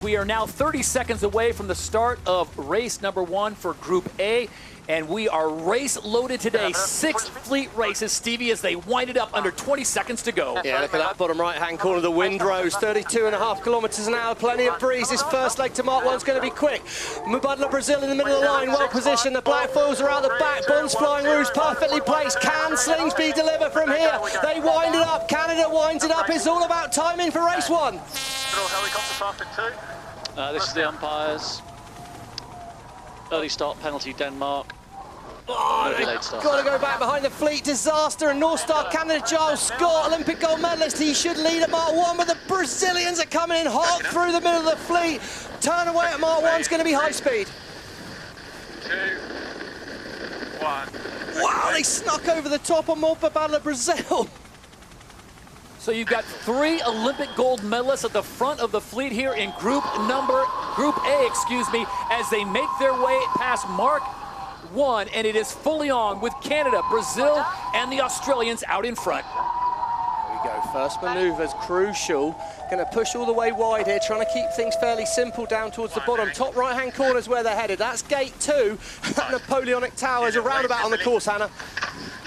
We are now 30 seconds away from the start of race number 1 for Group A, and we are race loaded today. 6 fleet races, Stevie, as they wind it up under 20 seconds to go. Yeah, look at that bottom right-hand corner. The wind rose 32.5 kilometers an hour. Plenty of breeze. This first leg to Mark 1's going to be quick. Mubadala Brazil in the middle of the line, well positioned. The black foils are out the back. Bonds Flying Rouge perfectly placed. Can Slingsby deliver from here? They wind it up. Canada winds it up. It's all about timing for race 1. This is the umpires. Early start penalty, Denmark. Oh, Late start. Got to go back behind the fleet. Disaster. And North Star Canada Giles Scott, Olympic gold medalist. He should lead at Mark 1, but the Brazilians are coming in hot through the middle of the fleet. Turn away at Mark 1's going to be high speed. 2, 1. Wow, they snuck over the top of Mubadala Brazil. So you've got 3 Olympic gold medalists at the front of the fleet here in Group A, as they make their way past Mark 1, and it is fully on with Canada, Brazil, and the Australians out in front. Here we go, first manoeuvre's crucial. Going to push all the way wide here, trying to keep things fairly simple down towards the bottom. Top right-hand corner is where they're headed. That's gate 2. That Napoleonic Tower is a roundabout on the course, Hannah.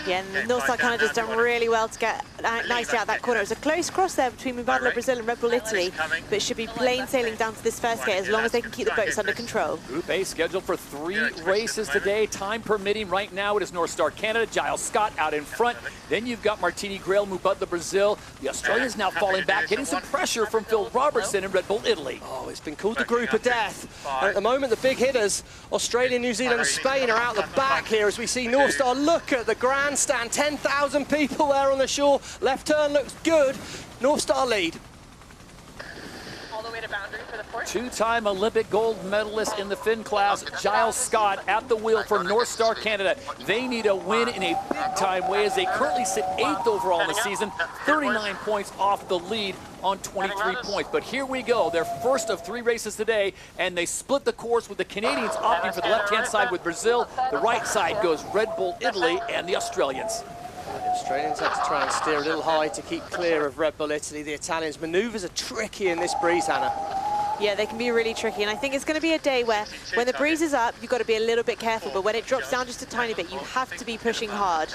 Yeah, and North Star Canada's done really well to get nicely out that corner. It was a close cross there between Mubadala Brazil and Red Bull Italy, but it should be plain sailing down to this first gate as long as they can keep the boats under control. Group A scheduled for 3 races today, time permitting. Right now it is North Star Canada, Giles Scott out in front. Then you've got Martini Grail, Mubadala Brazil. The Australians now falling back, getting some pressure from Phil Robertson and Red Bull Italy. Oh, it's been called the group of death. And at the moment, the big hitters, Australia, New Zealand, and Spain, are out the back here as we see North Star look at the grandstand. 10,000 people there on the shore. Left turn looks good. North Star lead. All the way to boundary for the port. 2-time Olympic gold medalist in the Finn class, Giles Scott at the wheel for North Star Canada. They need a win in a big-time way as they currently sit 8th overall in the season, 39 points off the lead on 23 points. But here we go, their first of 3 races today, and they split the course with the Canadians opting for the left-hand side with Brazil. The right side goes Red Bull Italy and the Australians. The Australians had to try and steer a little high to keep clear of Red Bull Italy. The Italians' manoeuvres are tricky in this breeze, Hannah. Yeah, they can be really tricky, and I think it's going to be a day where when the breeze is up, you've got to be a little bit careful, but when it drops down just a tiny bit, you have to be pushing hard.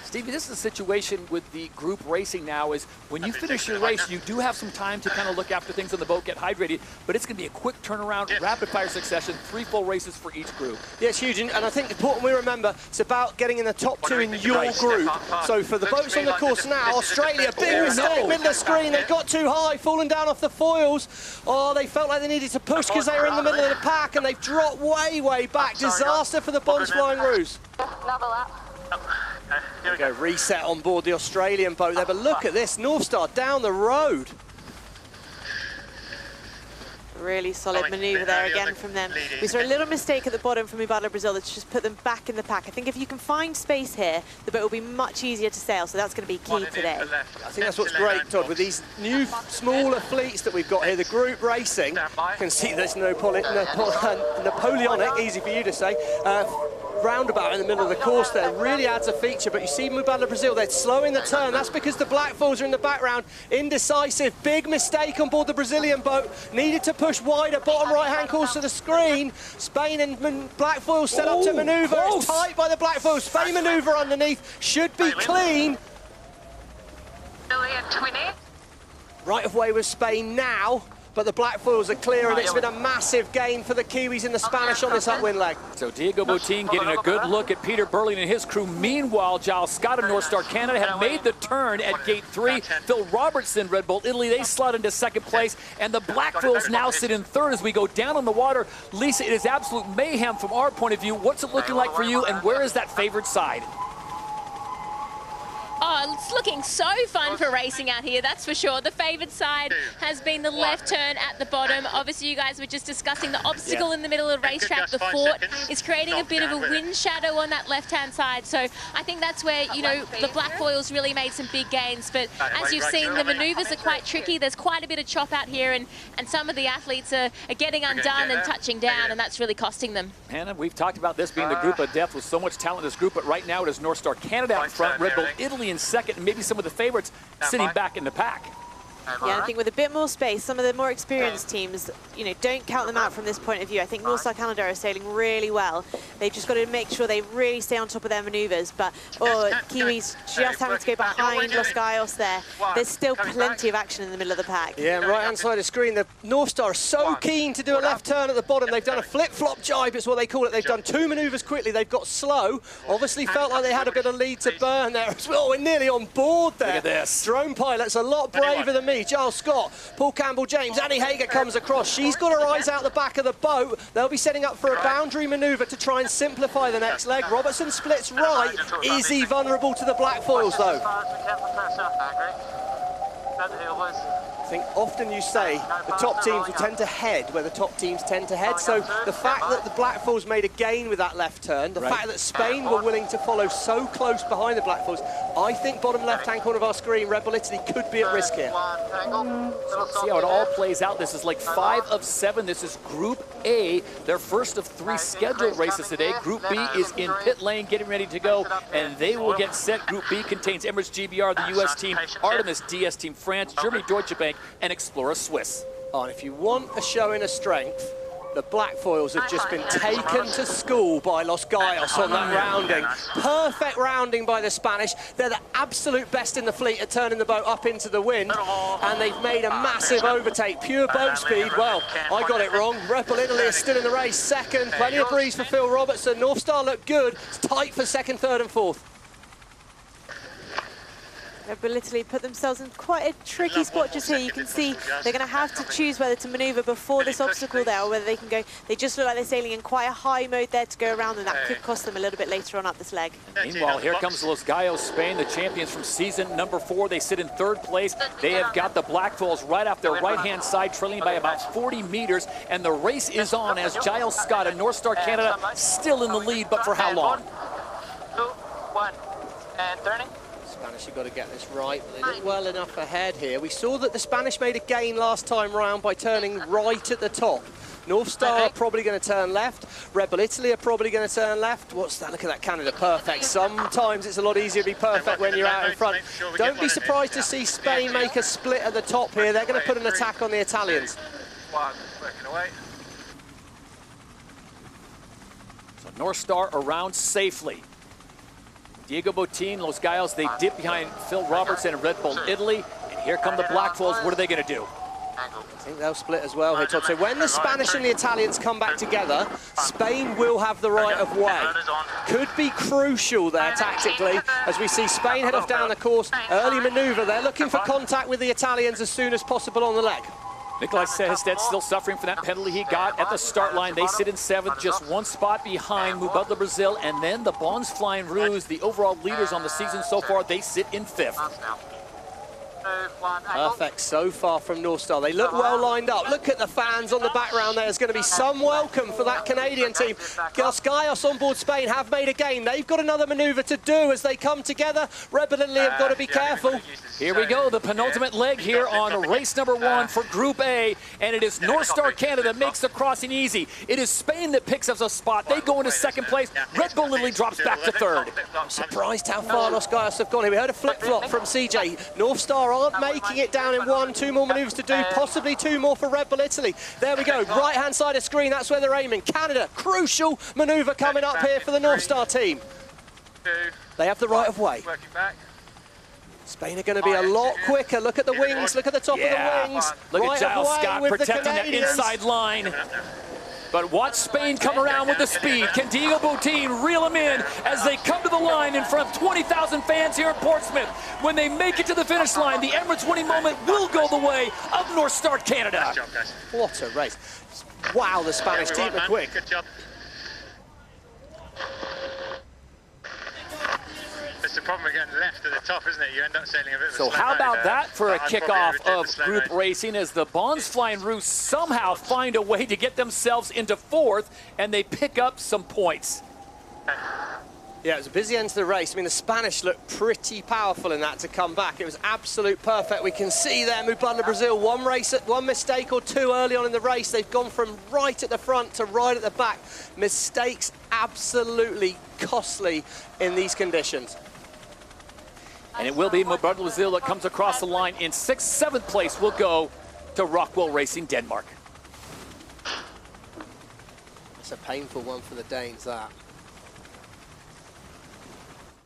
Stevie, this is a situation with the group racing now is when you finish your race, you do have some time to kind of look after things on the boat, get hydrated, but it's going to be a quick turnaround, rapid-fire succession, 3 full races for each group. Yeah, it's huge, and I think important we remember it's about getting in the top 2 in your group. So for the boats on the course now, Australia, big mistake, middle of screen, they got too high, falling down off the foils. Oh, they felt like they needed to push because they were in the middle of the pack, and they've dropped way, way back. Disaster for the Bonds Flying Rouge. Here we go, reset on board the Australian boat there, but look at this, North Star down the road. Really solid manoeuvre there again from them. We saw a little mistake at the bottom from Mubadala Brazil that's just put them back in the pack. I think if you can find space here, the boat will be much easier to sail, so that's going to be key today. I think that's what's great, Todd, with these new, smaller fleets that we've got here, the group racing. You can see there's Napoleonic, easy for you to say, roundabout in the middle of the course there really adds a feature, but you see Mubadala Brazil, they're slowing the turn. That's because the black foils are in the background. Indecisive, big mistake on board the Brazilian boat. Needed to push wider, bottom right-hand course of the screen. Spain and black foils set up to manoeuvre. It's tight by the black foils. Spain manoeuvre underneath, should be clean. Right of way with Spain now, but the black foils are clear, and it's been a massive gain for the Kiwis and the Spanish on this upwind leg. So Diego Botín getting a good look at Peter Burling and his crew. Meanwhile, Giles Scott and North Star Canada have made the turn at gate 3. Phil Robertson, Red Bull Italy, they slot into 2nd place, and the black foils now sit in 3rd as we go down on the water. Lisa, it is absolute mayhem from our point of view. What's it looking like for you, and where is that favored side? Oh, it's looking so fun for racing out here, that's for sure. The favoured side has been the left turn at the bottom. Obviously, you guys were just discussing the obstacle in the middle of the racetrack. The fort is creating a bit of a wind shadow on that left-hand side. So I think that's where, you know, the black foils really made some big gains. But as you've seen, the manoeuvres are quite tricky. There's quite a bit of chop out here, and some of the athletes are getting undone and touching down, and that's really costing them. Hannah, we've talked about this being the group of death with so much talent in this group, but right now it is North Star Canada out in front, Red Bull Italy in 2nd, and maybe some of the favorites sitting back in the pack. Yeah, I think with a bit more space, some of the more experienced teams, you know, don't count them out from this point of view. I think North Star Canada are sailing really well. They've just got to make sure they really stay on top of their manoeuvres. But, Kiwis just having to go behind Los Gallos there. There's still plenty of action in the middle of the pack. Yeah, right-hand side of the screen, the North Star are so keen to do a left turn at the bottom. They've done a flip-flop jibe, it's what they call it. They've done 2 manoeuvres quickly. They've got slow. Obviously felt like they had a bit of lead to burn there as well. We're nearly on board there. Look at this. Drone pilots a lot braver than me. Giles Scott, Paul Campbell-James, Annie Hager comes across. She's got her eyes out the back of the boat. They'll be setting up for a boundary manoeuvre to try and simplify the next leg. Robertson splits right. Is he vulnerable to the black foils, though? I think often you say the top teams will tend to head where the top teams tend to head. So the fact that the Blackfalls made a gain with that left turn, the fact that Spain were willing to follow so close behind the Blackfalls, I think bottom left-hand corner of our screen, Red Bull Italy could be at risk here. See how it all plays out. This is like 5 of 7. This is Group A, their first of 3 scheduled races today. Group B is in pit lane, getting ready to go, and they will get set. Group B contains Emirates GBR, the US team, Artemis DS Team France, Germany Deutsche Bank, and Explorer Swiss. Oh, and if you want a showing of strength, the Blackfoils have just been taken to school by Los Gallos on that rounding. Perfect rounding by the Spanish. They're the absolute best in the fleet at turning the boat up into the wind, and they've made a massive overtake. Pure boat speed. Well, I got it wrong. Red Bull Italy is still in the race. Second, plenty of breeze for Phil Robertson. North Star look good. It's tight for second, third and fourth. Red Bull Italy put themselves in quite a tricky spot just here. You can see they're going to have to choose whether to manoeuvre before this obstacle there, or whether they can go. They just look like they're sailing in quite a high mode there to go around, and that could cost them a little bit later on up this leg. Meanwhile, here comes Los Gallos, Spain, the champions from season number 4. They sit in 3rd place. They have got the Blackfalls right off their right-hand side, trailing by about 40 meters, and the race is on as Giles Scott and North Star Canada still in the lead, but for how long? 2, 1, and turning. Spanish, you've got to get this right. They look well enough ahead here. We saw that the Spanish made a gain last time round by turning right at the top. North Star are probably going to turn left. Red Bull Italy are probably going to turn left. What's that? Look at that Canada, perfect. Sometimes it's a lot easier to be perfect when you're out in front. Don't be surprised to see Spain make a split at the top here. They're going to put an attack on the Italians. Working away. So North Star around safely. Diego Botín, Los Gallos, they dip behind Phil Robertson and Red Bull Italy. And here come the Blackfalls. What are they going to do? I think they'll split as well here, Todd. So when the Spanish and the Italians come back together, Spain will have the right of way. Could be crucial there tactically, as we see Spain head off down the course. Early manoeuvre. They're looking for contact with the Italians as soon as possible on the leg. Nikolai Sehested still suffering from that penalty he got at the start line. They sit in 7th, just 1 spot behind Mubadala Brazil, and then the Bons Flying Roos, the overall leaders on the season so far, they sit in 5th. Perfect so far from North Star. They look well lined up. Look at the fans on the background there. There's going to be some welcome for that Canadian team. Los Gallos on board Spain have made a gain. They've got another manoeuvre to do as they come together. Red Bull Italy have got to be careful. Here we go, the penultimate leg here on race number 1 for Group A, and it is North Star Canada makes the crossing easy. It is Spain that picks up a spot. They go into 2nd place. Red Bull Italy drops back to 3rd. I'm surprised how far Los Gallos have gone here. We heard a flip-flop from CJ. North Star aren't making it down in 1, 2 more manoeuvres to do, possibly 2 more for Red Bull Italy. There we go, right-hand side of screen, that's where they're aiming. Canada, crucial manoeuvre coming up here for the North Star team. They have the right of way. Working back. Spain are going to be a lot quicker. Look at the wings, look at the top of the wings. Look right at Giles Scott with protecting that inside line. But watch Spain come around with the speed. Can Diego Botín reel them in as they come to the line in front of 20,000 fans here at Portsmouth? When they make it to the finish line, the Emirates winning moment will go the way of North Star Canada. Good job, guys. What a race. Wow, the Spanish team are quick. Good job. It's the problem with getting left at the top, isn't it? You end up sailing a bit of a So slow how mode about there. that for a I'd probably kickoff reject the of slow group mode. racing as the Bons Flying Roos somehow find a way to get themselves into 4th, and they pick up some points. Yeah, it was a busy end to the race. I mean, the Spanish looked pretty powerful in that to come back. It was absolute perfect. We can see there, Mubadala Brazil, one mistake or 2 early on in the race. They've gone from right at the front to right at the back. Mistakes absolutely costly in these conditions. And it will be Brazil that comes across the line in 6th, 7th place. Will go to Rockwell Racing, Denmark. It's a painful one for the Danes, that.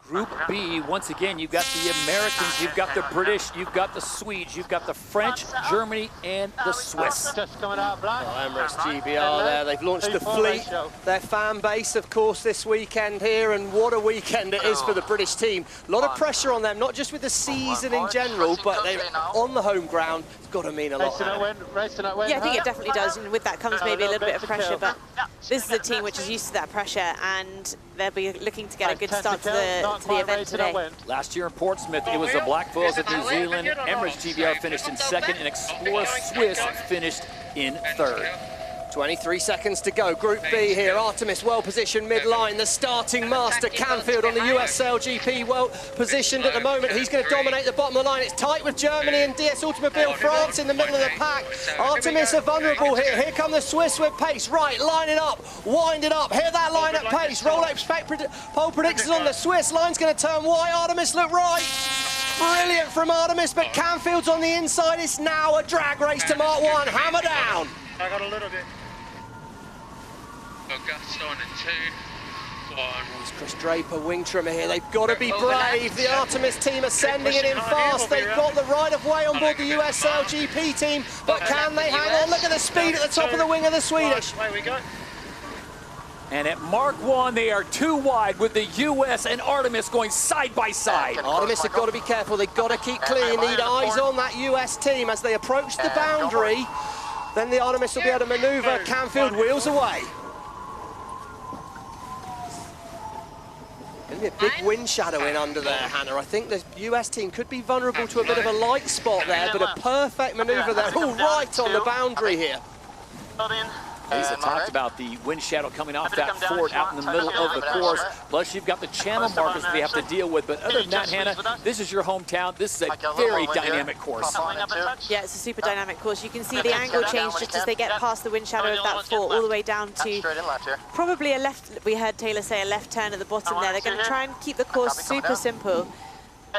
Group B, once again, you've got the Americans, you've got the British, you've got the Swedes, you've got the French, Germany, and the Swiss. Emirates GBR there, they've launched the fleet, their fan base, of course, this weekend here, and what a weekend it is for the British team. A lot of pressure on them, not just with the season in general, but they're on the home ground. It's got to mean a lot. Yeah, I think it definitely does, and with that comes maybe a little bit of pressure, but this is a team which is used to that pressure, and they'll be looking to get a good start to the event today. Last year in Portsmouth, it was the Black Foils of New Zealand. Emirates GBR finished in 2nd, and Explorer Swiss finished in 3rd. 23 seconds to go. Group B here. Artemis well positioned mid-line. The starting master Canfield on the US SailGP well positioned at the moment. He's going to dominate the bottom of the line. It's tight with Germany and DS Automobile France in the middle of the pack. Artemis are vulnerable here. Here come the Swiss with pace. Right, line it up, wind it up. Hear that line at pace. Rolex pole predictions on the Swiss. Line's going to turn wide. Artemis look right. Brilliant from Artemis, but Canfield's on the inside. It's now a drag race to Mark 1. Hammer down. I got a little bit. Got gas on in 2, 1. It's Chris Draper, wing trimmer here. They've got to be brave. The Artemis team are sending it in fast. They've got the right of way on board the US SailGP team, but can they hang on? Look at the speed at the top of the wing of the Swedish. Away we go. And at Mark 1, they are 2 wide with the US and Artemis going side by side. Artemis have got to be careful. They've got to keep clean. Need eyes on that US team as they approach the boundary. Then the Artemis will be able to maneuver. Canfield wheels away. Going to be a big wind shadow in under there, Hannah. I think the US team could be vulnerable to a bit of a light spot there, but a perfect manoeuvre there. All right on the boundary here. Lisa talked about the wind shadow coming off that fort out in the middle of the course. Plus, you've got the channel markers that they have to deal with. But other than that, Hannah, this is your hometown. This is a very dynamic course. Yeah, it's a super dynamic course. You can see the angle change just as they get past the wind shadow of that fort, all the way down to probably a left. We heard Taylor say a left turn at the bottom there. They're going to try and keep the course super simple.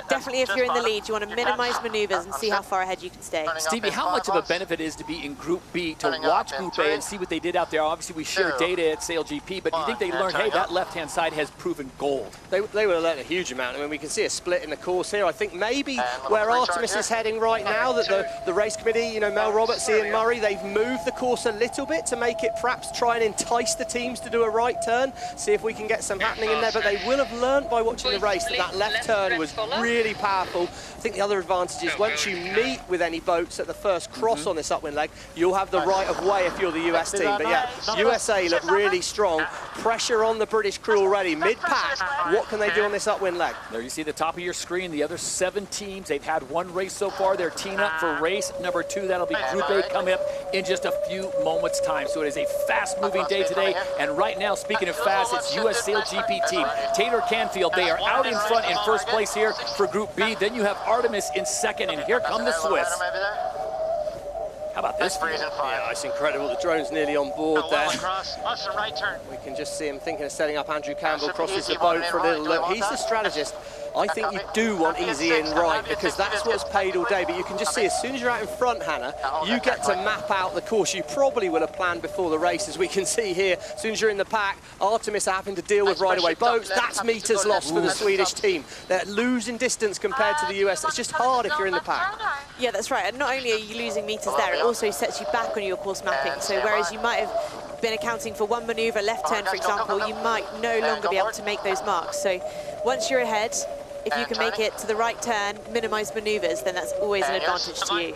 Definitely, if you're in the lead, you want to minimize maneuvers and see how far ahead you can stay. Stevie, how much of a benefit is to be in Group B, to watch Group A and see what they did out there? Obviously, we share data at SailGP, but do you think they learned, hey, that left-hand side has proven gold? They would have learned a huge amount. I mean, we can see a split in the course here. I think maybe where Artemis is heading right now, that the race committee, you know, Mel Roberts, Ian Murray, they've moved the course a little bit to make it perhaps try and entice the teams to do a right turn, see if we can get some happening in there. But they will have learned by watching the race that that left turn was really powerful. I think the other advantage is once you meet with any boats at the first cross on this upwind leg, you'll have the right of way if you're the US team. But yeah, USA look really strong. Pressure on the British crew already. Mid-pack, what can they do on this upwind leg? There you see the top of your screen, the other 7 teams. They've had 1 race so far. They're teeing up for race number 2. That'll be Group A coming up in just a few moments' time. So it is a fast-moving day today. And right now, speaking of fast, it's US SailGP team. Taylor Canfield, they are out in front in first place here for Group B. Then you have Artemis in second, and here come the Swiss. How about this? Yeah, it's incredible. The drone's nearly on board there. That's the right turn. We can just see him thinking of setting up. Andrew Campbell crosses the boat for a little look. He's the strategist. I think you do want easy in right because that's what's paid all day. But you can just see as soon as you're out in front, Hannah, you get to map out the course you probably will have planned before the race, as we can see here. As soon as you're in the pack, Artemis are having to deal with right-away boats. That's meters lost for the Swedish team. They're losing distance compared to the US. It's just hard if you're in the pack. Yeah, that's right. And not only are you losing meters there, it also sets you back on your course mapping. So whereas you might have been accounting for 1 maneuver, left turn, for example, you might no longer be able to make those marks. So once you're ahead, if you can make it to the right turn, minimize maneuvers, then that's always an advantage to you.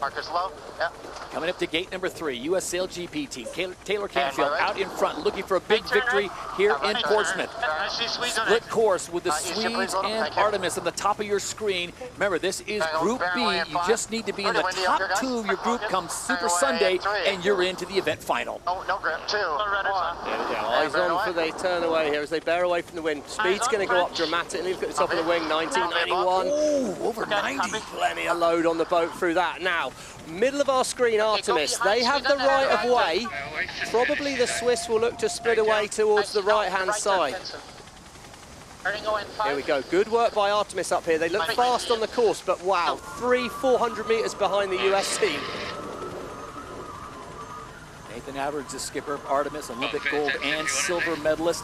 Markers low, yeah. Coming up to gate number 3, US SailGP team. Taylor Canfield out in front, looking for a big victory here in Portsmouth. Split course with the Swedes and Artemis on the top of your screen. Remember, this is Group B. You just need to be in the top 2 of your group come Super Sunday, and you're into the event final. No grip, 2, 1. Eyes on for they turn away here as they bear away from the wind. Speed's going to go up dramatically. Look at the top of the wing, 1991. Ooh, over 90. Plenty of load on the boat through that. Now, middle of our screen, Artemis. They have the right of way. Probably the Swiss will look to split away towards the right-hand side. Here we go. Good work by Artemis up here. They look fast on the course, but wow, 400 meters behind the US team. Nathan Atteridge, the skipper of Artemis, Olympic gold and silver medalist.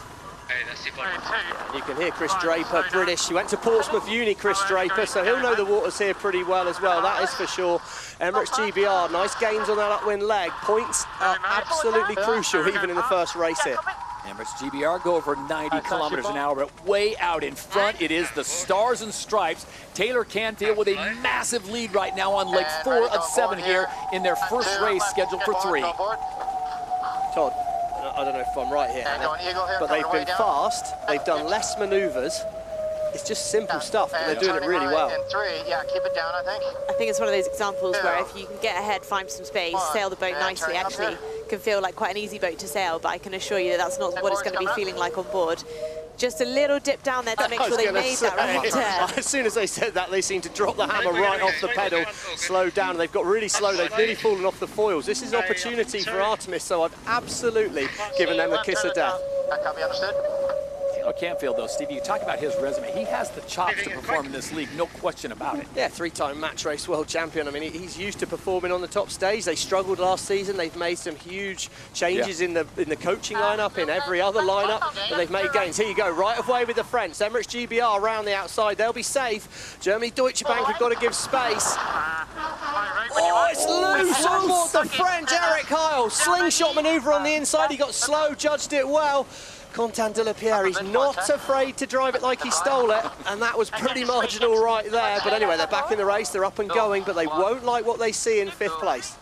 You can hear Chris Draper, British. He went to Portsmouth Uni, Chris Draper, so he'll know the waters here pretty well as well, that is for sure. Emirates GBR, nice gains on that upwind leg. Points are absolutely crucial, even in the first race here. Emirates GBR go over 90 kilometers an hour, but way out in front, it is the Stars and Stripes. Taylor Canfield with a massive lead right now on leg 4 of 7 here in their first race scheduled for 3. Todd, I don't know if I'm right here, but they've been fast, they've done less maneuvers. It's just simple stuff, but they're doing it really well. Yeah, keep it down, I think. I think it's one of those examples where if you can get ahead, find some space, sail the boat nicely, actually can feel like quite an easy boat to sail, but I can assure you that that's not what it's going to be feeling like on board. Just a little dip down there to make sure they made that right turn. As soon as they said that, they seemed to drop the hammer right off the pedal, slow down. They've got really slow. They've nearly fallen off the foils. This is an opportunity for Artemis, so I've absolutely given them the kiss of death. That can be understood. Taylor Canfield, though, Stevie, you talk about his resume. He has the chops to perform in this league, no question about it. Yeah, 3-time match race world champion. I mean, he's used to performing on the top stage. They struggled last season. They've made some huge changes in the coaching lineup, in every other lineup, but they've made gains. Here you go, right of way with the French. Emirates GBR around the outside. They'll be safe. Germany Deutsche Bank have got to give space. Oh, it's loose on board the French. Eric Heil, slingshot manoeuvre on the inside. He got slow, judged it well. Quentin de la Pierre, he's not afraid to drive it like he stole it, and that was pretty marginal right there. But anyway, they're back in the race, they're up and going, but they won't like what they see in 5th place.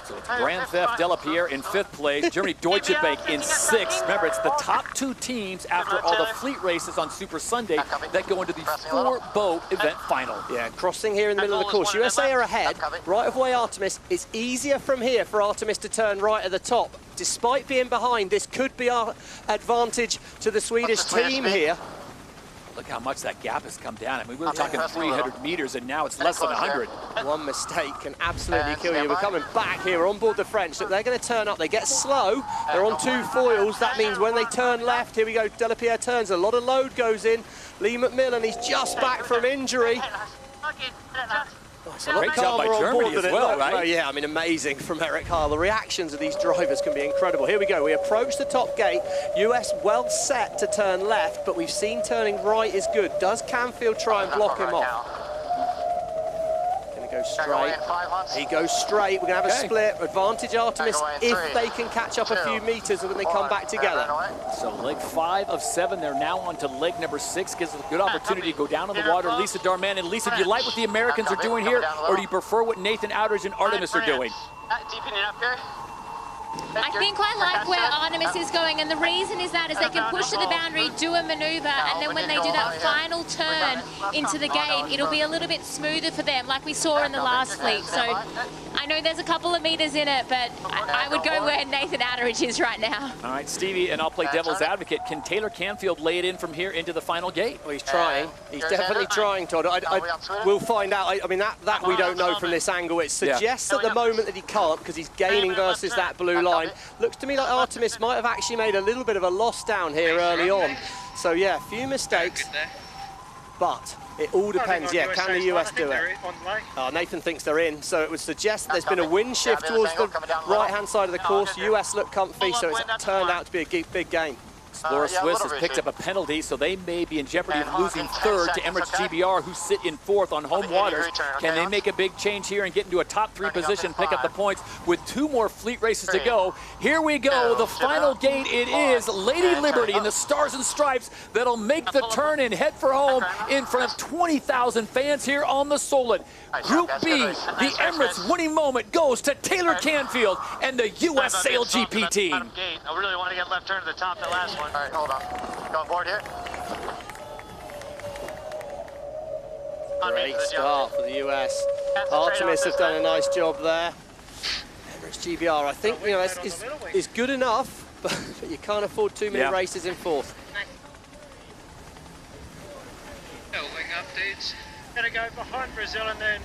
So it's Grand Theft de la Pierre in 5th place, Germany Deutsche Bank in 6th. Remember, it's the top 2 teams after all the fleet races on Super Sunday that go into the 4-boat event final. Yeah, crossing here in the middle of the course. USA are ahead, right of way Artemis. It's easier from here for Artemis to turn right at the top. Despite being behind, this could be our advantage to the Swedish team here. Look how much that gap has come down. I mean, we were talking 300 meters, and now it's less than 100. One mistake can absolutely kill you. We're coming back here on board the French. Look, they're going to turn up. They get slow. They're on 2 foils. That means when they turn left, here we go, de la Pierre turns. A lot of load goes in. Lee McMillan, he's just back from injury. Great job by Germany as well, right? Well, yeah, I mean, amazing from Eric Heil. The reactions of these drivers can be incredible. Here we go. We approach the top gate. US well set to turn left, but we've seen turning right is good. Does Canfield try and block him off? Go straight. He goes straight. We're going to have a split. Advantage Artemis if they can catch up a few meters when they come back together. So leg 5 of 7. They're now on to leg number 6. Gives us a good opportunity to go down on the water. Lisa Darman. And Lisa, do you like what the Americans are doing here, or do you prefer what Nathan Atteridge and Artemis are doing? Deepening up here. I think I like where Artemis is going, and the reason is that they can push to the boundary, do a maneuver, and then when they do that final turn into the gate, it'll be a little bit smoother for them, like we saw in the last fleet. So I know there's a couple of meters in it, but I would go where Nathan Atteridge is right now. All right, Stevie, and I'll play devil's advocate. Can Taylor Canfield lay it in from here into the final gate? Well, he's trying. He's definitely trying, Todd. We'll find out. I mean, that we don't know from this angle. It suggests at the moment that he can't because he's gaining versus that blue line. Looks to me like Artemis might have actually made a little bit of a loss down here early on. So, yeah, a few mistakes. But it all depends, yeah, can the US do it? Nathan thinks they're in, so it would suggest that there's been a wind shift towards the right-hand side of the course. US look comfy, so it's turned out to be a big game. Explorer Swiss has picked up a penalty, so they may be in jeopardy of losing 3rd to Emirates GBR, who sit in 4th on home waters. Can they make a big change here and get into a top 3 position, pick up the points with 2 more fleet races to go? Here we go, the final gate. It is Lady Liberty in the Stars and Stripes that'll make the turn and head for home in front of 20,000 fans here on the Solent. Group B, the Emirates winning moment goes to Taylor Canfield and the US SailGP team. I really want to get left turn to the top of the last one. All right, hold on. Go on board here. Great start for the US. Artemis have done a nice job there. Emirates GBR, I think, you know, is good enough, but you can't afford too many races in 4th. Updates. Gonna go behind Brazil and then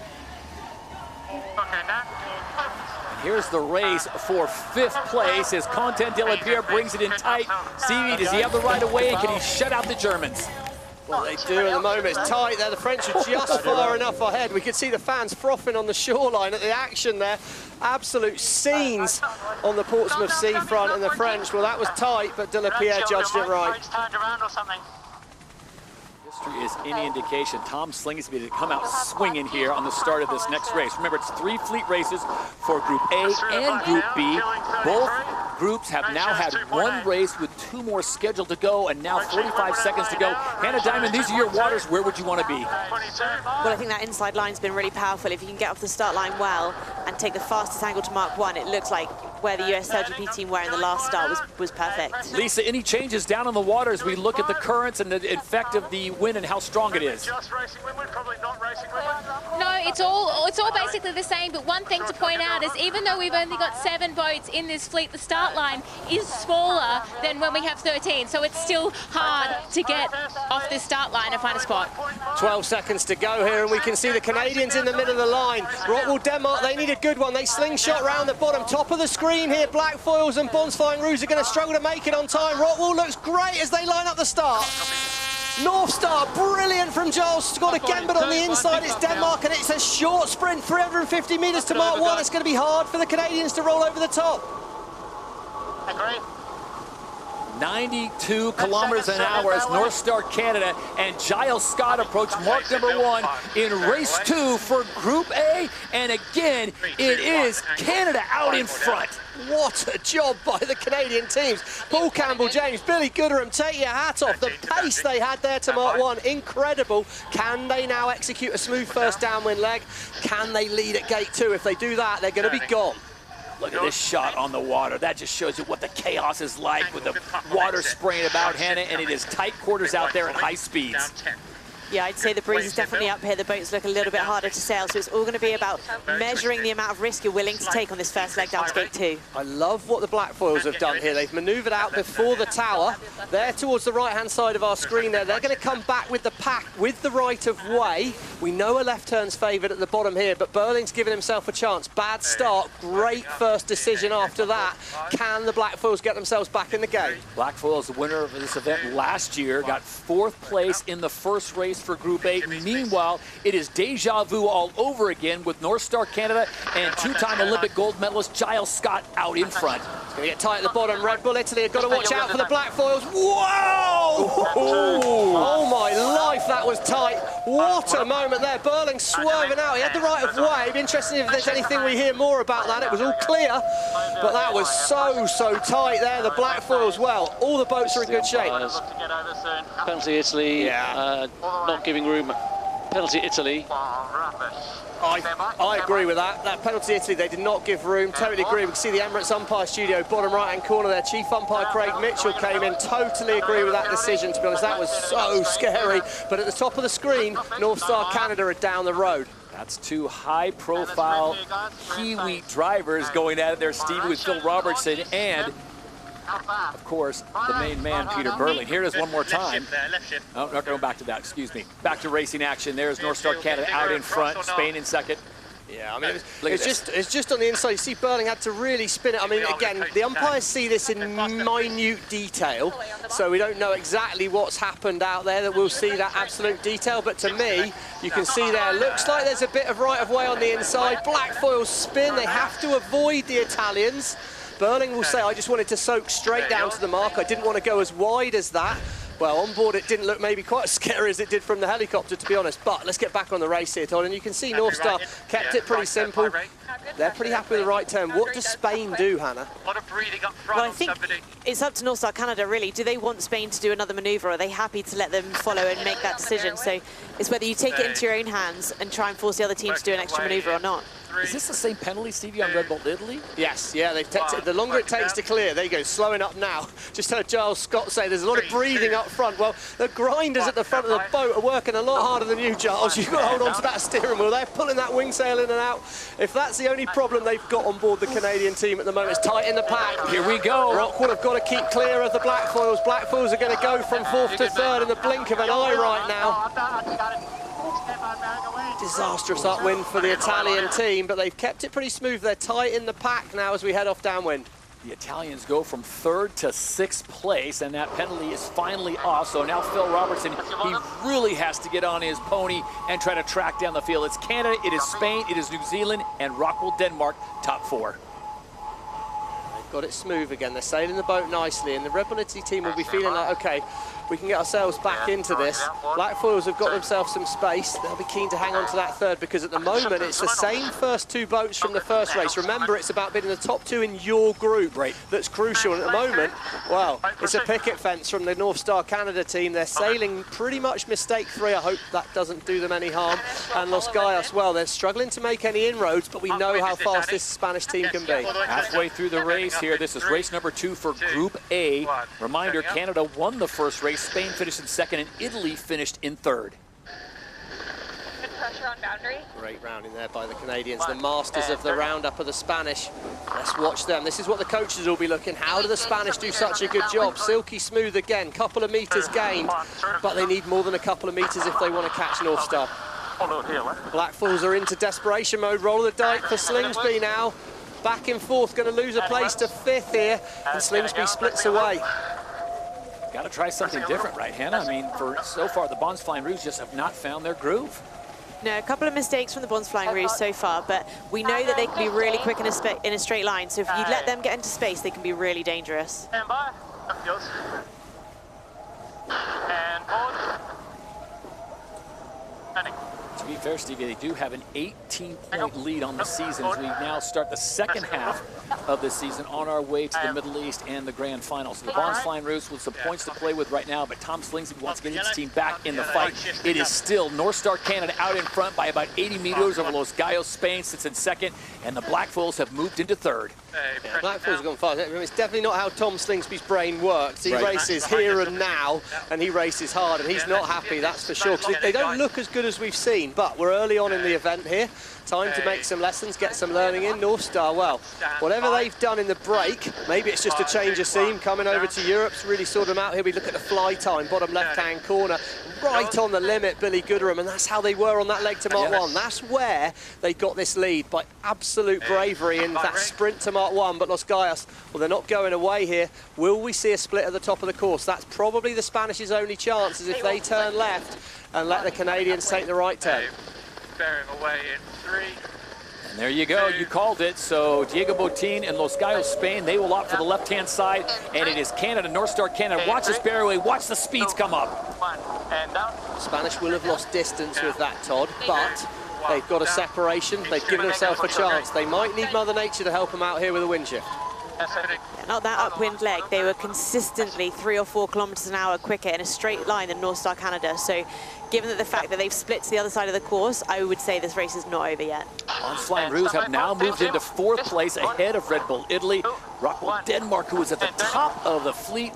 Here's the race for 5th place as Content de la Pierre brings it in tight. Stevie, does he have the right of way? Can he shut out the Germans? Well, they do at the moment. It's tight there. The French are just far enough ahead. We could see the fans frothing on the shoreline at the action there. Absolute scenes on the Portsmouth seafront, and the French, well, that was tight, but de la Pierre judged it right. History is any indication. Tom Slingsby to come out swinging here on the start of this next race. Remember, it's 3 fleet races for Group A and Group B. Both groups have now had 1 race with 2 more scheduled to go, and now 45 seconds to go. Hannah Diamond, these are your waters. Where would you want to be? Well, I think that inside line's been really powerful. If you can get off the start line well and take the fastest angle to Mark 1, it looks like where the US SailGP team were in the last start was perfect. Lisa, any changes down on the water as we look at the currents and the effect of the wind and how strong it is? Just racing windward, probably not racing windward. No, it's all basically the same, but one thing to point out is even though we've only got 7 boats in this fleet, the start line is smaller than when we have 13, so it's still hard to get off this start line and find a spot. 12 seconds to go here, and we can see the Canadians in the middle of the line. Rockwool Denmark, they need a good one. They slingshot round the bottom, top of the screen here. Black Foils and Bonds Flying Rouge are going to struggle to make it on time. Rockwool looks great as they line up the start. North Star, brilliant from Giles Scott again, but on the inside it's Denmark, and it's a short sprint, 350 metres to Mark 1. It's going to be hard for the Canadians to roll over the top. 92 kilometers an hour as North Star Canada and Giles Scott approach mark number 1 in race 2 for Group A, and again it is Canada out in front. What a job by the Canadian teams. Paul Campbell, James, Billy Gooderham, take your hat off. The pace they had there to Mark 1, incredible. Can they now execute a smooth first downwind leg? Can they lead at gate 2? If they do that, they're going to be gone. Look at this shot on the water. That just shows you what the chaos is like with the water spraying about, Hannah, and it is tight quarters out there at high speeds. Yeah, I'd say the breeze is definitely up here. The boats look a little bit harder to sail, so it's all going to be about measuring the amount of risk you're willing to take on this first leg down to gate 2. I love what the Black Foils have done here. They've manoeuvred out before the tower. They're towards the right-hand side of our screen there. They're going to come back with the pack with the right of way. We know a left turn's favoured at the bottom here, but Burling's given himself a chance. Bad start, great first decision after that. Can the Black Foils get themselves back in the game? Black Foils, the winner of this event last year, got 4th place in the first race for Group A. Meanwhile, it is deja vu all over again with North Star Canada and 2-time Olympic gold medalist Giles Scott out in front. It's going to get tight at the bottom. Red Bull Italy have got to watch out for the Black Foils. Whoa! Oh my life, that was tight. What a moment there. Burling swerving out. He had the right of way. It'd be interesting if there's anything we hear more about that. It was all clear, but that was so tight there. The Black Foils, well, all the boats are in good shape. Penalty Italy, not giving room. Penalty Italy. I agree with that. That penalty Italy, they did not give room. Totally agree. We can see the Emirates umpire studio, bottom right-hand corner there. Chief umpire Craig Mitchell came in. Totally agree with that decision, to be honest. That was so scary. But at the top of the screen, North Star Canada are down the road. That's 2 high-profile Kiwi drivers going at it there, Stevie, with Phil Robertson and, of course, the main man, Peter Burling. Here it is one more time. Oh, not going back to that, excuse me. Back to racing action. There's North Star Canada out in front, Spain in second. Yeah, I mean, it's just on the inside. You see Burling had to really spin it. I mean, again, the umpires see this in minute detail, so we don't know exactly what's happened out there, that we'll see that absolute detail. But to me, you can see there, looks like there's a bit of right of way on the inside. Black Foils spin. They have to avoid the Italians. Burling will say, I just wanted to soak straight down to the mark. I didn't want to go as wide as that. Well, on board it didn't look maybe quite as scary as it did from the helicopter, to be honest. But let's get back on the race here, Todd. And you can see North Star kept it pretty simple. They're pretty happy with the right turn. What does Spain do, Hannah? A lot of breathing up front. Well, I think it's up to North Star Canada, really. Do they want Spain to do another manoeuvre, or are they happy to let them follow and make that decision? So it's whether you take it into your own hands and try and force the other team to do an extra manoeuvre or not. Is this the same penalty, Stevie, on Red Bull Italy? Yes, yeah, the longer it takes to clear, there you go, slowing up now. Just heard Giles Scott say there's a lot of breathing up front. Well, the grinders at the front of the boat are working a lot harder than you, Giles. You've got to hold on to that steering wheel. They're pulling that wing sail in and out. If that's the only problem they've got on board the Canadian team at the moment, it's tight in the pack. Here we go. Rockwool have got to keep clear of the Black Foils. Black Foils are going to go from 4th to 3rd in the blink of an eye right now. disastrous upwind for the Italian team, but they've kept it pretty smooth. They're tight in the pack now as we head off downwind. The Italians go from 3rd to 6th place, and that penalty is finally off. So now Phil Robertson, he really has to get on his pony and try to track down the field. It's Canada, it is Spain, it is New Zealand, and Rockwell, Denmark, top 4. They've got it smooth again. They're sailing the boat nicely, and the Red Bull Italy team will be feeling like, okay, we can get ourselves back into this. Black Foils have got themselves some space. They'll be keen to hang on to that 3rd, because at the moment it's the same first 2 boats from the first race. Remember, it's about being in the top 2 in your group that's crucial. And at the moment, well, it's a picket fence from the North Star Canada team. They're sailing pretty much mistake 3. I hope that doesn't do them any harm. And Los Gallos, well, they're struggling to make any inroads, but we know how fast this Spanish team can be. Halfway through the race here, this is race number 2 for Group A. Reminder, Canada won the first race. Spain finished in 2nd, and Italy finished in 3rd. Good pressure on boundary. Great rounding there by the Canadians, the masters of the roundup of the Spanish. Let's watch them. This is what the coaches will be looking. How do the Spanish do such a good job? Silky smooth again, couple of meters gained, but they need more than a couple of meters if they want to catch North Star. Black Foils are into desperation mode. Roll of the dice for Slingsby now. Back and forth, going to lose a place to 5th here, and Slingsby splits away. Got to try something different, right, Hannah? I mean, for so far, the Bonds Flying Rouge just have not found their groove. No, a couple of mistakes from the Bonds Flying Rouge so far, but we know that they can be really quick in a straight line. So if you let them get into space, they can be really dangerous. Stand by. And forward. Heading. To be fair, Stevie, they do have an 18-point lead on the season as we now start the 2nd half of the season on our way to the Middle East and the Grand Final. So the Bonds Flying Rouge with some points to play with right now, but Tom Slingsby wants to get his team back in the fight. It is still North Star Canada out in front by about 80 meters over Los Gallos. Spain sits in 2nd, and the Black Foils have moved into 3rd. Yeah, Black Foils have gone fast. It's definitely not how Tom Slingsby's brain works. He races here and now, and he races hard, and he's not happy, that's for sure, because they don't look as good as we've seen, but we're early on in the event here. Time to make some lessons, get some learning in. North Star, well, whatever they've done in the break, maybe it's just a change of scene, coming over to Europe's really sorted them out here. We look at the fly time, bottom left-hand corner, right on the limit, Billy Gooderham, and that's how they were on that leg to Mark 1. That's where they got this lead, by absolute bravery in that sprint to Mark 1. But Los Gallos, well, they're not going away here. Will we see a split at the top of the course? That's probably the Spanish's only chance, is if they turn left and let the Canadians take the right turn. Bearing away in 3. And there you go, you called it. So Diego Botín and Los Gallos, Spain, they will opt for the left-hand side, and it is Canada, North Star Canada. Watch this bear away, watch the speeds come up. And down. Spanish will have lost distance with that, Todd, but they've got a separation. They've given themselves a chance. They might need Mother Nature to help them out here with a wind shift. Not that upwind leg, they were consistently 3 or 4 kilometers an hour quicker in a straight line than North Star Canada. So given that the fact that they've split to the other side of the course, I would say this race is not over yet. Bonds Flying Rouge have now moved into 4th place ahead of Red Bull Italy. Rockwell, Denmark, who is at the top of the fleet,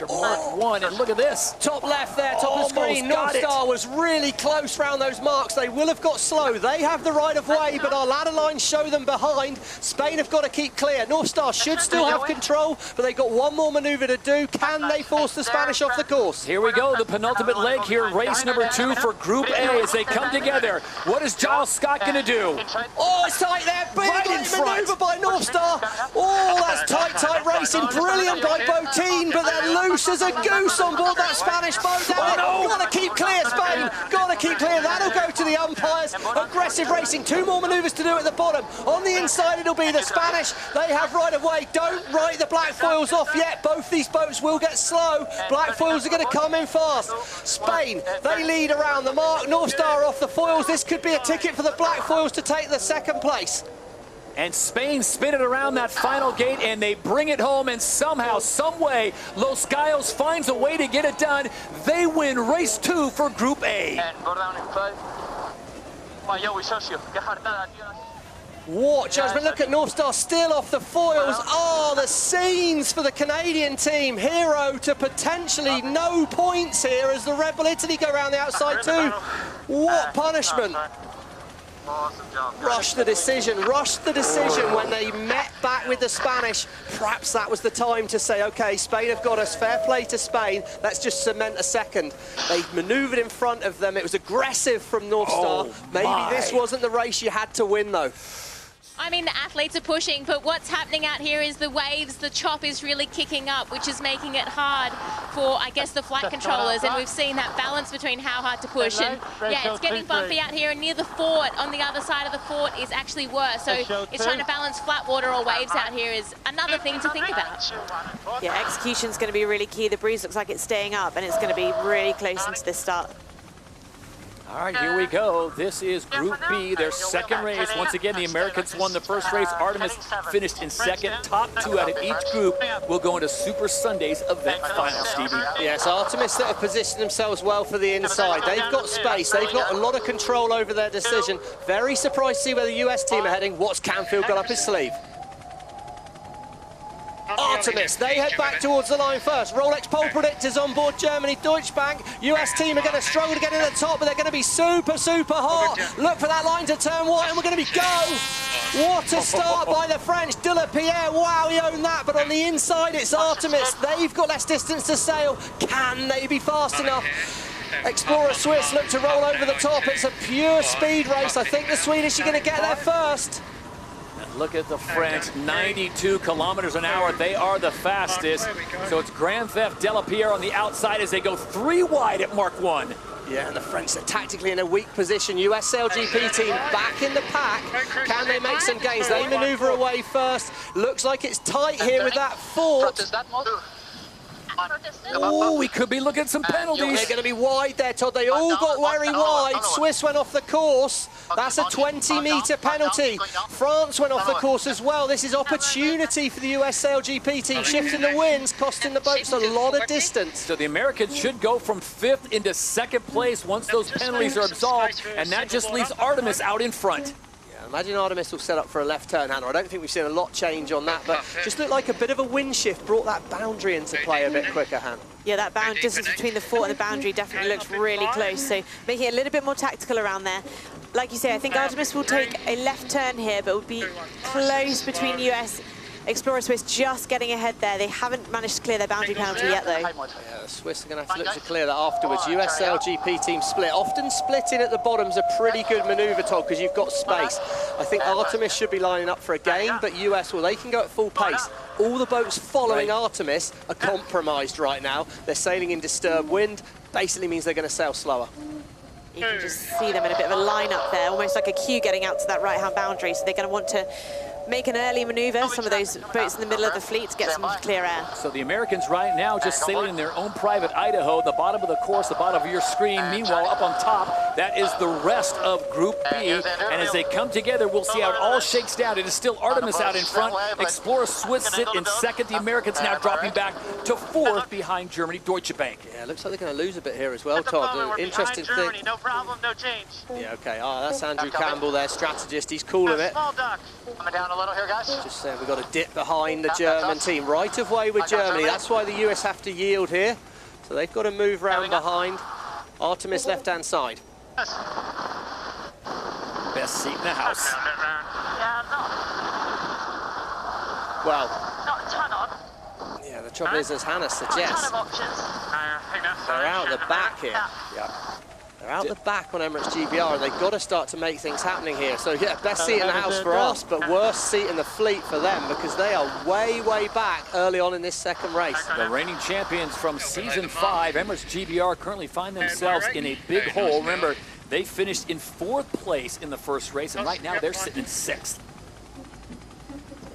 Mark 1, and look at this. Top left there, top of the screen. North Star was really close round those marks. They will have got slow. They have the right of way, but our ladder lines show them behind. Spain have got to keep clear. North Star should still have control, but they've got one more manoeuvre to do. Can they force the Spanish off the course? Here we go, the penultimate leg here, race number 2 for Group A as they come together. What is Giles Scott going to do? Oh, it's tight there. Big manoeuvre by North Star. Oh, that's tight racing. Brilliant by Botín, but they're loose as a goose on board that Spanish boat. Got to keep clear, Spain. Got to keep clear. That'll go to the umpires. Aggressive racing. 2 more manoeuvres to do at the bottom. On the inside, it'll be the Spanish. They have right of way. Don't write the Black Foils off yet. Both these boats will get slow. Black Foils are going to come in fast. Spain, they lead around the mark. North Star off the foils. This could be a ticket for the Black Foils to take the 2nd place. And Spain spin it around that final gate, and they bring it home, and somehow, some way, Los Gallos finds a way to get it done. They win race 2 for Group A. And go down in 5. What judgment, look at North Star still off the foils. Oh, the scenes for the Canadian team. Hero to potentially no points here as the Red Bull Italy go around the outside too. What punishment. Awesome job. Rushed the decision when they met back with the Spanish. Perhaps that was the time to say, okay, Spain have got us, fair play to Spain, let's just cement a second. They manoeuvred in front of them, it was aggressive from North Star. Maybe this wasn't the race you had to win though. I mean, the athletes are pushing, but what's happening out here is the waves, the chop is really kicking up, which is making it hard for, I guess, the flight controllers. And we've seen that balance between how hard to push. And yeah, it's getting bumpy out here. And near the fort, on the other side of the fort, is actually worse. So it's trying to balance flat water or waves out here is another thing to think about. Yeah, execution's going to be really key. The breeze looks like it's staying up, and it's going to be really close into this start. All right, here we go. This is Group B, their second race. Once again, the Americans won the first race. Artemis finished in second. Top two out of each group will go into Super Sunday's event final, Stevie. Yes, Artemis that have positioned themselves well for the inside. They've got space. They've got a lot of control over their decision. Very surprised to see where the US team are heading. What's Canfield got up his sleeve? Artemis, they head back towards the line first. Rolex pole predictors on board Germany, Deutsche Bank. US team are going to struggle to get in the top, but they're going to be super, super hot. Look for that line to turn wide, and we're going to be go. What a start by the French. De La Pierre, wow, he owned that, but on the inside it's Artemis. They've got less distance to sail. Can they be fast enough? Explorer Swiss look to roll over the top. It's a pure speed race. I think the Swedish are going to get there first. Look at the French, 92 kilometers an hour. They are the fastest. So it's Grand Theft De La Pierre on the outside as they go 3 wide at Mark 1. Yeah, and the French are tactically in a weak position. US SailGP team back in the pack. Can they make some gains? They maneuver away first. Looks like it's tight here with that fort. Oh, we could be looking at some penalties. They're going to be wide there, Todd. They all got very wide. Swiss went off the course. That's a 20-metre penalty. France went off the course as well. This is opportunity for the US SailGP team, shifting the winds, costing the boats a lot of distance. So the Americans should go from 5th into 2nd place once those penalties are absolved, and that just leaves Artemis out in front. Imagine Artemis will set up for a left turn handle. I don't think we've seen a lot change on that, but just looked like a bit of a wind shift brought that boundary into play a bit quicker, Han. Yeah, that distance between the fort and the boundary definitely looks really close, so making it a little bit more tactical around there. Like you say, I think Artemis will take a left turn here, but will be close between US Explorer Swiss just getting ahead there. They haven't managed to clear their boundary penalty yet, though. Yeah, the Swiss are going to have to look to clear that afterwards. US SailGP team split. Often splitting at the bottom's a pretty good manoeuvre, Todd, because you've got space. I think Artemis should be lining up for a gain, but US, well, they can go at full pace. All the boats following Artemis are compromised right now. They're sailing in disturbed wind. Basically means they're going to sail slower. You can just see them in a bit of a line-up there, almost like a queue getting out to that right-hand boundary, so they're going to want to make an early manoeuvre, some of those boats in the middle of the fleet to get some clear air. So the Americans right now just sailing in their own private Idaho, the bottom of the course, the bottom of your screen. Meanwhile, up on top, that is the rest of Group B. And as they come together, we'll see how it all shakes down. It is still Artemis out in front. Explorer Swiss sit in second. The Americans now dropping back to 4th behind Germany, Deutsche Bank. Yeah, looks like they're going to lose a bit here as well, Todd. Interesting thing. No problem, no change. Yeah, okay. Oh, that's Andrew Campbell, their strategist. He's calling it. Coming down a little here, guys. Just saying we've got to dip behind the German team. Right of way with Germany. That's why the US have to yield here. So they've got to move round behind. Artemis left-hand side. Best seat in the house. Well, Not a ton on. yeah, the trouble is, as Hannah suggests, Ton of options. they're out the back here. Yeah. They're out the back on Emirates GBR, and they've got to start to make things happening here. So yeah, best seat in the house for us, but worst seat in the fleet for them, because they are way, way back early on in this second race. The reigning champions from Season 5, Emirates GBR, currently find themselves in a big hole. Remember, they finished in 4th place in the first race, and right now they're sitting in 6th.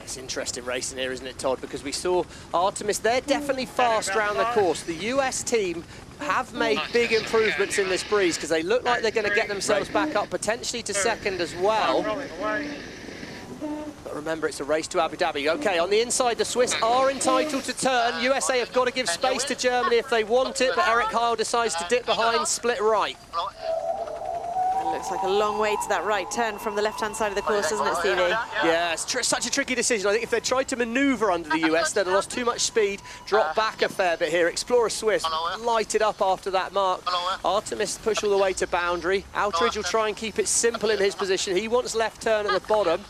It's interesting racing here, isn't it, Todd? Because we saw Artemis, they're definitely fast around the course. The US team have made big improvements in this breeze because they look like they're going to get themselves back up potentially to second as well. But remember, it's a race to Abu Dhabi. Okay, on the inside, the Swiss are entitled to turn. USA have got to give space to Germany if they want it, but Eric Heil decides to dip behind, split right. Looks like a long way to that right turn from the left-hand side of the course, doesn't it, Stevie? Yeah, it's such a tricky decision. I think if they tried to manoeuvre under the US, they'd have lost too much speed, dropped back a fair bit here. Explorer Swiss lighted up after that mark. Artemis push all the way to boundary. Outridge will try and keep it simple in his position. He wants left turn at the bottom.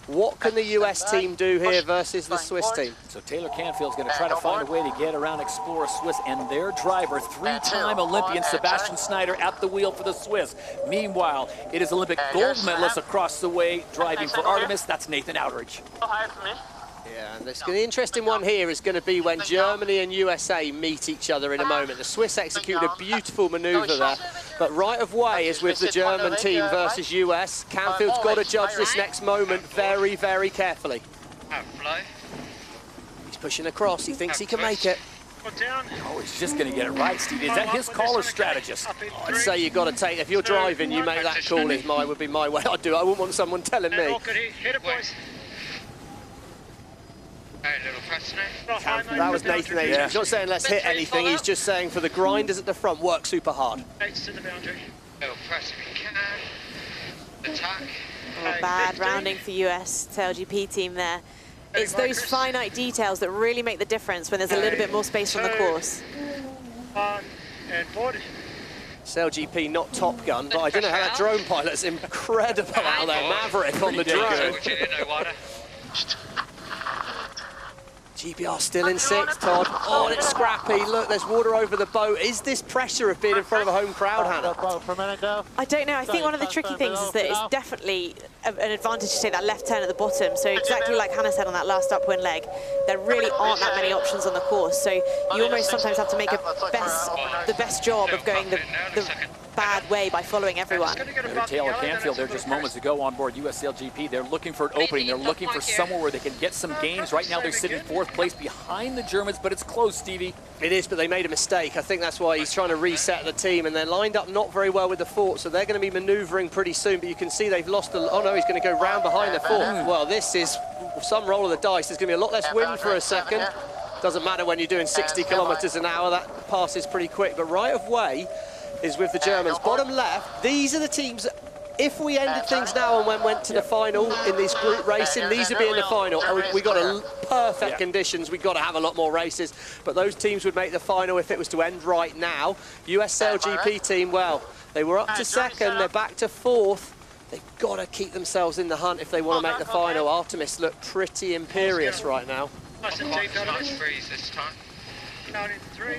What can the US team do here versus the Swiss team? So Taylor Canfield's going to try to find a way to get around Explorer Swiss and their driver, three-time Olympian Sebastian Schneider at the wheel for the Swiss. Meanwhile, it is Olympic gold medalist across the way driving for Artemis. That's Nathan Outridge. Yeah, and the interesting one here is going to be when Germany and USA meet each other in a moment. The Swiss executed a beautiful manoeuvre there, but right of way is with the German team versus US. Canfield's got to judge this next moment very, very carefully. He's pushing across. He thinks he can make it. Oh, he's just going to get it right, Steve. Is that his call or strategist? I'd say you've got to take, if you're driving, you make that call. Would be my way. I'd do it. I wouldn't want someone telling me. That was Nathan H. He's not saying let's hit anything, he's just saying for the grinders at the front, work super hard. Bad rounding for US SailGP team there. It's those finite details that really make the difference when there's a little bit more space on the course. SailGP not Top Gun, but I don't know how that drone pilot's incredible out there. Maverick on the drone. GBR still in sixth, Todd. Oh, and it's scrappy. Look, there's water over the boat. Is this pressure of being in front of a home crowd, Hannah? I don't know. I think one of the tricky things is that it's definitely an advantage to take that left turn at the bottom. So exactly like Hannah said on that last upwind leg, there really aren't that many options on the course. So you almost sometimes have to make the best job of going the bad way by following everyone. Taylor Canfield there just moments ago on board US SailGP. They're looking for an opening. They're looking for somewhere where they can get some gains. Right now they're sitting fourth place behind the Germans, but it's close, Stevie. It is, but they made a mistake. I think that's why he's trying to reset the team, and they're lined up not very well with the fort, so they're going to be manoeuvring pretty soon, but you can see they've lost oh no, he's going to go round behind the fort. Well, this is some roll of the dice. There's going to be a lot less wind for a second. Doesn't matter when you're doing 60 kilometers an hour, that passes pretty quick, but right of way is with the Germans. Bottom left, these are the teams. If we ended things now and went to the final in this group racing, these would be in the final. We got perfect conditions. We've got to have a lot more races, but those teams would make the final if it was to end right now. US SailGP team, well, they were up to second, they're back to fourth. They've got to keep themselves in the hunt if they want to make the final. Artemis look pretty imperious right now. Nice and deep, nice freeze this time. Down in 3.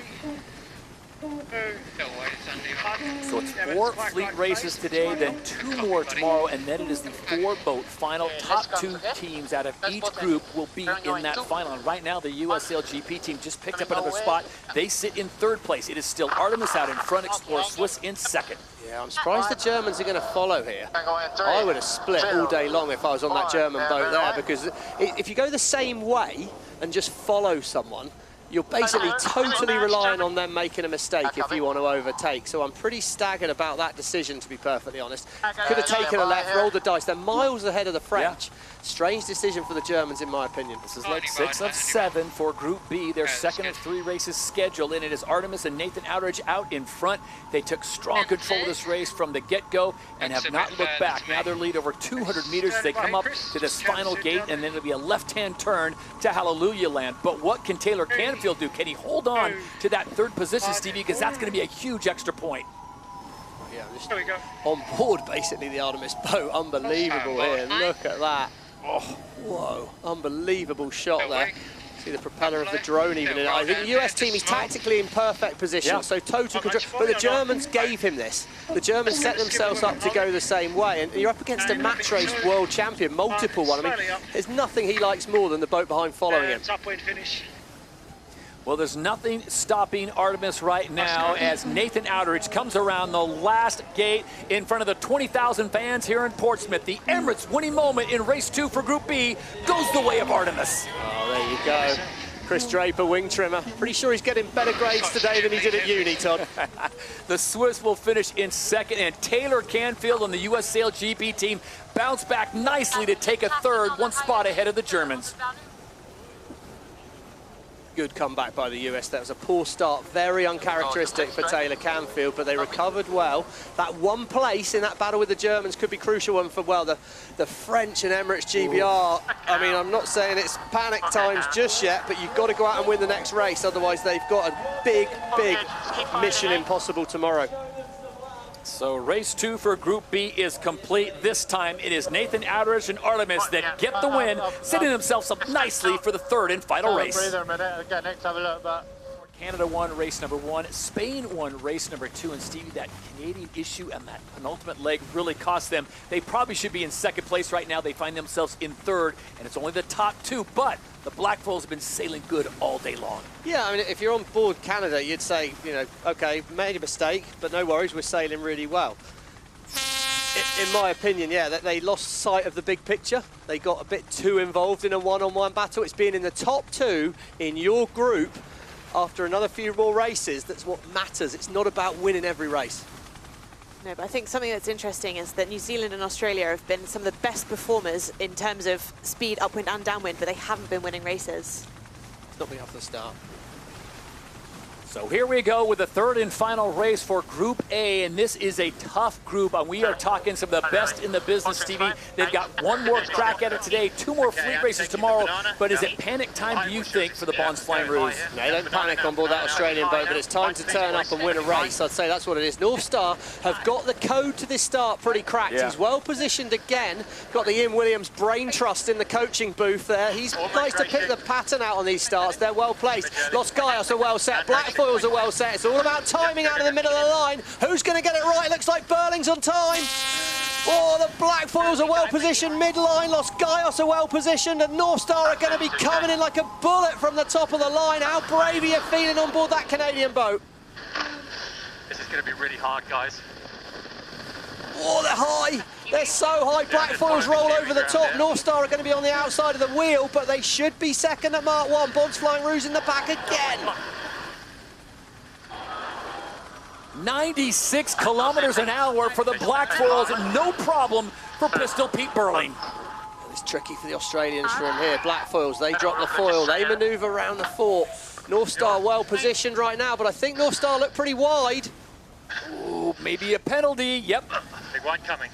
So it's 4 fleet races today, then 2 more tomorrow, and then it is the 4-boat final. Top 2 teams out of each group will be in that final. And right now, the US SailGP team just picked up another spot. They sit in 3rd place. It is still Artemis out in front, Explorer Swiss in 2nd. Yeah, I'm surprised the Germans are going to follow here. I would have split all day long if I was on that German boat there, because if you go the same way and just follow someone, you're basically totally relying on them making a mistake if you want to overtake. So I'm pretty staggered about that decision, to be perfectly honest. Could have taken a left, rolled the dice. They're miles ahead of the French. Strange decision for the Germans, in my opinion. This is leg 6 of 7 for Group B, their 2nd of 3 races scheduled, and it is Artemis and Nathan Outridge out in front. They took strong control of this race from the get-go and have not looked back. Now they're lead over 200 meters as they come up to this final gate, and then it'll be a left-hand turn to Hallelujah Land. But what can Taylor Canfield do? Can he hold on to that 3rd position, Stevie? Because that's going to be a huge extra point. Yeah, just on board, basically, the Artemis boat. Unbelievable here. Look at that. Oh, whoa, unbelievable shot there. See the propeller of the drone even in it. I think the US team is tactically in perfect position, so total control. But the Germans gave him this. The Germans set themselves up to go the same way, and you're up against a match race world champion, multiple one. I mean, there's nothing he likes more than the boat behind following him. Well, there's nothing stopping Artemis right now as Nathan Outridge comes around the last gate in front of the 20,000 fans here in Portsmouth. The Emirates winning moment in race 2 for Group B goes the way of Artemis. Oh, there you go. Chris Draper, wing trimmer. Pretty sure he's getting better grades today than he did at uni, Todd. The Swiss will finish in 2nd, and Taylor Canfield and the US SailGP team bounce back nicely to take a 3rd, 1 spot ahead of the Germans. good comeback by the US. That was a poor start, very uncharacteristic for Taylor Canfield, but they recovered well. That one place in that battle with the Germans could be crucial one for, well, the French and Emirates GBR. I mean, I'm not saying it's panic times just yet, but you've got to go out and win the next race, otherwise they've got a big, big mission impossible tomorrow. So race 2 for Group B is complete. This time it is Nathan Outridge and Artemis that get the win, setting themselves up nicely for the third and final race. Canada won race number 1, Spain won race number 2, and Stevie, that Canadian issue and that penultimate leg really cost them. They probably should be in second place right now. They find themselves in third, and it's only the top 2, but the Black Foils have been sailing good all day long. Yeah, I mean, if you're on board Canada, you'd say, you know, okay, made a mistake, but no worries, we're sailing really well. In my opinion, yeah, that they lost sight of the big picture. They got a bit too involved in a one-on-one battle. It's being in the top 2 in your group after another few more races, that's what matters. It's not about winning every race. No, but I think something that's interesting is that New Zealand and Australia have been some of the best performers in terms of speed, upwind and downwind, but they haven't been winning races. It's not been off the start. So here we go with the third and final race for Group A, and this is a tough group. We are talking some of the best in the business, Stevie. They've got one more crack at it today, 2 more fleet races tomorrow, but is it panic time, do you think, for the Bonds Flying Rouge? No, don't panic on board that Australian boat, but it's time to turn up and win a race. I'd say that's what it is. North Star have got the code to this start pretty cracked. Yeah. He's well positioned again. Got the Ian Williams brain trust in the coaching booth there. He's nice to pick the pattern out on these starts. They're well placed. Los Gallos are well set. Black Foils are well set. It's all about timing out of the middle of the line. Who's going to get it right? Looks like Burling's on time. Oh, the Black Foils are well positioned midline. Los Gallos are well positioned, and North Star are going to be coming in like a bullet from the top of the line. How brave are you feeling on board that Canadian boat? This is going to be really hard, guys. Oh, they're high. They're so high. Black Foils roll over the top. North Star are going to be on the outside of the wheel, but they should be second at Mark 1. Bonds Flying Rouge in the back again. 96 kilometers an hour for the Black Foils, no problem for Pistol Pete Burling. It's tricky for the Australians from here. Black Foils, they drop the foil, they manoeuvre around the fort. North Star well positioned right now, but I think North Star look pretty wide. Ooh, maybe a penalty, yep. Big one coming.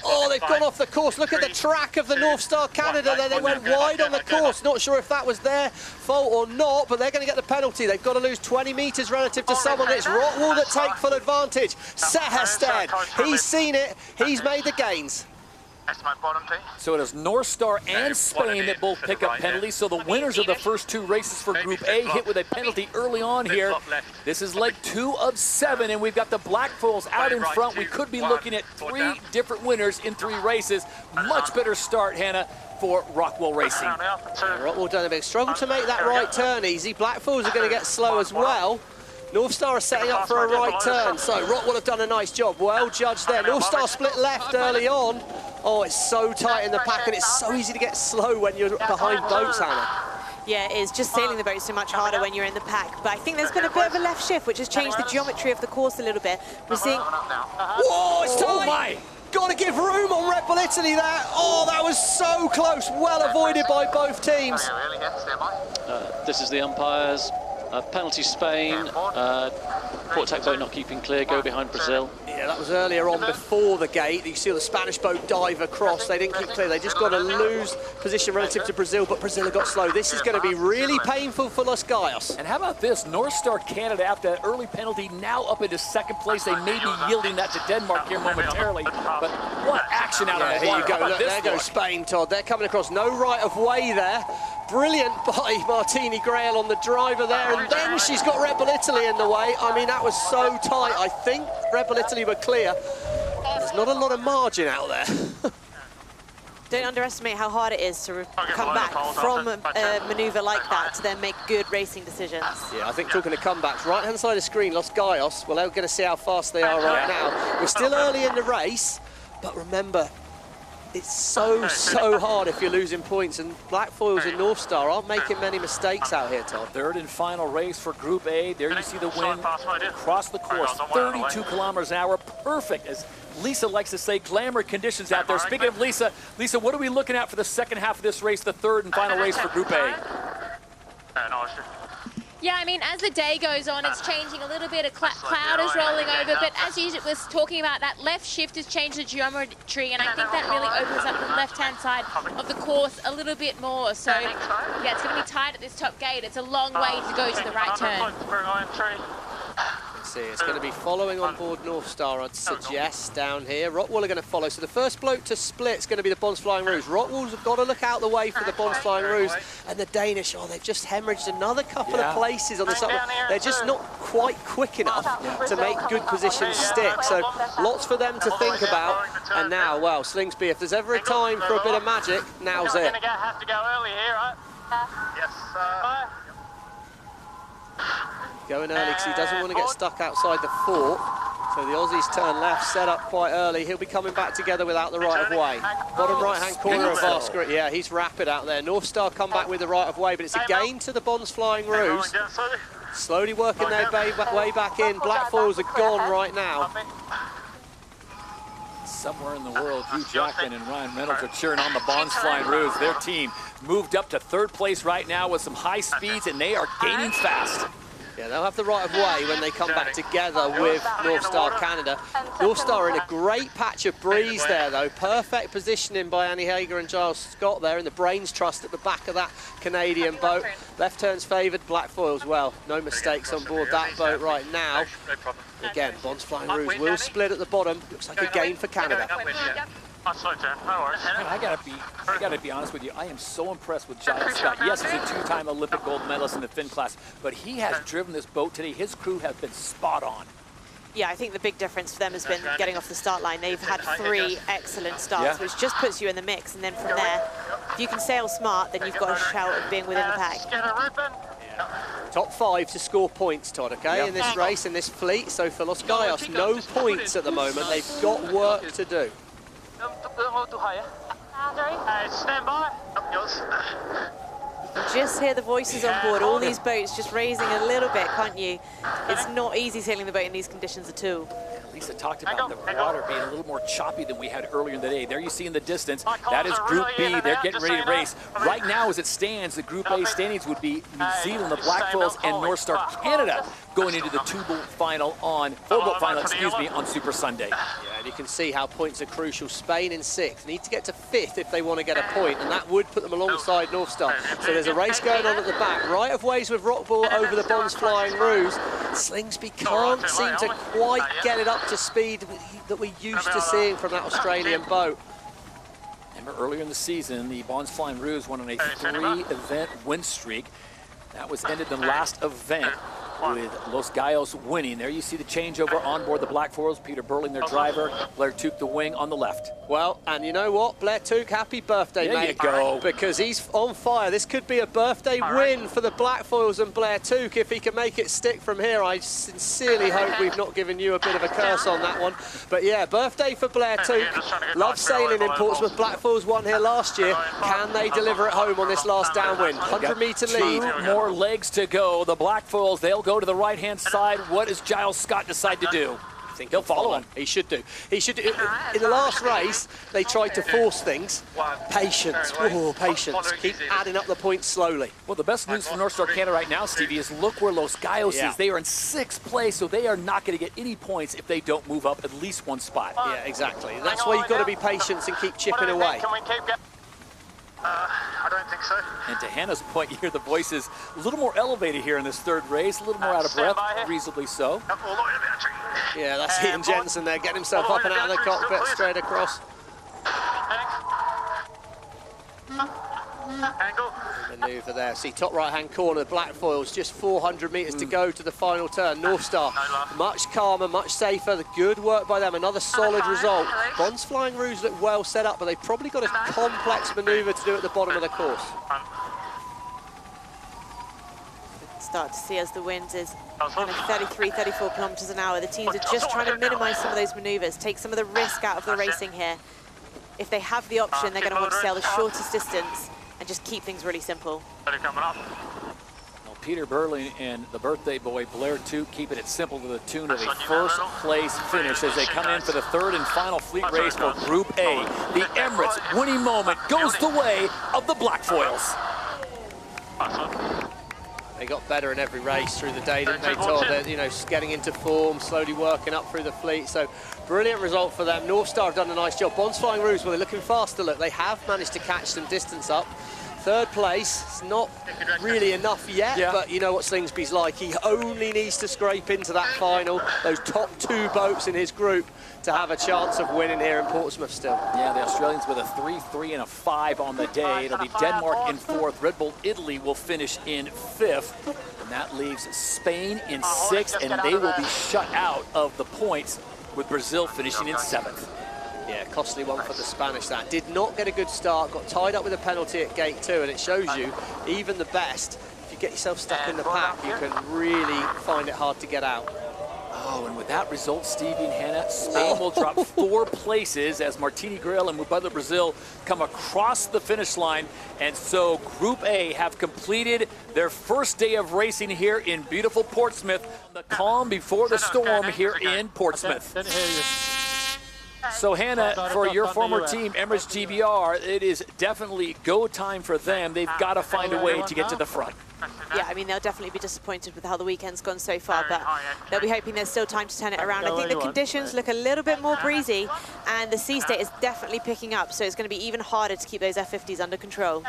Oh, they've gone off the course. Look at the track of the North Star Canada there. They went wide on the course. Not sure if that was their fault or not, but they're going to get the penalty. They've got to lose 20 metres relative to someone. It's Rottwell that take full advantage. Seherstedt, he's seen it. He's made the gains. So it is North Star and Spain that both pick up penalties. So the winners of the first 2 races for Group A hit with a penalty early on here. This is leg 2 of 7, and we've got the Black Foils out in front. We could be looking at 3 different winners in 3 races. Much better start, Hannah, for Rockwell Racing. Rockwell done a bit. Struggled to make that right turn easy. Black Foils are going to get slow as well. North Star are setting up for a right turn, so Rockwell have done a nice job. Well judged there. North Star split left early on. Oh, it's so tight in the pack, and it's so easy to get slow when you're behind boats, Hannah. Yeah, it is. Just sailing the boat so much harder when you're in the pack. But I think there's been a bit of a left shift, which has changed the geometry of the course a little bit. We're seeing... Whoa, it's tight! Oh my! Got to give room on Red Bull Italy there. Oh, that was so close. Well avoided by both teams. This is the umpires. Penalty Spain. Port Tac boat not keeping clear. Go behind Brazil. Yeah, that was earlier on before the gate. You see the Spanish boat dive across. They didn't keep clear. They just got to lose position relative to Brazil, but Brazil got slow. This is going to be really painful for Los Gallos. And how about this? North Star Canada, after that early penalty, now up into second place. They may be yielding that to Denmark here momentarily. But what action out of the water. Here you go. Look, there goes Spain, Todd. They're coming across. No right of way there. Brilliant by Martini Grail on the driver there, and then she's got Red Bull Italy in the way. I mean, that was so tight. I think Red Bull Italy were clear. There's not a lot of margin out there. Don't underestimate how hard it is to come back from a manoeuvre like that to then make good racing decisions. Yeah, I think talking to comebacks, right-hand side of the screen, Los Gallos, well, they're going to see how fast they are right now. We're still early in the race, but remember, it's so hard if you're losing points, and Black Foils and North Star aren't making many mistakes out here, Todd. Third and final race for Group A. There you see the win across the course, 32 kilometers an hour, perfect, as Lisa likes to say, glamour conditions out there. Speaking of Lisa, what are we looking at for the second half of this race, the third and final race for Group A? Yeah, I mean, as the day goes on, it's changing a little bit. A cloud is rolling over, but as you was talking about, that left shift has changed the geometry, and I think that really opens up the left-hand side of the course a little bit more. So, yeah, it's going to be tight at this top gate. It's a long way to go to the right turn. See, it's going to be following on board North Star, I'd suggest, down here. Rottwell are going to follow. So the first bloke to split is going to be the Bons Flying Rouge. Rottwell's have got to look out the way for the Bons Flying Rouge. And the Danish, oh, they've just hemorrhaged another couple of places on this. They're just not quite quick enough to make good positions stick. So lots for them to think about. And now, well, Slingsby, if there's ever a time for a bit of magic, now's it. Have to go early here, right? Yes, Going early because he doesn't want to get stuck outside the fort. So the Aussies turn left, set up quite early. He'll be coming back together without the right of way. Bottom right-hand corner of Vaskrit. Yeah, he's rapid out there. North Star come back with the right of way, but it's a gain to the Bons Flying Rouge. Slowly working their way back in. Blackfoils are gone right now. Somewhere in the world, Hugh Jackman and Ryan Reynolds are cheering on the Bons Flying Rouge. Their team moved up to third place right now with some high speeds, and they are gaining fast. Yeah, they'll have the right of way when they come back together with North Star Canada. North Star in a great patch of breeze there, though. Perfect positioning by Annie Hager and Giles Scott there in the Brains Trust at the back of that Canadian boat. Left turns favoured, Blackfoils, well, no mistakes on board that boat right now. Again, Bons Flying Rouge will split at the bottom. Looks like a gain for Canada. I gotta be honest with you. I am so impressed with Giles Scott. Yes, he's a two-time Olympic gold medalist in the Finn class, but he has driven this boat today. His crew have been spot on. Yeah, I think the big difference for them has been getting off the start line. They've had 3 excellent starts, which just puts you in the mix, and then from there, if you can sail smart, then you've got a shout of being within the pack. Top 5 to score points, Todd, okay, in this race, in this fleet. So for Los Gallos, no points at the moment. They've got work to do. Don't go too high, stand by. You can just hear the voices on board, all these boats just raising a little bit, can't you? It's not easy sailing the boat in these conditions at all. Lisa talked about the water being a little more choppy than we had earlier in the day. There you see in the distance, that is Group B. They're getting ready to race. Right now, as it stands, the Group A standings would be New Zealand, the Blackfoils, and North Star Canada going into the four-boat final on Super Sunday. Yeah, and you can see how points are crucial. Spain in 6th, need to get to 5th if they want to get a point, and that would put them alongside North Star. So there's a race going on at the back. Right of ways with Rockball over the Bons Flying Rouge. Slingsby can't seem to quite get it up to speed that we're used to seeing from that Australian boat. Remember earlier in the season, the Bons Flying Rouge went on a 3-event win streak. That was ended in the last event with Los Gallos winning. There you see the changeover on board the Blackfoils. Peter Burling, their driver. Blair Tuke, the wing on the left. Well, and you know what? Blair Tuke, happy birthday, mate. There you go. Because he's on fire. This could be a birthday win for the Blackfoils and Blair Tuke if he can make it stick from here. I sincerely hope we've not given you a bit of a curse on that one. But yeah, birthday for Blair Tuke. Love sailing in Portsmouth. Blackfoils won here last year. Can they deliver at home on this last downwind? 100-metre lead. 2 more legs to go. The Blackfoils, they'll go to the right-hand side. What does Giles Scott decide to do? I think he'll follow him. He should do. He should do. In the last race, they tried to force things. Patience. Oh, patience. Keep adding up the points slowly. Well, the best news for North Star Canada right now, Stevie, is look where Los Gallos is. They are in 6th place, so they are not going to get any points if they don't move up at least 1 spot. Yeah, exactly. That's why you've got to be patient and keep chipping away. Can we keep going? I don't think so. And to Hannah's point, you hear the voices a little more elevated here in this 3rd race, a little more out of breath, reasonably so. Yeah, that's Ian Jensen there, getting himself up and out of the cockpit, straight across. Angle. Manoeuvre there. See, top right-hand corner, the Blackfoils, just 400 metres to go to the final turn. North Star, much calmer, much safer. The good work by them, another solid result. Bons Flying Rouge look well set up, but they've probably got a complex manoeuvre to do at the bottom of the course. Start to see as the wind is kind of 33, 34 kilometres an hour. The teams are just trying to minimise some of those manoeuvres, take some of the risk out of the racing here. If they have the option, they're going to want to sail the shortest distance and just keep things really simple. Well, Peter Burling and the birthday boy Blair Tuke keeping it simple to the tune of a 1st place finish as they come in for the 3rd and final fleet race for Group A. The Emirates winning moment goes the way of the Blackfoils. They got better in every race through the day, didn't they, Todd? They're, you know, getting into form, slowly working up through the fleet. So brilliant result for them. North Star have done a nice job. Bond's Flying Rouge, well, they're looking faster. Look, they have managed to catch some distance up. Third place, it's not really enough yet, but you know what Slingsby's like. He only needs to scrape into that final, those top 2 boats in his group, to have a chance of winning here in Portsmouth still. Yeah, the Australians with a 3, 3, and a 5 on the day. It'll be Denmark in 4th. Red Bull Italy will finish in 5th. And that leaves Spain in 6th, and they will be shut out of the points with Brazil finishing in 7th. Yeah, costly one for the Spanish. That did not get a good start, got tied up with a penalty at gate 2, and it shows you, even the best, if you get yourself stuck in the pack, you can really find it hard to get out. Oh, and with that result, Stevie and Hannah, Spain will drop 4 places as Martini Grail and Mubadala Brazil come across the finish line. And so Group A have completed their first day of racing here in beautiful Portsmouth. The calm before the storm here in Portsmouth. So Hannah, for your former team, Emirates GBR, it is definitely go time for them. They've got to find a way to get to the front. Yeah, I mean, they'll definitely be disappointed with how the weekend's gone so far, but they'll be hoping there's still time to turn it around. I think the conditions look a little bit more breezy, and the sea state is definitely picking up, so it's going to be even harder to keep those F50s under control.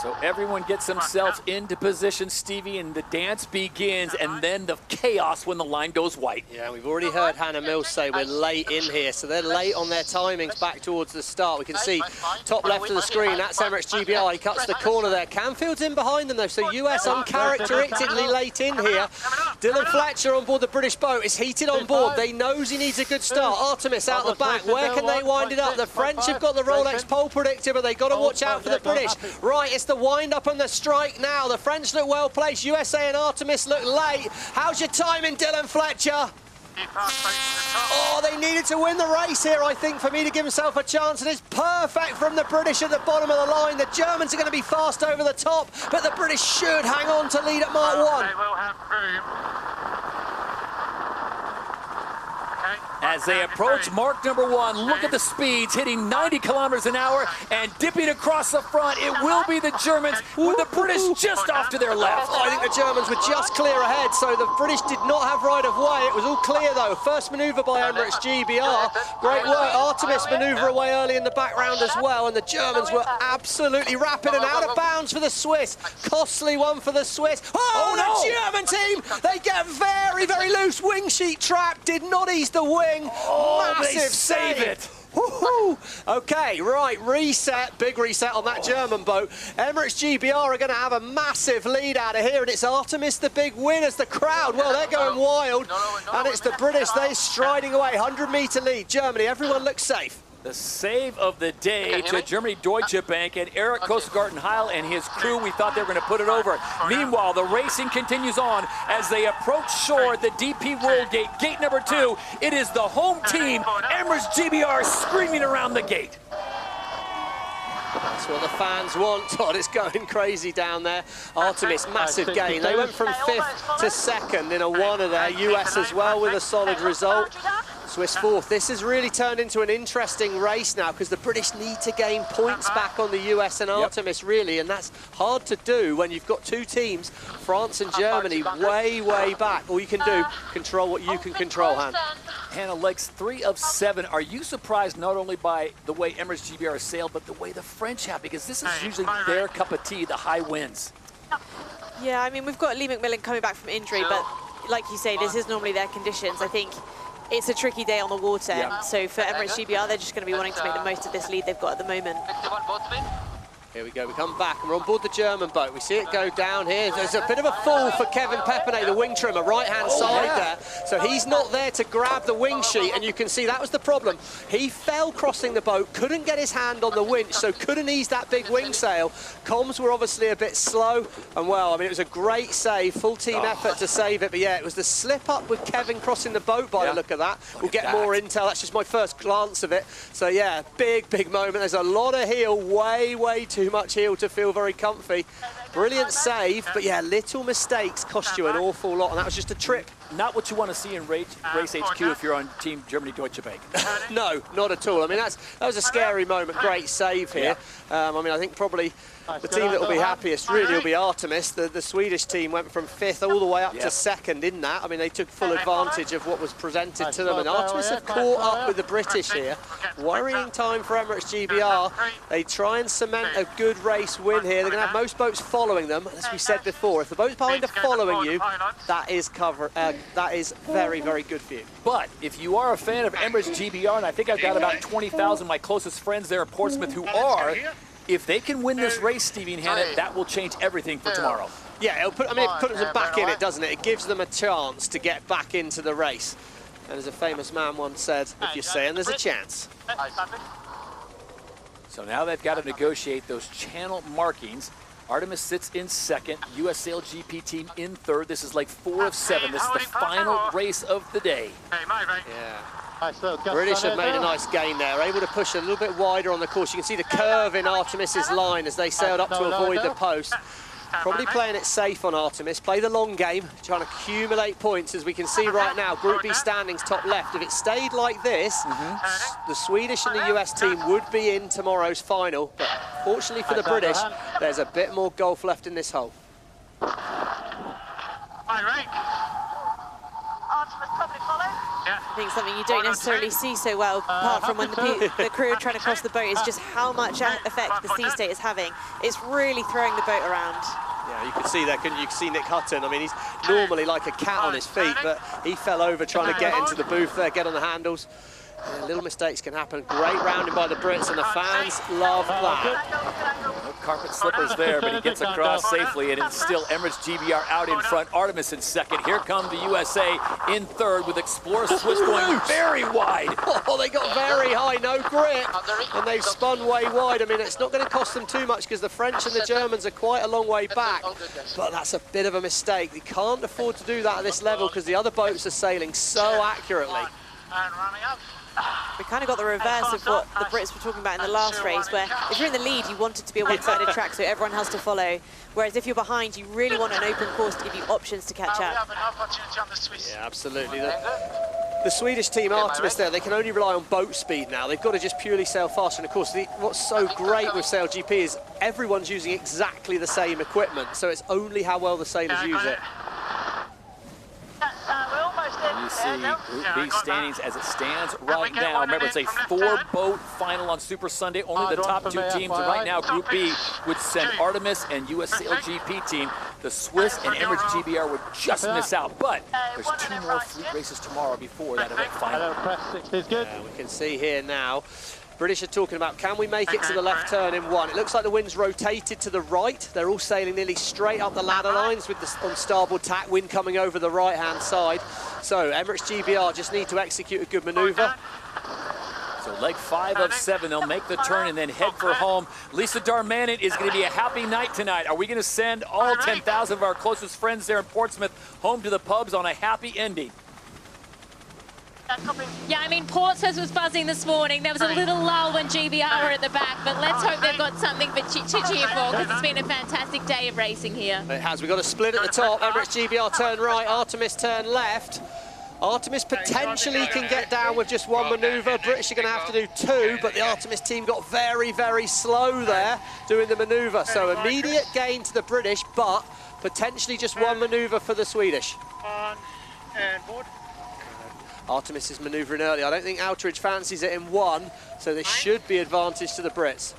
So everyone gets themselves into position, Stevie, and the dance begins, and then the chaos when the line goes white. Yeah, we've already heard Hannah Mills say we're late in here, so they're late on their timings back towards the start. We can see top left of the screen, that's Emirates GBR. He cuts the corner there. Canfield's in behind them, though, so US uncharacteristically late in here. Dylan Fletcher on board the British boat is heated on board. They knows he needs a good start. Artemis out the back. Where can they wind it up? The French have got the Rolex pole predictor, but they've got to watch out for the British. Right, it's the wind up and the strike now. The French look well placed. USA and Artemis look late. How's your timing, Dylan Fletcher? Oh, they needed to win the race here, I think, for me to give himself a chance, and it's perfect from the British at the bottom of the line. The Germans are going to be fast over the top, but the British should hang on to lead at Mark 1. They will have room. As they approach mark number 1, look at the speeds, hitting 90 kilometers an hour and dipping across the front. It will be the Germans with the British just off to their left. Oh, I think the Germans were just clear ahead, so the British did not have right of way. It was all clear, though. First manoeuvre by Emirates GBR. Great work. Artemis manoeuvre away early in the background as well, and the Germans were absolutely rapid and out of bounds for the Swiss. Costly one for the Swiss. Oh, no! The German team, they get very, very loose. Wing sheet trap did not ease the wing. Oh, massive they save it. Okay, right, reset, big reset on that German boat. Emirates GBR are going to have a massive lead out of here, and it's Artemis the big win as the crowd, well, they're going wild, and it's the British, they're striding away, 100-meter lead. Germany, everyone looks safe. The save of the day to Germany Deutsche Bank and Eric Kostgarten-Heil and his crew. We thought they were going to put it over. Meanwhile, the racing continues on as they approach shore at the DP World Gate, gate number 2. It is the home team, Emirates GBR, screaming around the gate. That's what the fans want, Todd. It's going crazy down there. Artemis, massive gain. They went from 5th to 2nd in a one-er there. US as well with a solid result. Swiss 4th. This has really turned into an interesting race now because the British need to gain points back on the US and Artemis, really, and that's hard to do when you've got 2 teams, France and Germany, way, way back. All you can do, control what you can control, Han. Hannah, legs 3 of 7. Are you surprised not only by the way Emirates GBR sailed, but the way the French have? Because this is usually their cup of tea, the high winds. Yeah, I mean, we've got Lee McMillan coming back from injury, but like you say, this is normally their conditions. I think it's a tricky day on the water, so for Emirates GBR, they're just going to be wanting to make the most of this lead they've got at the moment. Here we go, we come back and we're on board the German boat. We see it go down here. There's a bit of a fall for Kevin Pepinay, the wing trimmer, right-hand side there. So he's not there to grab the wing sheet, and you can see that was the problem. He fell crossing the boat, couldn't get his hand on the winch, so couldn't ease that big wing sail. Comms were obviously a bit slow, and well, I mean, it was a great save, full team effort to save it, but yeah, it was the slip up with Kevin crossing the boat by the look of that. We'll get more intel, that's just my first glance of it. So yeah, big, big moment. There's a lot of heel, way, way too much heel to feel very comfy. Brilliant save, but yeah, little mistakes cost you an awful lot, and that was just a trip not what you want to see in Race HQ if you're on Team Germany Deutsche Bank. No, not at all. I mean, that was a scary moment. Great save here. I mean, I think probably the team that will be happiest really will be Artemis. The Swedish team went from 5th all the way up to 2nd in that. I mean, they took full advantage of what was presented to them, and Artemis have caught up with the British here. Worrying time for Emirates GBR. They try and cement a good race win here. They're going to have most boats following them. As we said before, if the boats behind are following you, that is very, very good for you. But if you are a fan of Emirates GBR, and I think I've got about 20,000 of my closest friends there in Portsmouth who are, if they can win this race, Stevie and Hannah, that will change everything for tomorrow. Yeah, it puts them back in it, doesn't it? It gives them a chance to get back into the race. And as a famous man once said, if you're saying there's a chance. So now they've got to negotiate those channel markings. Artemis sits in 2nd, US SailGP team in 3rd. This is like 4 of 7. This is the final race of the day. Yeah. British have made a nice gain there, able to push a little bit wider on the course. You can see the curve in Artemis's line as they sailed up to avoid the post. Probably playing it safe on Artemis, play the long game, trying to accumulate points. As we can see right now, Group B standings top left. If it stayed like this, the Swedish and the US team would be in tomorrow's final. But fortunately for the British, there's a bit more golf left in this hole. I think something you don't necessarily see so well, apart from when the crew are trying to cross the boat, is just how much effect the sea state is having. It's really throwing the boat around. Yeah, you can see that, couldn't you? You can see Nick Hutton. I mean, he's normally like a cat on his feet, but he fell over trying to get into the booth there, get on the handles. Yeah, little mistakes can happen. Great rounding by the Brits, and the fans love that. No carpet slippers there, but he gets across safely, and it's still Emirates GBR out in front. Artemis in 2nd. Here come the USA in 3rd with Explorer Swiss going very wide. Oh, they got very high, no grip, and they've spun way wide. I mean, it's not going to cost them too much because the French and the Germans are quite a long way back, but that's a bit of a mistake. They can't afford to do that at this level because the other boats are sailing so accurately. We kind of got the reverse of what the Brits were talking about in the last race, where if you're in the lead, you want it to be a one-sided track so everyone has to follow, whereas if you're behind, you really want an open course to give you options to catch up. Yeah, absolutely. The Swedish team, Artemis there, they can only rely on boat speed now. They've got to just purely sail faster. And of course, what's so great with SailGP is everyone's using exactly the same equipment, so it's only how well the sailors use it. You see Group B standings as it stands right now. Remember, it's a 4-boat final on Super Sunday. Only the top 2 teams. And right now, Group B would send Artemis and US SailGP team. The Swiss and Emirates GBR would just miss out. But there's 2 more fleet races tomorrow before that event final. We can see here now. British are talking about, can we make it to the left turn in 1? It looks like the wind's rotated to the right. They're all sailing nearly straight up the ladder lines with the on starboard tack, wind coming over the right-hand side. So Emirates GBR just need to execute a good manoeuvre. So leg 5 of 7, they'll make the turn and then head for home. Lisa Darmanin is going to be a happy night tonight. Are we going to send all 10,000 of our closest friends there in Portsmouth home to the pubs on a happy ending? Yeah, I mean, Portsmouth was buzzing this morning. There was a little lull when GBR were at the back, but let's hope they've got something to cheer for, because it's been a fantastic day of racing here. It has. We've got a split at the top. Emirates GBR turn right, Artemis turn left. Artemis potentially can get down with just 1 manoeuvre. British are going to have to do 2, but the Artemis team got very, very slow there doing the manoeuvre. So immediate gain to the British, but potentially just 1 manoeuvre for the Swedish. Artemis is manoeuvring early. I don't think Outeridge fancies it in 1, so this should be advantage to the Brits.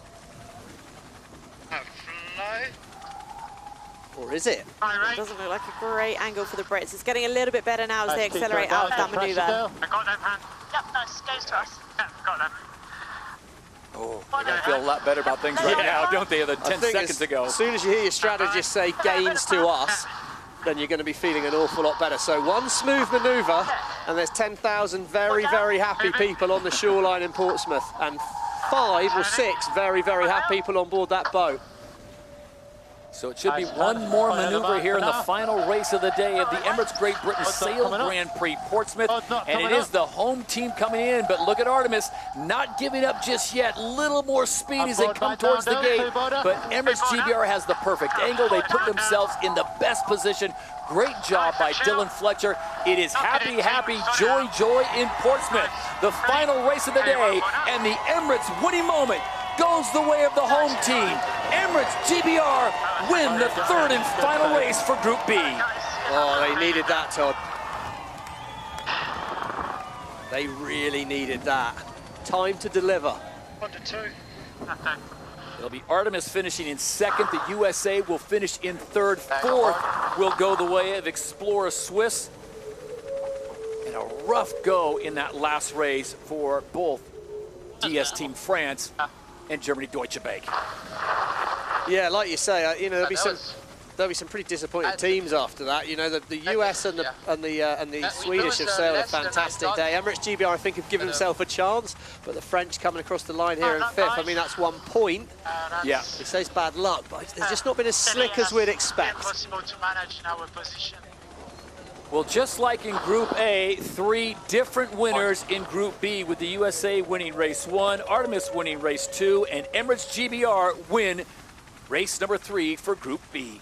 Or is it? It doesn't look like a great angle for the Brits. It's getting a little bit better now as they accelerate out of that manoeuvre. I got them, Han. Yep, nice. Goes to us. Yep, got them. Oh, they're going to feel a lot better about things right now, don't they, than 10 seconds ago. As soon as you hear your strategist say gains to us, then you're going to be feeling an awful lot better. So 1 smooth manoeuvre, and there's 10,000 very, very happy people on the shoreline in Portsmouth, and 5 or 6 very, very happy people on board that boat. So it should be one more maneuver here in the final race of the day of the Emirates Great Britain Sail Grand Prix Portsmouth. And it is the home team coming in, but look at Artemis not giving up just yet. Little more speed as they come towards the gate, but Emirates GBR has the perfect angle. They put themselves in the best position. Great job by Dylan Fletcher. It is happy, happy, joy, joy in Portsmouth. The final race of the day, and the Emirates winning moment goes the way of the home team. Emirates GBR win the third and final race for Group B. Oh, they needed that, Todd. They really needed that. Time to deliver. 1 to 2. It'll be Artemis finishing in second. The USA will finish in third. Fourth will go the way of Explorer Swiss. And a rough go in that last race for both DS Team France and Germany Deutsche Bank. Yeah, like you say, you know, there'll be some pretty disappointed teams after that. You know, the US and the Swedish have sailed a fantastic day. Emirates GBR, I think, have given themselves a chance, but the French coming across the line here in fifth. I mean, that's 1 point. Yeah, it says bad luck, but they've just not been as slick as we'd expect. Well, just like in Group A, 3 different winners in Group B, with the USA winning race 1, Artemis winning race 2, and Emirates GBR win race number 3 for Group B.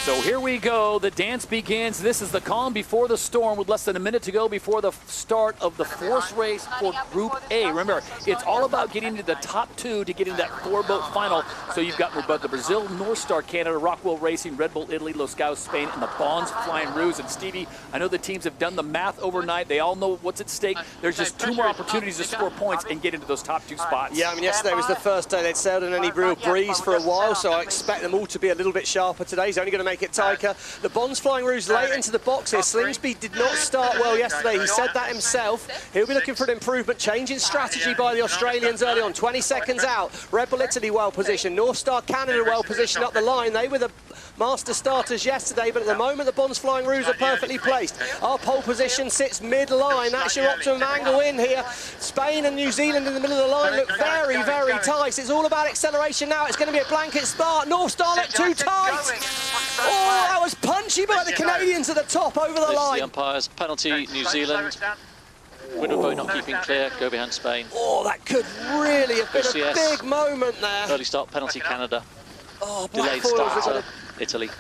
So here we go, the dance begins. This is the calm before the storm, with less than a minute to go before the start of the 4th race for Group A. Remember, it's all about getting to the top 2 to get into that 4-boat final. So you've got the Brazil, North Star Canada, Rockwell Racing, Red Bull Italy, Los Gaos Spain, and the Bonds Flying Ruse. And Stevie, I know the teams have done the math overnight. They all know what's at stake. There's just 2 more opportunities to score points and get into those top 2 spots. Yeah, I mean, yesterday was the first day they'd sailed in any real breeze for a while, so I expect them all to be a little bit sharper today. He's only going to make it Tyker. The Bonds Flying Ruse late into the box here. Slingsby did not start well yesterday. He said that himself. He'll be looking for an improvement. Change in strategy by the Australians early on. 20 seconds out. Red Bull Italy well positioned. North Star Canada well positioned up the line. They were the master starters yesterday, but at the moment the Bonds Flying Ruse are perfectly placed. Our pole position sits mid-line. That's your optimum angle in here. Spain and New Zealand in the middle of the line look very, very tight. It's all about acceleration now. It's going to be a blanket start. North Star look too tight. Oh, that was punchy by the Canadians at the top over the line. The umpires, penalty New Zealand. Winner boat not keeping clear, go behind Spain. Oh, that could really have been a big moment there. Early start penalty Canada. Oh, delayed start Italy.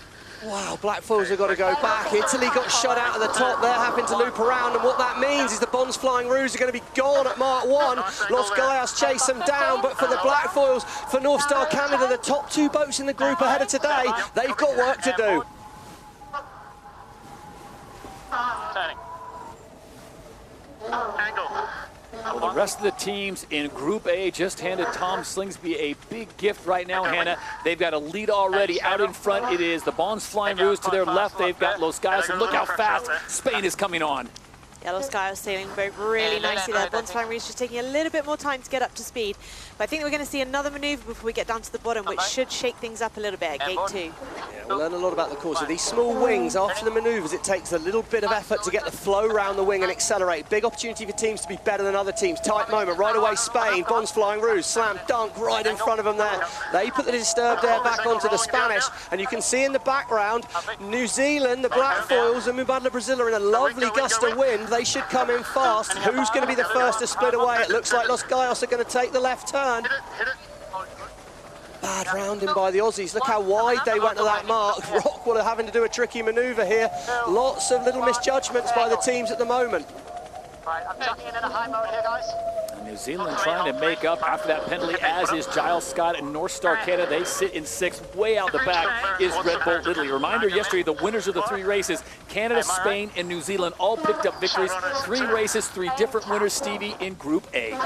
Wow, Black Foils have got to go back. Italy got shot out at the top. They're having to loop around, and what that means is the Bonds Flying Ruse are going to be gone at Mark 1. Los Gaos chase them down, but for the Black Foils, for North Star Canada, the top 2 boats in the group ahead of today, they've got work to do. Well, the rest of the teams in Group A just handed Tom Slingsby a big gift right now, Hannah. They've got a lead already. Out in front, it is the Bonds Flying Ruse. To their left, they've got Los Gaos, and look how fast Spain is coming on. Yeah, Los Gaos sailing really nicely there. Bonds Flying Ruse just taking a little bit more time to get up to speed. But I think we're going to see another manoeuvre before we get down to the bottom, which should shake things up a little bit at Gate 2. Yeah, we'll learn a lot about the course. With these small wings, after the manoeuvres, it takes a little bit of effort to get the flow around the wing and accelerate. Big opportunity for teams to be better than other teams. Tight moment, right away Spain, Bonds Flying Ruse, slam dunk right in front of them there. They put the disturbed air back onto the Spanish, and you can see in the background, New Zealand, the Black Foils, and Mubadala Brazil are in a lovely gust of wind. They should come in fast. Who's going to be the first to split away? It looks like Los Gaos are going to take the left turn. Bad rounding by the Aussies. Look how wide they went to that mark. Rockwell are having to do a tricky manoeuvre here. Lots of little misjudgments by the teams at the moment. Right, I'm jumping in a high mode here, guys. New Zealand trying to make up after that penalty, as is Giles Scott and North Star Canada. They sit in 6th. Way out the back is Red Bull Italy. Reminder, yesterday, the winners of the 3 races, Canada, Spain, and New Zealand, all picked up victories. 3 races, 3 different winners, Stevie, in Group A.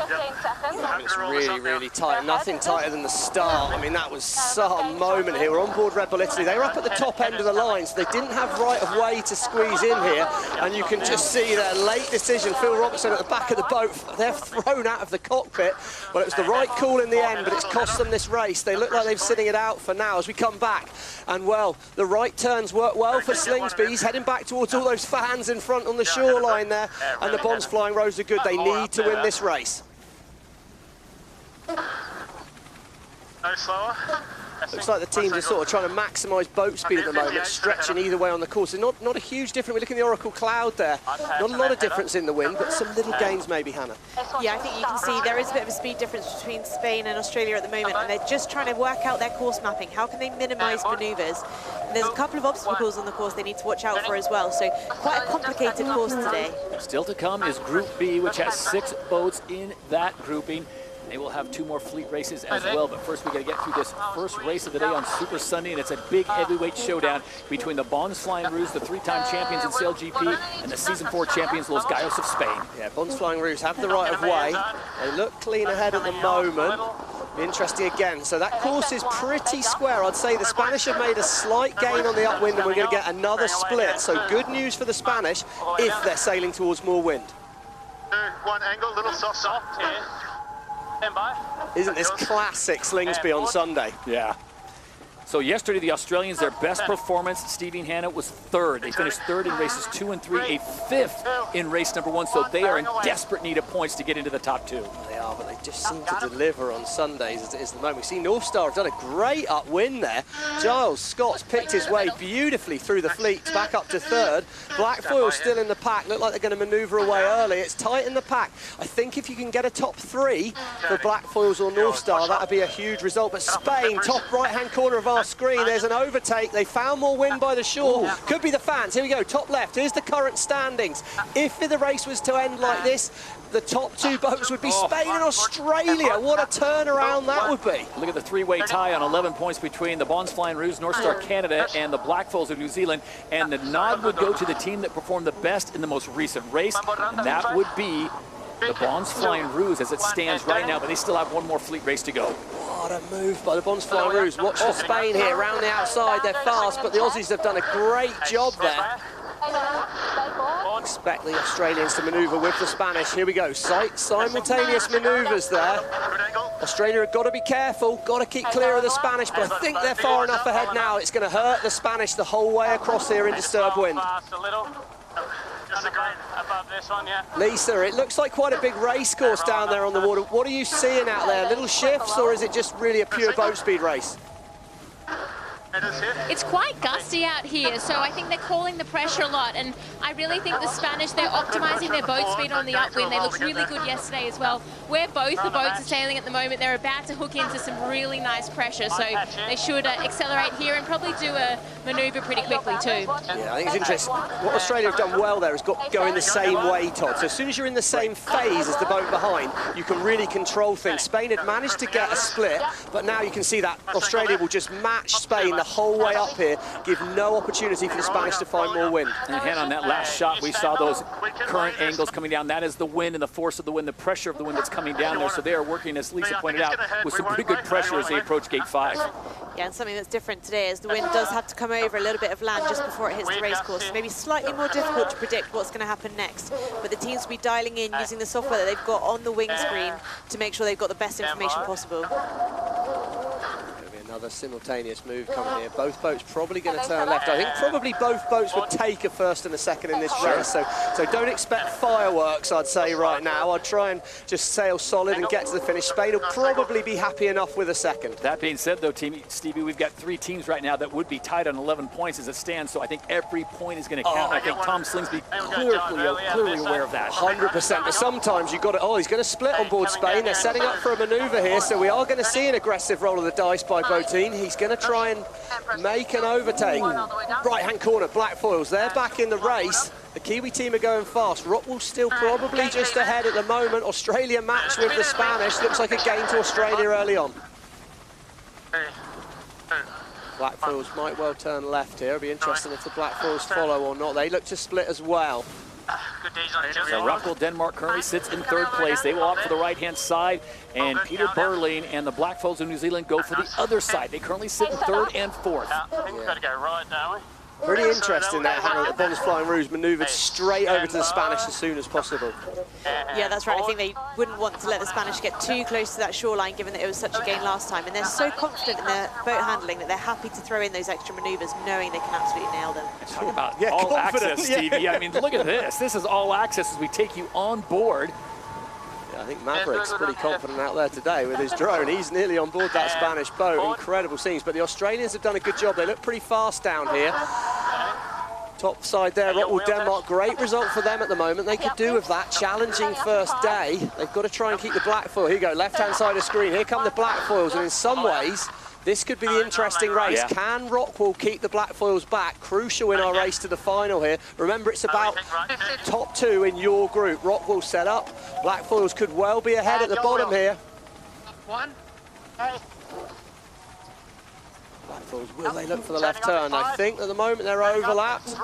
It's really, really tight. Nothing tighter than the start. I mean, that was some moment here. We're on board Red Bull Italy. They were up at the top end of the line, so they didn't have right of way to squeeze in here. And you can just see their late decision. Phil Robertson at the back of the boat. They're thrown out of the cockpit. Well, it was the right call in the end, but it's cost them this race. They look like they're sitting it out for now as we come back. And, well, the right turns work well for Slingsby. He's heading back towards all those fans in front on the shoreline there. And the Bonds Flying Ruse are good. They need to win this race. No slower. Looks like the teams are sort of trying to maximise boat speed at the moment, stretching either way on the course. There's not a huge difference. We look at the Oracle Cloud there. Not a lot of difference in the wind, but some little gains maybe, Hannah. Yeah, I think you can see there is a bit of a speed difference between Spain and Australia at the moment, and they're just trying to work out their course mapping. How can they minimise manoeuvres? And there's a couple of obstacles on the course they need to watch out for as well, so quite a complicated course today. Still to come is Group B, which has 6 boats in that grouping. They will have 2 more fleet races as well, but first we got to get through this first race of the day on Super Sunday, and it's a big heavyweight showdown between the Bons Flying Rouge, the 3-time champions in SailGP, and the Season 4 champions, Los Gallos of Spain. Yeah, Bons Flying Rouge have the right of way. They look clean ahead at the moment. Interesting again. So that course is pretty square. I'd say the Spanish have made a slight gain on the upwind, and we're going to get another split. So good news for the Spanish if they're sailing towards more wind. 1 angle, little soft here. Isn't this classic Slingsby on Sunday? Yeah. So yesterday, the Australians, their best performance, Stevie and Hannah, was 3rd. They finished 3rd in races 2 and 3, a 5th in race number 1. So they are in desperate need of points to get into the top 2. They are, but they just seem to deliver on Sundays as it is at the moment. We see North Star have done a great upwind there. Giles Scott's picked his way beautifully through the fleets, back up to 3rd. Blackfoil still in the pack. Look like they're going to manoeuvre away early. It's tight in the pack. I think if you can get a top 3 for Blackfoils or North Star, that would be a huge result. But Spain, top right-hand corner of our screen, there's an overtake. They found more wind by the shore. Could be the fans. Here we go, top left. Here's the current standings. If the race was to end like this, the top 2 boats would be Spain and Australia. What a turnaround that would be. Look at the 3-way tie on 11 points between the Bons Flying Rouge, North Star Canada, and the Blackfoils of New Zealand. And the nod would go to the team that performed the best in the most recent race, and that would be the Bons Flying Rouge as it stands right now, but they still have 1 more fleet race to go. What a move by the Bons Flying Rouge. Watch for Spain here, around the outside. They're fast, but the Aussies have done a great job there. Expect the Australians to manoeuvre with the Spanish. Here we go, simultaneous manoeuvres there. Australia have got to be careful, got to keep clear of the Spanish, but I think they're far enough ahead now. It's going to hurt the Spanish the whole way across here in disturbed wind. Above this one, yeah. Lisa, it looks like quite a big race course down there on the water. What are you seeing out there? Little shifts, or is it just really a pure boat speed race? It's quite gusty out here, so I think they're calling the pressure a lot, and I really think the Spanish, they're optimising their boat speed on the upwind. They looked really good yesterday as well. Where both the boats are sailing at the moment, they're about to hook into some really nice pressure, so they should accelerate here and probably do a manoeuvre pretty quickly too. Yeah, I think it's interesting. What Australia have done well there is go in the same way, Todd. So as soon as you're in the same phase as the boat behind, you can really control things. Spain had managed to get a split, but now you can see that Australia will just match Spain the whole way up here, give no opportunity for the Spanish to find more wind. And hand on that last shot, we saw those current angles coming down. That is the wind and the force of the wind, the pressure of the wind that's coming down there. So they are working, as Lisa pointed out, with some pretty good pressure as they approach gate 5. Yeah, and something that's different today is the wind does have to come over a little bit of land just before it hits the race course. So maybe slightly more difficult to predict what's going to happen next. But the teams will be dialing in using the software that they've got on the wing screen to make sure they've got the best information possible. Another simultaneous move coming here. Both boats probably going to turn left. I think probably both boats would take a 1st and a 2nd in this race. So don't expect fireworks, I'd say, right now. I'd try and just sail solid and get to the finish. Spain will probably be happy enough with a 2nd. That being said, though, Stevie, we've got 3 teams right now that would be tied on 11 points as it stands. So I think every point is going to count. I think Tom Slingsby clearly aware of that. 100%. But sometimes you've got to, he's going to split on board Spain. They're setting up for a manoeuvre here. So we are going to see an aggressive roll of the dice by both teams. He's going to try and make an overtake. Right-hand corner, Blackfoils. They're back in the race. The Kiwi team are going fast. Rockwell's still probably just ahead at the moment. Australia matched with the Spanish. Looks like a gain to Australia early on. Blackfoils might well turn left here. It'll be interesting if the Blackfoils follow or not. They look to split as well. So Rockwell, Denmark currently sits in 3rd place. They will opt for the right-hand side, and Peter Burling and the Blackfoils of New Zealand go for the other side. They currently sit in 3rd and 4th. I think we've got to go right, don't we? Pretty interesting that Hannah, the Bons Flying Rouge manoeuvred straight over to the Spanish as soon as possible. Yeah, that's right. I think they wouldn't want to let the Spanish get too close to that shoreline, given that it was such a gain last time. And they're so confident in their boat handling that they're happy to throw in those extra manoeuvres, knowing they can absolutely nail them. Talk about all access, Stevie. I mean, look at this. This is all access as we take you on board. I think Maverick's pretty confident out there today with his drone. He's nearly on board that Spanish boat. Incredible scenes, but the Australians have done a good job. They look pretty fast down here. Top side there, Rockwool Denmark, great result for them at the moment. They could do with that challenging first day. They've got to try and keep the black foil. Here you go, left-hand side of screen. Here come the black foils, and in some ways, this could be the interesting race. Yeah. Can Rockwool keep the black foils back? Crucial in our race to the final here. Remember, it's about top 2 in your group. Rockwool set up. Black foils could well be ahead at the bottom here. Black foils, will they look for the left turn? I think at the moment they're overlapped.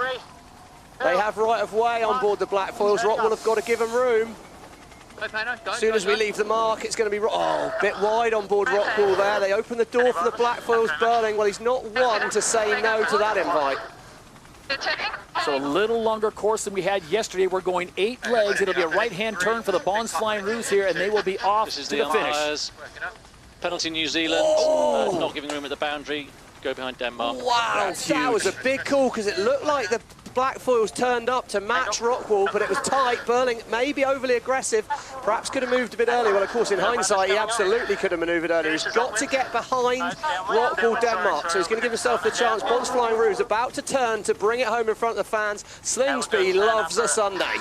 They have right of way on board the black foils. Rockwool have got to give them room. As soon as we leave the mark, it's going to be a bit wide on board Rockwool there. They open the door for the black foils. Burling, well, he's not one to say no to that invite. So a little longer course than we had yesterday. We're going 8 legs. It'll be a right-hand turn for the Bonds Flying Roos here, and they will be off This is to the the finish. umpires. Penalty New Zealand, not giving room at the boundary. Go behind Denmark. Wow, that was a big call because it looked like the black foils turned up to match Rockwool, but it was tight. Burling maybe overly aggressive, perhaps could have moved a bit earlier. Well, of course, in hindsight, he absolutely could have manoeuvred earlier. He's got to get behind Rockwool Denmark, so he's going to give himself the chance. Bonds Flying Roos about to turn to bring it home in front of the fans. Slingsby loves a Sunday.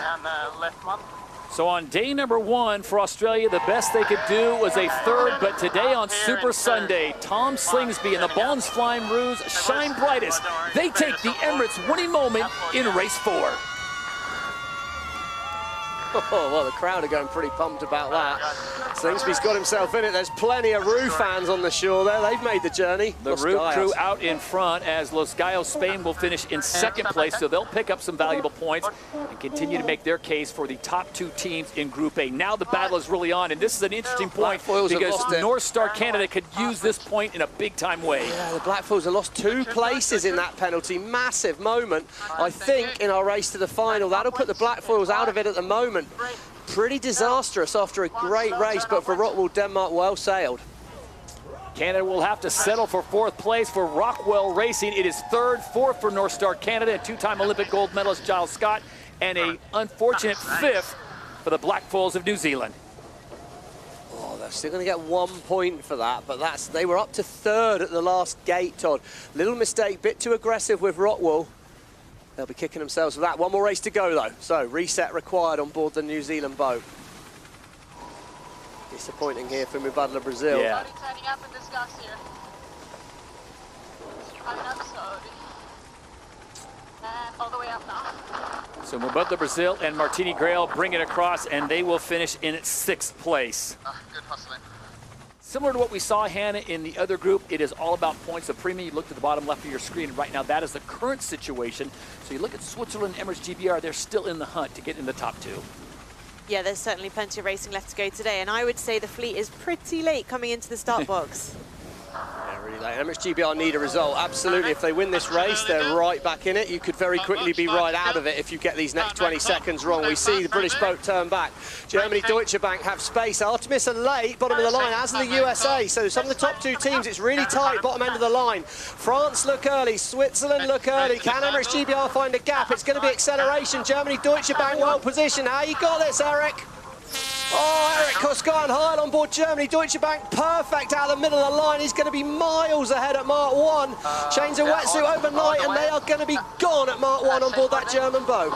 So on day number 1 for Australia, the best they could do was a 3rd, but today on Super Sunday, Tom Slingsby and the Bonds Flying Roos shine brightest. They take the Emirates winning moment in race 4. Oh, well, the crowd are going pretty pumped about that. Slingsby's got himself in it. There's plenty of Roo fans on the shore there. They've made the journey. The Roo crew out in front as Los Gallos Spain will finish in 2nd place, so they'll pick up some valuable points and continue to make their case for the top 2 teams in Group A. Now the battle is really on, and this is an interesting point because North Star Canada could use this point in a big-time way. Yeah, the Black Foils have lost 2 places in that penalty. Massive moment, I think, in our race to the final. That'll put the Black Foils out of it at the moment. Pretty disastrous after a great race, but for Rockwool Denmark, well sailed. Canada will have to settle for 4th place for Rockwell Racing. It is 3rd, 4th for North Star Canada, and 2-time Olympic gold medalist Giles Scott, and a unfortunate 5th for the Black Foils of New Zealand. Oh, they're still going to get 1 point for that, but they were up to 3rd at the last gate, Todd. Little mistake, bit too aggressive with Rockwool. They'll be kicking themselves for that. 1 more race to go, though. So, reset required on board the New Zealand boat. Disappointing here for Mubadala Brazil. Yeah. Turning up in this gas here. Coming up slowly. And all the way up now. So Mubadala Brazil and Martini Grail bring it across, and they will finish in 6th place. Good hustling. Similar to what we saw, Hannah, in the other group, it is all about points of premium. You look to the bottom left of your screen. Right now, that is the current situation. So you look at Switzerland, Emirates GBR, they're still in the hunt to get in the top 2. Yeah, there's certainly plenty of racing left to go today, and I would say the fleet is pretty late coming into the start box. Yeah, really late. Emirates GBR need a result, absolutely. If they win this race, they're right back in it. You could very quickly be right out of it if you get these next 20 seconds wrong. We see the British boat turn back. Germany, Deutsche Bank have space. Artemis are late, bottom of the line, as are the USA. So some of the top 2 teams, it's really tight, bottom end of the line. France look early, Switzerland look early. Can Emirates GBR find a gap? It's going to be acceleration. Germany, Deutsche Bank well positioned. How you got this, Eric? Oh, Eric Koskar and Heil on board Germany. Deutsche Bank perfect out of the middle of the line. He's going to be miles ahead at Mark 1. Chains a wetsuit overnight, and they are going to be gone at Mark 1 on board that German boat.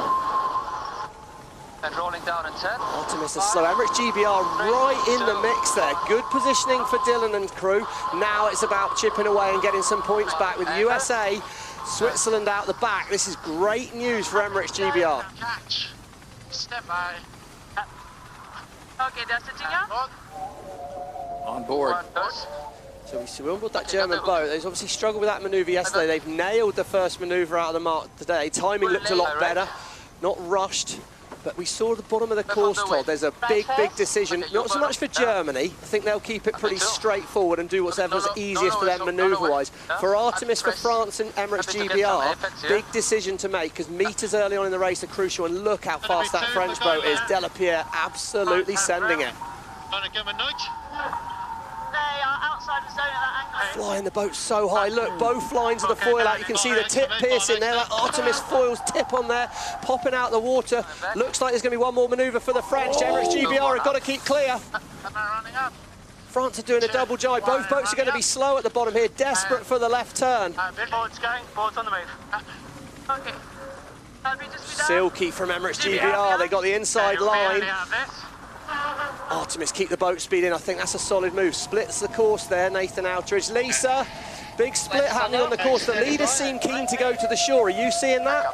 And rolling down in 10. Artemis is slow. Emirates GBR right in the mix there. Good positioning for Dylan and crew. Now it's about chipping away and getting some points back with USA, Switzerland out the back. This is great news for Emirates GBR. Catch. Step by. Okay, that's sitting up. On board. So we're on board that German boat. They've obviously struggled with that manoeuvre yesterday. They've nailed the first manoeuvre out of the mark today. Timing looked a lot better, not rushed. But we saw the bottom of the course, Todd. There's a big decision. Not so much for Germany. I think they'll keep it pretty straightforward and do whatever's easiest for them manoeuvre-wise. For Artemis, for France and Emirates GBR, big decision to make because meters early on in the race are crucial. And look how fast that French boat is. Delapierre absolutely sending it. Gonna give him a nudge. They are out Flying the boat so high. Look, both lines of the foil out. You can see the tip piercing there. That Artemis foil's tip on there, popping out the water. Looks like there's going to be one more manoeuvre for the French. Emirates GBR have got to keep clear. France are doing a double jibe. Both boats are going to be slow at the bottom here, desperate for the left turn. Board's going, board's on the move. Okay. Silky from Emirates GBR, they got the inside line. Artemis keep the boat speed in. I think that's a solid move. Splits the course there, Nathan Outridge. Lisa, big split happening on the course. The leaders seem keen to go to the shore. Are you seeing that?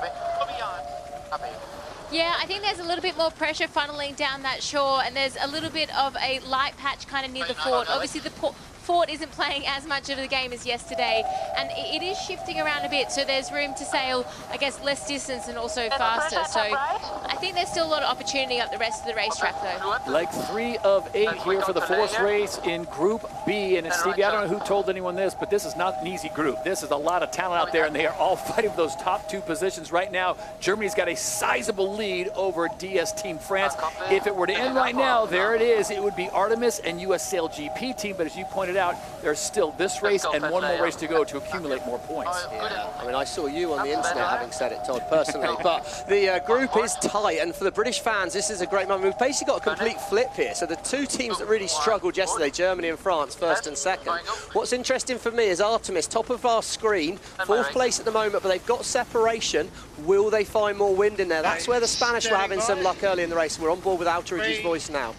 Yeah, I think there's a little bit more pressure funneling down that shore, and there's a little bit of a light patch kind of near the fort. Obviously, the fort isn't playing as much of the game as yesterday, and it is shifting around a bit, so there's room to sail, I guess, less distance and also faster. So I think there's still a lot of opportunity up the rest of the racetrack, though. Leg 3 of 8 here for the fourth race in Group B. And Stevie, I don't know who told anyone this, but this is not an easy group. This is a lot of talent out there, and they are all fighting for those top 2 positions right now. Germany's got a sizable lead over DS Team France. If it were to end right now, there it is. It would be Artemis and US SailGP Team, but as you pointed out, there's still this race and one more race to go to accumulate more points. Yeah, I mean, I saw you on the internet having said it, Todd, personally, but the group is tight, and for the British fans, this is a great moment. We've basically got a complete flip here. So the 2 teams that really struggled yesterday, Germany and France, first and second. What's interesting for me is Artemis, top of our screen, 4th place at the moment, but they've got separation. Will they find more wind in there? That's where the Spanish were having some luck early in the race. We're on board with Outridge's voice now.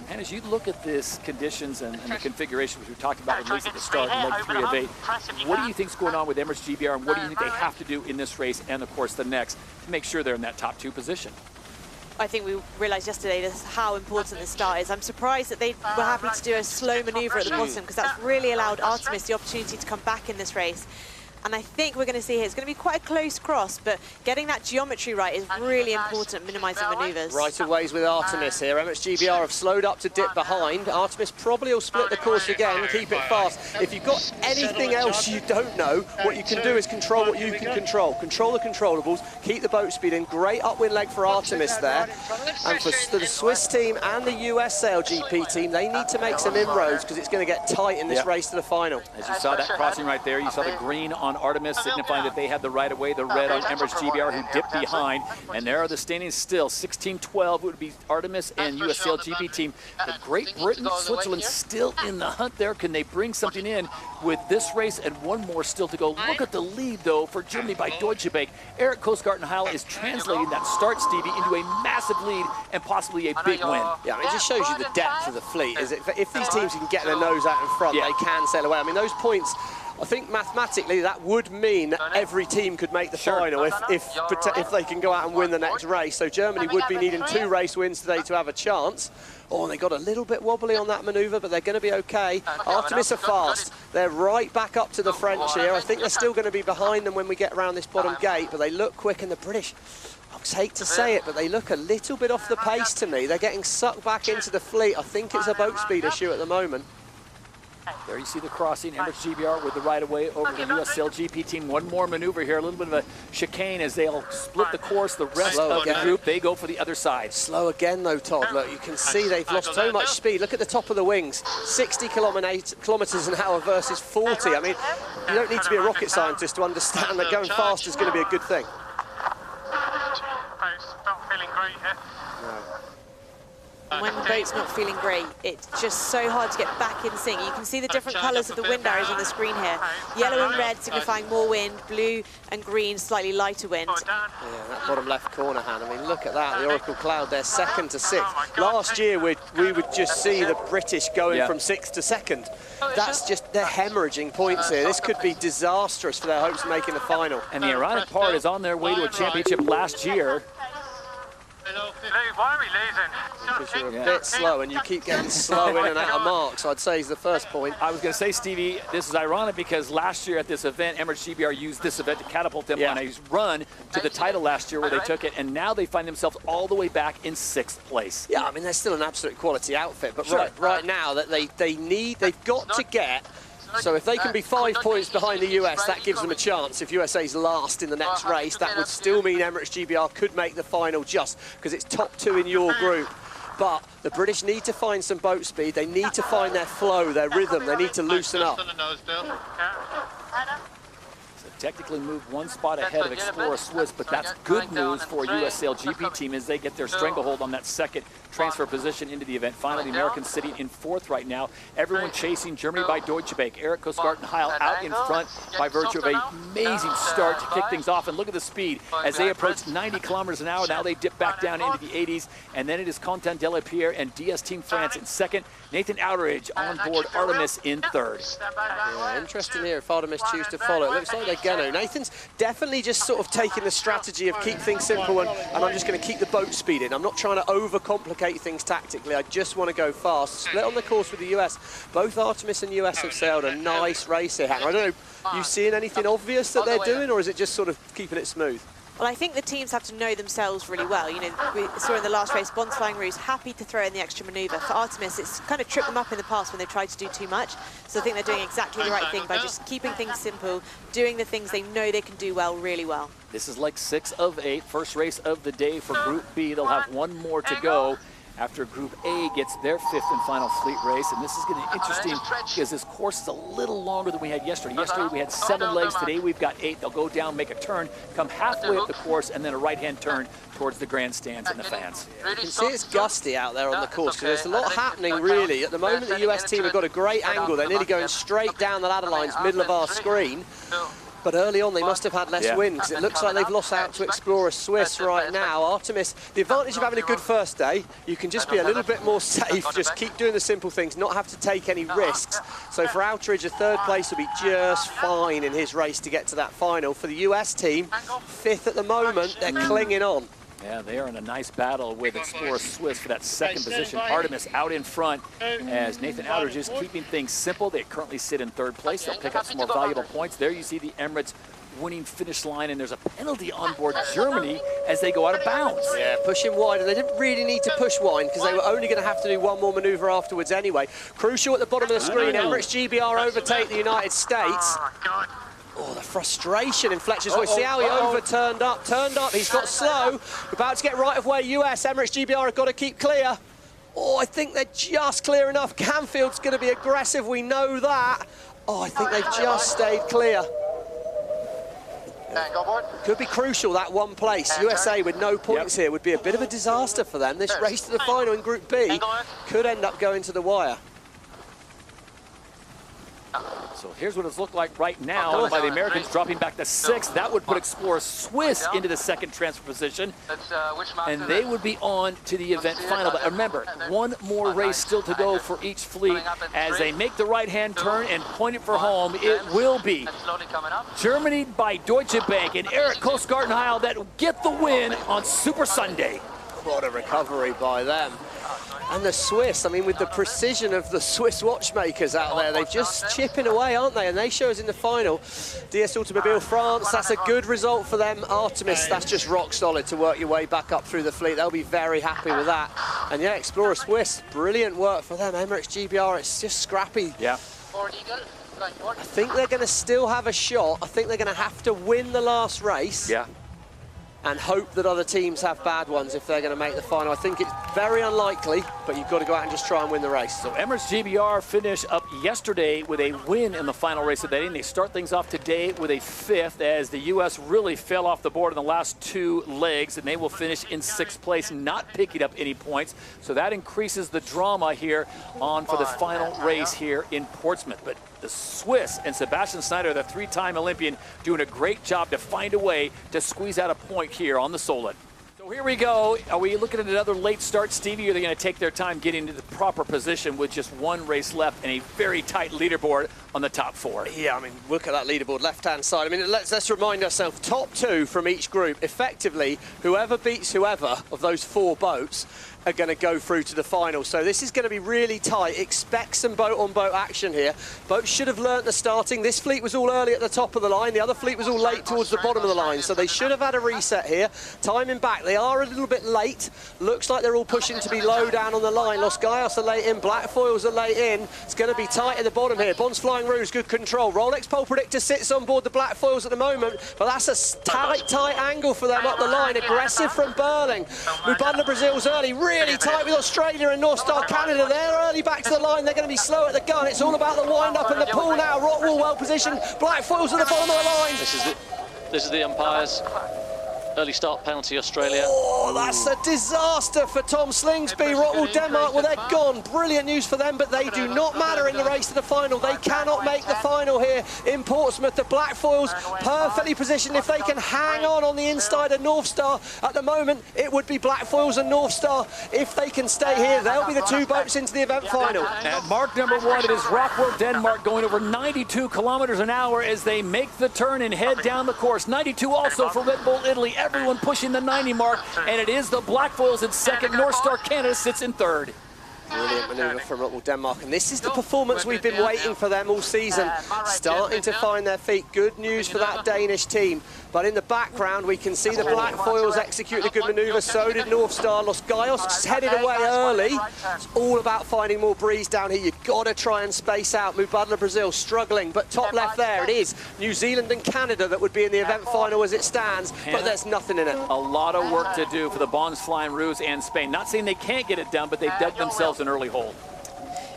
And as you look at this conditions and the configuration, which we talked about at least at the start, in leg 3 of 8, what do you think is going on with Emirates GBR, and what do you think they have to do in this race and, of course, the next to make sure they're in that top 2 position? I think we realised yesterday just how important this start is. I'm surprised that they were happy to do a slow manoeuvre at the bottom, because that's really allowed Artemis the opportunity to come back in this race. And I think we're going to see here, it's going to be quite a close cross, but getting that geometry right is really important, minimising manoeuvres. Right of ways with Artemis here. Emirates GBR have slowed up to dip behind. Artemis probably will split the course again, keep it fast. If you've got anything else you don't know, what you can do is control what you can control. Control the controllables, keep the boat speed in. Great upwind leg for Artemis there. And for the Swiss team and the US SailGP team, they need to make some inroads, because it's going to get tight in this race to the final. As you saw that crossing right there, you saw the green on Artemis signifying that they had the right of way, the red on Emirates GBR, who dipped behind. And there are the standings still. 16-12 would be Artemis and US SailGP team. The Great Britain, Switzerland still in the hunt there. Can they bring something in with this race and one more still to go? Look at the lead, though, for Germany by Deutsche Bank. Eric Kostgartenheil is translating that start, Stevie, into a massive lead and possibly a big win. Yeah, I mean, it just shows you the depth of the fleet. Is if these teams can get their nose out in front, they can sail away. I mean, those points, I think mathematically that would mean that every team could make the final if they can go out and win the next race. So Germany would be needing 2 race wins today to have a chance. Oh, they got a little bit wobbly on that manoeuvre, but they're going to be okay. Artemis are fast. They're right back up to the French here. I think they're still going to be behind them when we get around this bottom gate, but they look quick, and the British, I hate to say it, but they look a little bit off the pace to me. They're getting sucked back into the fleet. I think it's a boat speed issue at the moment. There you see the crossing, Emirates GBR with the right-of-way over the US SailGP team. One more maneuver here, a little bit of a chicane as they'll split the course. The rest of the group, they go for the other side. Slow again, though, Todd. Look, you can see they've lost so much speed. Look at the top of the wings. 60 kilometres an hour versus 40. I mean, you don't need to be a rocket scientist to understand that going fast is going to be a good thing. Not feeling great here. When the boat's not feeling great, it's just so hard to get back in sync. You can see the different colours of the wind arrows on the screen here. Yellow and red signifying more wind, blue and green slightly lighter wind. Yeah, that bottom left corner, Han. I mean, look at that, the Oracle Cloud there, 2nd to 6th. Last year, we would just see the British going from 6th to 2nd. That's just, they're hemorrhaging points here. This could be disastrous for their hopes of making the final. And the ironic part is on their way to a championship last year. Why are we losing? Because you're a bit slow, and you keep getting slow in and out of marks, I'd say is the first point. I was going to say, Stevie, this is ironic because last year at this event, Emirates GBR used this event to catapult them on a run to the title last year where they took it, and now they find themselves all the way back in 6th place. Yeah, I mean, they're still an absolute quality outfit, but right now that they've got to get. So if they can be 5 points behind the US, that gives them a chance. If USA's last in the next race, that would still mean Emirates GBR could make the final just because it's top 2 in your group. but the British need to find some boat speed. They need to find their flow, their rhythm. They need to loosen up. Technically moved one spot ahead of Explorer Swiss, but that's good news for US SailGP team as they get their stranglehold on that second transfer position into the event. Finally, the Americans sitting in fourth right now. Everyone chasing Germany by Deutsche Bank. Eric Kosgart and Heil out in front by virtue of an amazing start to kick things off. And look at the speed as they approach 90 kilometers an hour. Now they dip back down into the 80s. And then it is Quentin Delapierre and DS Team France in second. Nathan Outeridge on board Artemis in third. Yeah, interesting here if Artemis choose to follow. It looks like they're going to. Nathan's definitely just sort of taking the strategy of keep things simple and I'm just going to keep the boat speed in. I'm not trying to overcomplicate things tactically. I just want to go fast. Split on the course with the US. Both Artemis and US have sailed a nice race here, Hannah. I don't know, you seeing anything obvious that they're doing, or is it just sort of keeping it smooth? Well, I think the teams have to know themselves really well. You know, we saw in the last race, Bond's Flying Rouge happy to throw in the extra manoeuvre. For Artemis, it's kind of tripped them up in the past when they've tried to do too much. So I think they're doing exactly the right thing by just keeping things simple, doing the things they know they can do well, really well. This is like 6 of 8, first race of the day for Group B. They'll have one more to go after Group A gets their 5th and final fleet race. And this is going to be interesting because this course is a little longer than we had yesterday. Yesterday we had 7 legs. Today we've got 8. They'll go down, make a turn, come halfway up the course, and then a right-hand turn towards the grandstands and the fans. You can see it's gusty out there on the course because there's a lot happening, really. At the moment, the US team have got a great angle. They're nearly going straight down the ladder lines, middle of our screen. But early on, they must have had less wind because it looks like they've lost out to Explorer Swiss right now. Artemis, the advantage of having a good first day, you can just be a little bit more safe, just keep doing the simple things, not have to take any risks. So for Outeridge, a 3rd place will be just fine in his race to get to that final. For the US team, 5th at the moment, they're clinging on. Yeah, they are in a nice battle with Explorer Swiss for that 2nd position. Artemis out in front as Nathan Outeridge is keeping things simple. They currently sit in 3rd place. They'll pick up some more valuable points. There you see the Emirates winning finish line, and there's a penalty on board Germany as they go out of bounds. Yeah, pushing wide, and they didn't really need to push wide because they were only going to have to do one more manoeuvre afterwards anyway. Crucial at the bottom of the screen, Emirates GBR overtake the United States. Oh, the frustration in Fletcher's voice. See how he turned up. He's got slow. About to get right of way. US, Emirates GBR have got to keep clear. Oh, I think they're just clear enough. Canfield's going to be aggressive. We know that. Oh, I think they've just stayed clear. Could be crucial, that one place. USA with no points here would be a bit of a disaster for them. This race to the final in Group B could end up going to the wire. So here's what it's looked like right now by the Americans dropping back to 6th. That would put Explorer Swiss into the 2nd transfer position, and they would be on to the event final. But remember, one more race still to go for each fleet as they make the right-hand turn and point it for home. It will be Germany by Deutsche Bank and Eric Kosgart and Heil that get the win on Super Sunday. What a recovery by them. And the Swiss, I mean, with the precision of the Swiss watchmakers out there, they're just chipping away, aren't they? And they show us in the final. DS Automobile France, that's a good result for them. Artemis, that's just rock solid to work your way back up through the fleet. They'll be very happy with that. And yeah, Explorer Swiss, brilliant work for them. Emirates GBR, it's just scrappy. Yeah. I think they're going to still have a shot. I think they're going to have to win the last race. Yeah. And hope that other teams have bad ones if they're going to make the final. I think it's very unlikely, but you've got to go out and just try and win the race. So Emirates GBR finished up yesterday with a win in the final race of the day, and they start things off today with a 5th as the U.S. really fell off the board in the last 2 legs, and they will finish in 6th place, not picking up any points. So that increases the drama here on for the final race here in Portsmouth. But the Swiss and Sebastian Schneider, the 3-time Olympian, doing a great job to find a way to squeeze out a point here on the Solent. So here we go. Are we looking at another late start, Stevie, or are they going to take their time getting to the proper position with just one race left and a very tight leaderboard on the top 4? Yeah, I mean, look at that leaderboard, left-hand side. I mean, let's remind ourselves, top 2 from each group. Effectively, whoever beats whoever of those 4 boats are going to go through to the final. So this is going to be really tight. Expect some boat-on-boat action here. Boats should have learnt the starting. This fleet was all early at the top of the line. The other fleet was all late towards the bottom of the line. So they should have had a reset here. Timing back. They are a little bit late. Looks like they're all pushing to be low down on the line. Los Gallos are late in. Black Foils are late in. It's going to be tight at the bottom here. Bond's Flying Rouge, good control. Rolex Pole Predictor sits on board the Black Foils at the moment, but that's a tight angle for them up the line. Aggressive from Burling. Mubadala Brazil's early. really tight with Australia and North Star Canada. They're early back to the line. They're going to be slow at the gun. It's all about the wind-up and the pull now. Rockwell well positioned. Black foils at the bottom of the line. This is the umpires. Early start penalty, Australia. Oh, that's a disaster for Tom Slingsby. Rockwell, Denmark, well, they're gone. Brilliant news for them, but they do not matter in the race to the final. They cannot make the final here in Portsmouth. The black foils perfectly positioned. If they can hang on the inside of North Star, at the moment, it would be black foils and North Star. If they can stay here, they'll be the two boats into the event final. At mark number 1, it is Rockwell, Denmark, going over 92 kilometers an hour as they make the turn and head down the course. 92 also for Red Bull Italy. Everyone pushing the 90 mark, and it is the black foils in second. North Star Canada sits in third. Brilliant manoeuvre from Rockwell, Denmark, and this is the performance we've been waiting for them all season. Starting to find their feet. Good news for that Danish team. But in the background, we can see the black foils execute a good manoeuvre. So did North Star. Los Gaios headed away early. It's all about finding more breeze down here. You've got to try and space out. Mubadala, Brazil, struggling, but top left there it is. New Zealand and Canada that would be in the event final as it stands, but there's nothing in it. A lot of work to do for the Bons Flying Roos and Spain. Not saying they can't get it done, but they've dug themselves an early hole.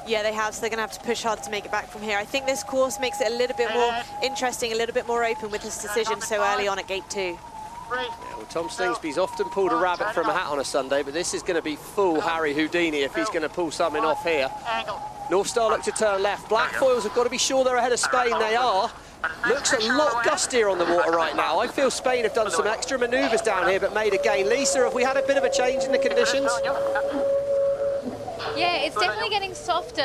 Yeah, they have, so they're going to have to push hard to make it back from here. I think this course makes it a little bit more interesting, a little bit more open with this decision so early on at gate 2. Yeah, well, Tom Slingsby's often pulled a rabbit from a hat on a Sunday, but this is going to be full Harry Houdini if he's going to pull something off here. North Star look to turn left. Black foils have got to be sure they're ahead of Spain. They are. Looks a lot gustier on the water right now. I feel Spain have done some extra manoeuvres down here, but made a gain. Lisa, have we had a bit of a change in the conditions? Yeah, it's definitely getting softer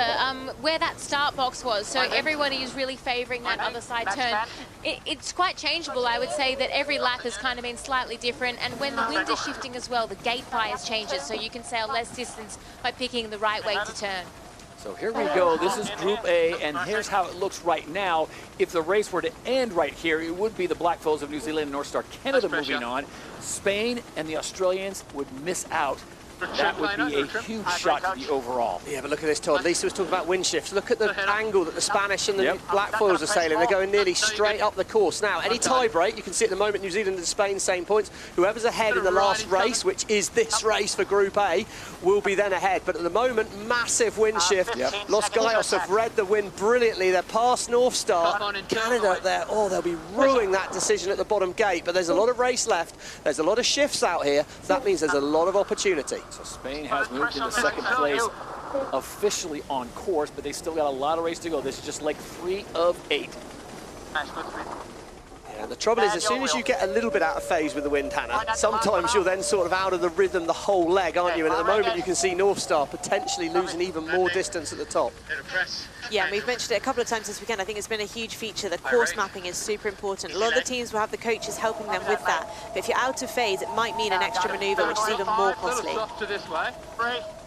where that start box was. So everybody is really favouring that other side turn. It's quite changeable. I would say that every lap has kind of been slightly different. And when the wind is shifting as well, the gate bias changes. So you can sail less distance by picking the right way to turn. So here we go. This is Group A, and here's how it looks right now. If the race were to end right here, it would be the Black Foils of New Zealand and North Star Canada moving on. Spain and the Australians would miss out. That would be a huge shot to the overall. Yeah, but look at this, Todd. Lisa was talking about wind shifts. Look at the angle that the Spanish and the black foils are sailing. They're going nearly straight up the course. Now, any tie break, you can see at the moment New Zealand and Spain, same points. Whoever's ahead in the last race, which is this race for Group A, will be then ahead. But at the moment, massive wind shift. Los Gaios have read the wind brilliantly. They're past North Star. Canada, they'll be ruining that decision at the bottom gate. But there's a lot of race left. There's a lot of shifts out here. So that means there's a lot of opportunity. So Spain has moved into second place officially on course, but they still got a lot of race to go. This is just like 3 of 8. Yeah, the trouble is, as soon as you get a little bit out of phase with the wind, Hannah, sometimes you're then sort of out of the rhythm the whole leg, aren't you? And at the moment, you can see North Star potentially losing even more distance at the top. Yeah, we've mentioned it a couple of times this weekend. I think it's been a huge feature. The course mapping is super important. A lot of the teams will have the coaches helping them with that. But if you're out of phase, it might mean an extra manoeuvre, which is even more costly.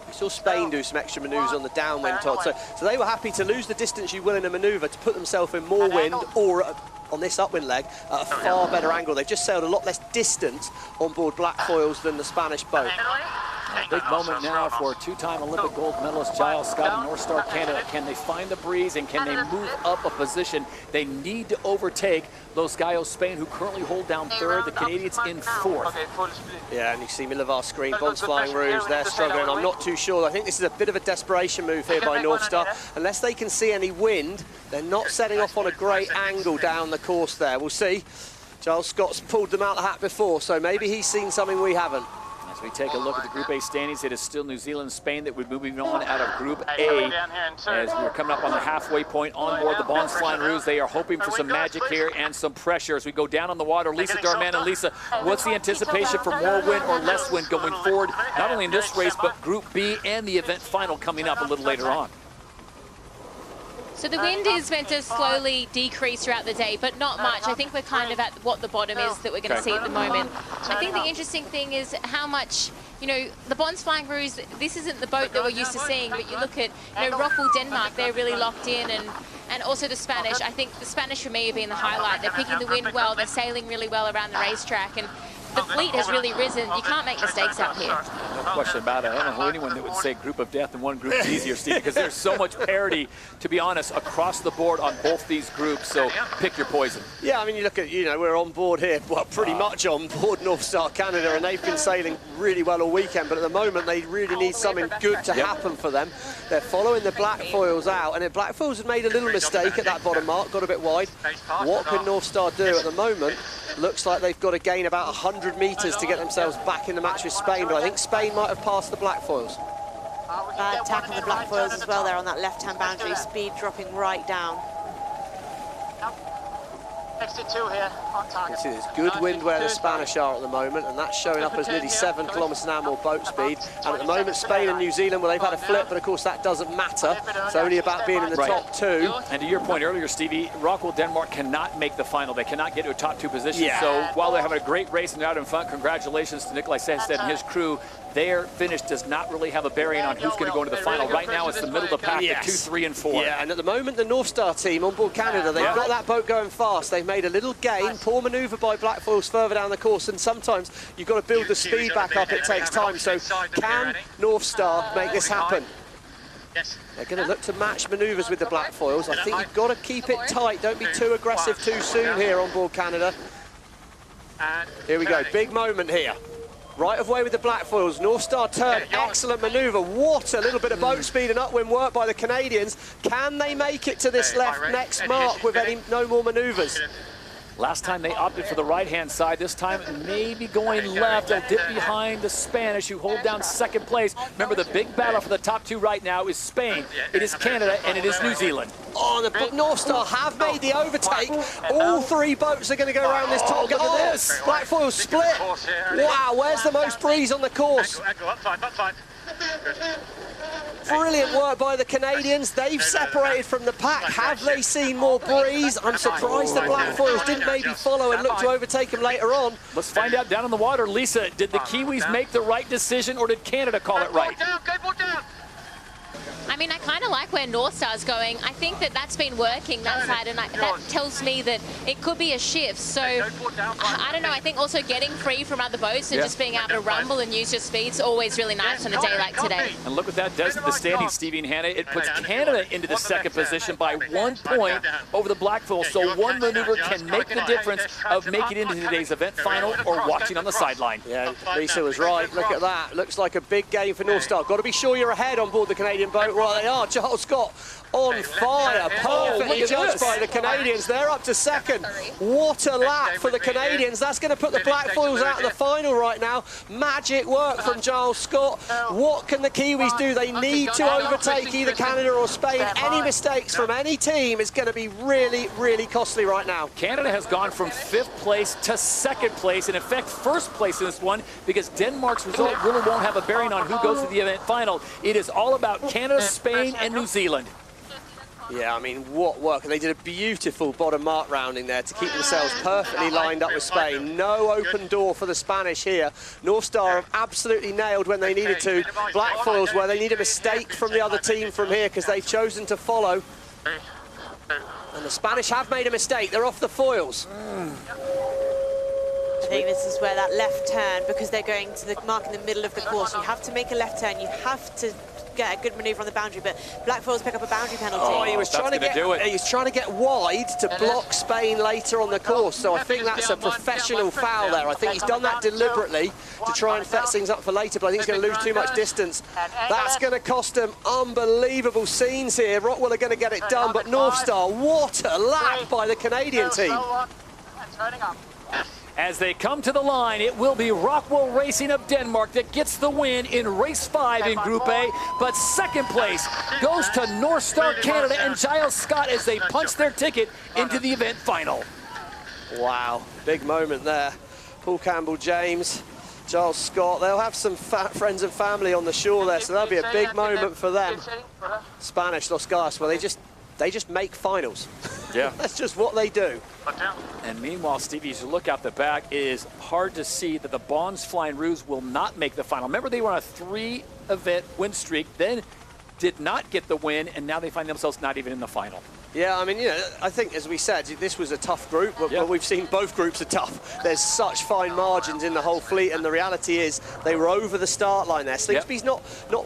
We saw Spain do some extra manoeuvres on the downwind, Todd. So they were happy to lose the distance you will in a manoeuvre to put themselves in more wind or on this upwind leg at a far better angle. They've just sailed a lot less distance on board black foils than the Spanish boat. A big moment now for two-time Olympic gold medalist Giles Scott and North Star Canada. Can they find the breeze and can they move up a position? They need to overtake Los Gaios, Spain, who currently hold down third. The Canadians in fourth. Yeah, and you see Milivar's screen, Bons Flying Roos, they're struggling. I'm not too sure. I think this is a bit of a desperation move here by North Star. Unless they can see any wind, they're not setting off on a great angle down the course there. We'll see. Giles Scott's pulled them out the hat before, so maybe he's seen something we haven't. As we take a look at the Group A standings, it is still New Zealand and Spain that would be moving on out of Group A. As we're coming up on the halfway point on board the Bons Flying Roos, they are hoping for some magic here and some pressure as we go down on the water. Lisa Darman and Lisa, what's the anticipation for more wind or less wind going forward, not only in this race, but Group B and the event final coming up a little later on? So the wind is meant to slowly decrease throughout the day, but not much. I think we're kind of at what the bottom is that we're going to see at the moment. I think the interesting thing is how much, you know, the Bons Flying Roos, this isn't the boat that we're used to seeing, but you look at, you know, Rockwell, Denmark, they're really locked in, and also the Spanish. I think the Spanish for me have been the highlight. They're picking the wind well, they're sailing really well around the racetrack, and the fleet has really risen. You can't make mistakes out here. No question about it. I don't know anyone that would say group of death and one group is easier, Steve, because there's so much parity, to be honest, across the board on both these groups. So pick your poison. Yeah, I mean, you look at, we're on board here, well, pretty much on board North Star Canada, and they've been sailing really well all weekend, but at the moment they really need something good to happen for them. They're following the black foils out, and the black foils had made a little mistake at that bottom mark, got a bit wide. What can North Star do at the moment? Looks like they've got to gain about 100 metres to get themselves back in the match with Spain, but I think Spain might have passed the black foils. Bad tack on the black foils as well there on that left-hand boundary, speed dropping right down. Next to 2 here, on target. You can see there's good wind where the Spanish are at the moment, and that's showing up as nearly 7 kilometres an hour more boat speed. And at the moment, Spain and New Zealand, well, they've had a flip, but of course that doesn't matter. It's only about being in the top 2. And to your point earlier, Stevie, Rockwell Denmark cannot make the final. They cannot get to a top 2 position. So while they're having a great race and they're out in front, congratulations to Nikolai Sandstedt and his crew. Their finish does not really have a bearing on who's going to go into the final. Right now, it's the middle of the pack at 2, 3, and 4. Yeah, and at the moment, the North Star team on board Canada, they've got that boat going fast. They've made a little gain, poor manoeuvre by black foils further down the course, and sometimes you've got to build the speed back up. It takes time. So can North Star make this happen? They're going to look to match manoeuvres with the black foils. I think you've got to keep it tight. Don't be too aggressive too soon here on board Canada. Here we go, big moment here. Right of way with the black foils, North Star turn, excellent manoeuvre. What a little bit of boat speed and upwind work by the Canadians. Can they make it to this next mark with no more manoeuvres? Last time they opted for the right-hand side. This time, maybe going left. They'll dip behind the Spanish, who hold down second place. Remember, the big battle for the top 2 right now is Spain, it is Canada, and it is New Zealand. Oh, the North Star have made the overtake. All 3 boats are going to go around this top. Look at this. Black foils split. Wow, where's the most breeze on the course? Brilliant work by the Canadians. They've separated from the pack. Have they seen more breeze? I'm surprised the black foils didn't maybe follow and look to overtake them later on. Let's find out down in the water. Lisa, did the Kiwis make the right decision, or did Canada call it right? I mean, I kind of like where North Star's going. I think that that's been working that side, and that tells me that it could be a shift. So, I don't know. I think also getting free from other boats and just being able to rumble and use your speed's always really nice on a day like today. And look what that does to the standings, Stevie and Hannah. It puts Canada into the second position by 1 point over the black foils. So one maneuver can make the difference of making it into today's event final or watching on the sideline. Yeah, Lisa was right. Look at that. Looks like a big game for North Star. Got to be sure you're ahead on board the Canadian boat. Right, they are. Charles Scott on fire. Perfectly judged by the Canadians. They're up to second. What a lap for the Canadians. That's going to put the black foils out of the final right now. Magic work from Giles Scott. What can the Kiwis do? They need to overtake either Canada or Spain. Any mistakes from any team is going to be really, really costly right now. Canada has gone from 5th place to 2nd place, and in fact 1st place in this one, because Denmark's result really won't have a bearing on who goes to the event final. It is all about Canada, Spain, and New Zealand. Yeah, I mean, what work. And they did a beautiful bottom mark rounding there to keep themselves perfectly lined up with Spain. No open door for the Spanish here. North Star have absolutely nailed when they needed to. Black foils where they need a mistake from the other team from here because they've chosen to follow. And the Spanish have made a mistake. They're off the foils. I think this is where that left turn, because they're going to the mark in the middle of the course, you have to make a left turn, you have to get a good manoeuvre on the boundary, but black foils pick up a boundary penalty. Oh, he was trying to get wide to block Spain later on the course, so I think that's a professional foul there. I think he's done that deliberately to try and fetch things up for later, but I think he's going to lose too much distance. That's going to cost them unbelievable scenes here. Rockwell are going to get it done, but North Star, what a lap by the Canadian team. As they come to the line, it will be Rockwell Racing of Denmark that gets the win in race 5 in Group A, but 2nd place goes to North Star Canada and Giles Scott as they punch their ticket into the event final. Wow, big moment there. Paul Campbell-James, Giles Scott, they'll have some friends and family on the shore there, so that'll be a big moment for them. Spanish Los Gas, well, they just make finals. Yeah. That's just what they do. And meanwhile, Stevie, as you look out the back, it is hard to see that the Bonds Flying Roos will not make the final. Remember, they were on a 3-event win streak, then did not get the win, and now they find themselves not even in the final. Yeah, I mean, you know, I think, as we said, this was a tough group, but we've seen both groups are tough. There's such fine margins in the whole fleet, and the reality is they were over the start line there. Slingsby's not